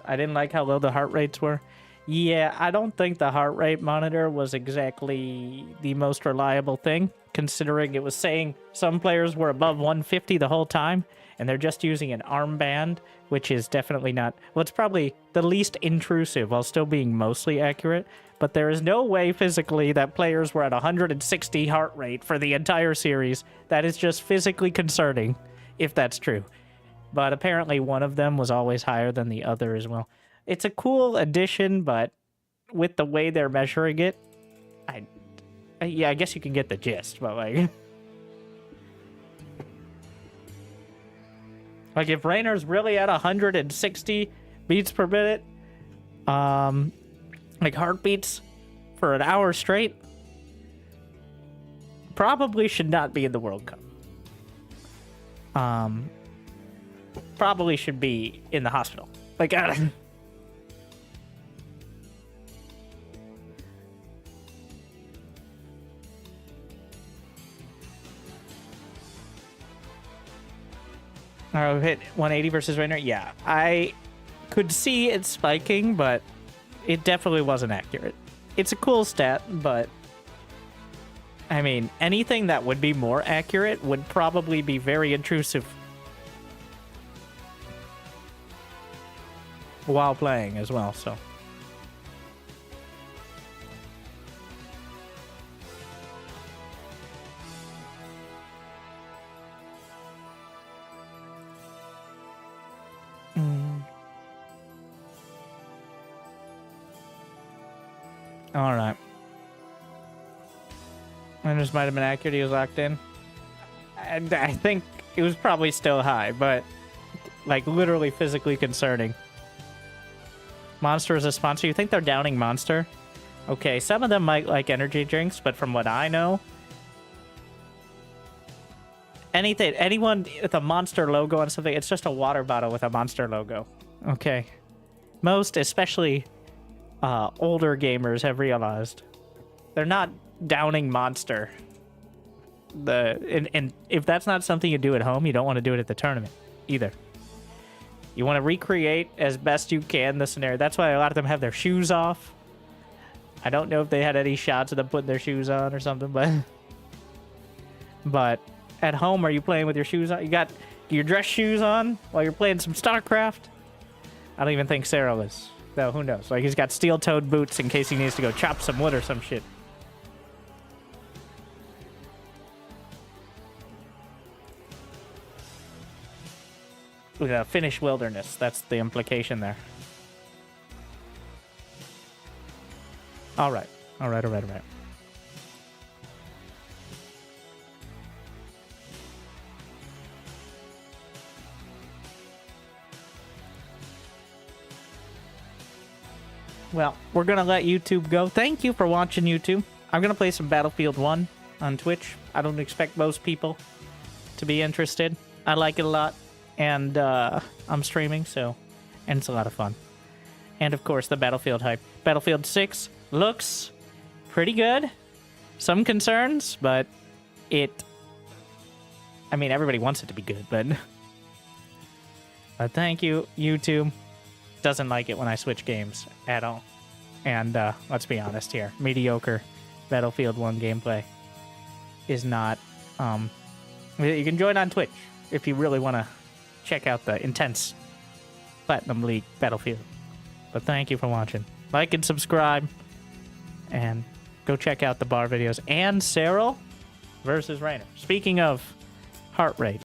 I didn't like how low the heart rates were. Yeah, I don't think the heart rate monitor was exactly the most reliable thing, considering it was saying some players were above 150 the whole time, and they're just using an armband, which is definitely not... Well, it's probably the least intrusive while still being mostly accurate, but there is no way physically that players were at 160 heart rate for the entire series. That is just physically concerning, if that's true. But apparently one of them was always higher than the other as well. It's a cool addition, but with the way they're measuring it, yeah, I guess you can get the gist, but like... Like, if Raynor's really at 160 beats per minute, like heartbeats for an hour straight, probably should not be in the World Cup. Probably should be in the hospital. Like, oh, hit 180 versus Raynor? Yeah, I could see it spiking, but it definitely wasn't accurate. It's a cool stat, but I mean, anything that would be more accurate would probably be very intrusive while playing as well, so. All right. This might have been accurate. He was locked in. And I think it was probably still high, but like literally physically concerning. Monster is a sponsor. You think they're downing Monster? Okay, some of them might like energy drinks, but from what I know, anyone with a Monster logo on something, it's just a water bottle with a Monster logo. Okay. Most, especially older gamers, have realized they're not downing Monster. And if that's not something you do at home, you don't want to do it at the tournament. either. You want to recreate as best you can the scenario. That's why a lot of them have their shoes off. I don't know if they had any shots of them putting their shoes on or something, but at home, are you playing with your shoes on? You got your dress shoes on while you're playing some StarCraft? I don't even think Sarah is. Though, who knows? Like, he's got steel-toed boots in case he needs to go chop some wood or some shit. With a Finnish wilderness. That's the implication there. All right. All right. Well, we're going to let YouTube go. Thank you for watching, YouTube. I'm going to play some Battlefield 1 on Twitch. I don't expect most people to be interested. I like it a lot. And I'm streaming, and it's a lot of fun. And, of course, the Battlefield hype. Battlefield 6 looks pretty good. Some concerns, but I mean, everybody wants it to be good, but thank you, YouTube. Doesn't like it when I switch games at all. And let's be honest here. Mediocre Battlefield 1 gameplay is not... you can join on Twitch if you really want to check out the intense Platinum League Battlefield. But thank you for watching. Like and subscribe. And go check out the bar videos. And Cyril versus Rainer. Speaking of heart rate.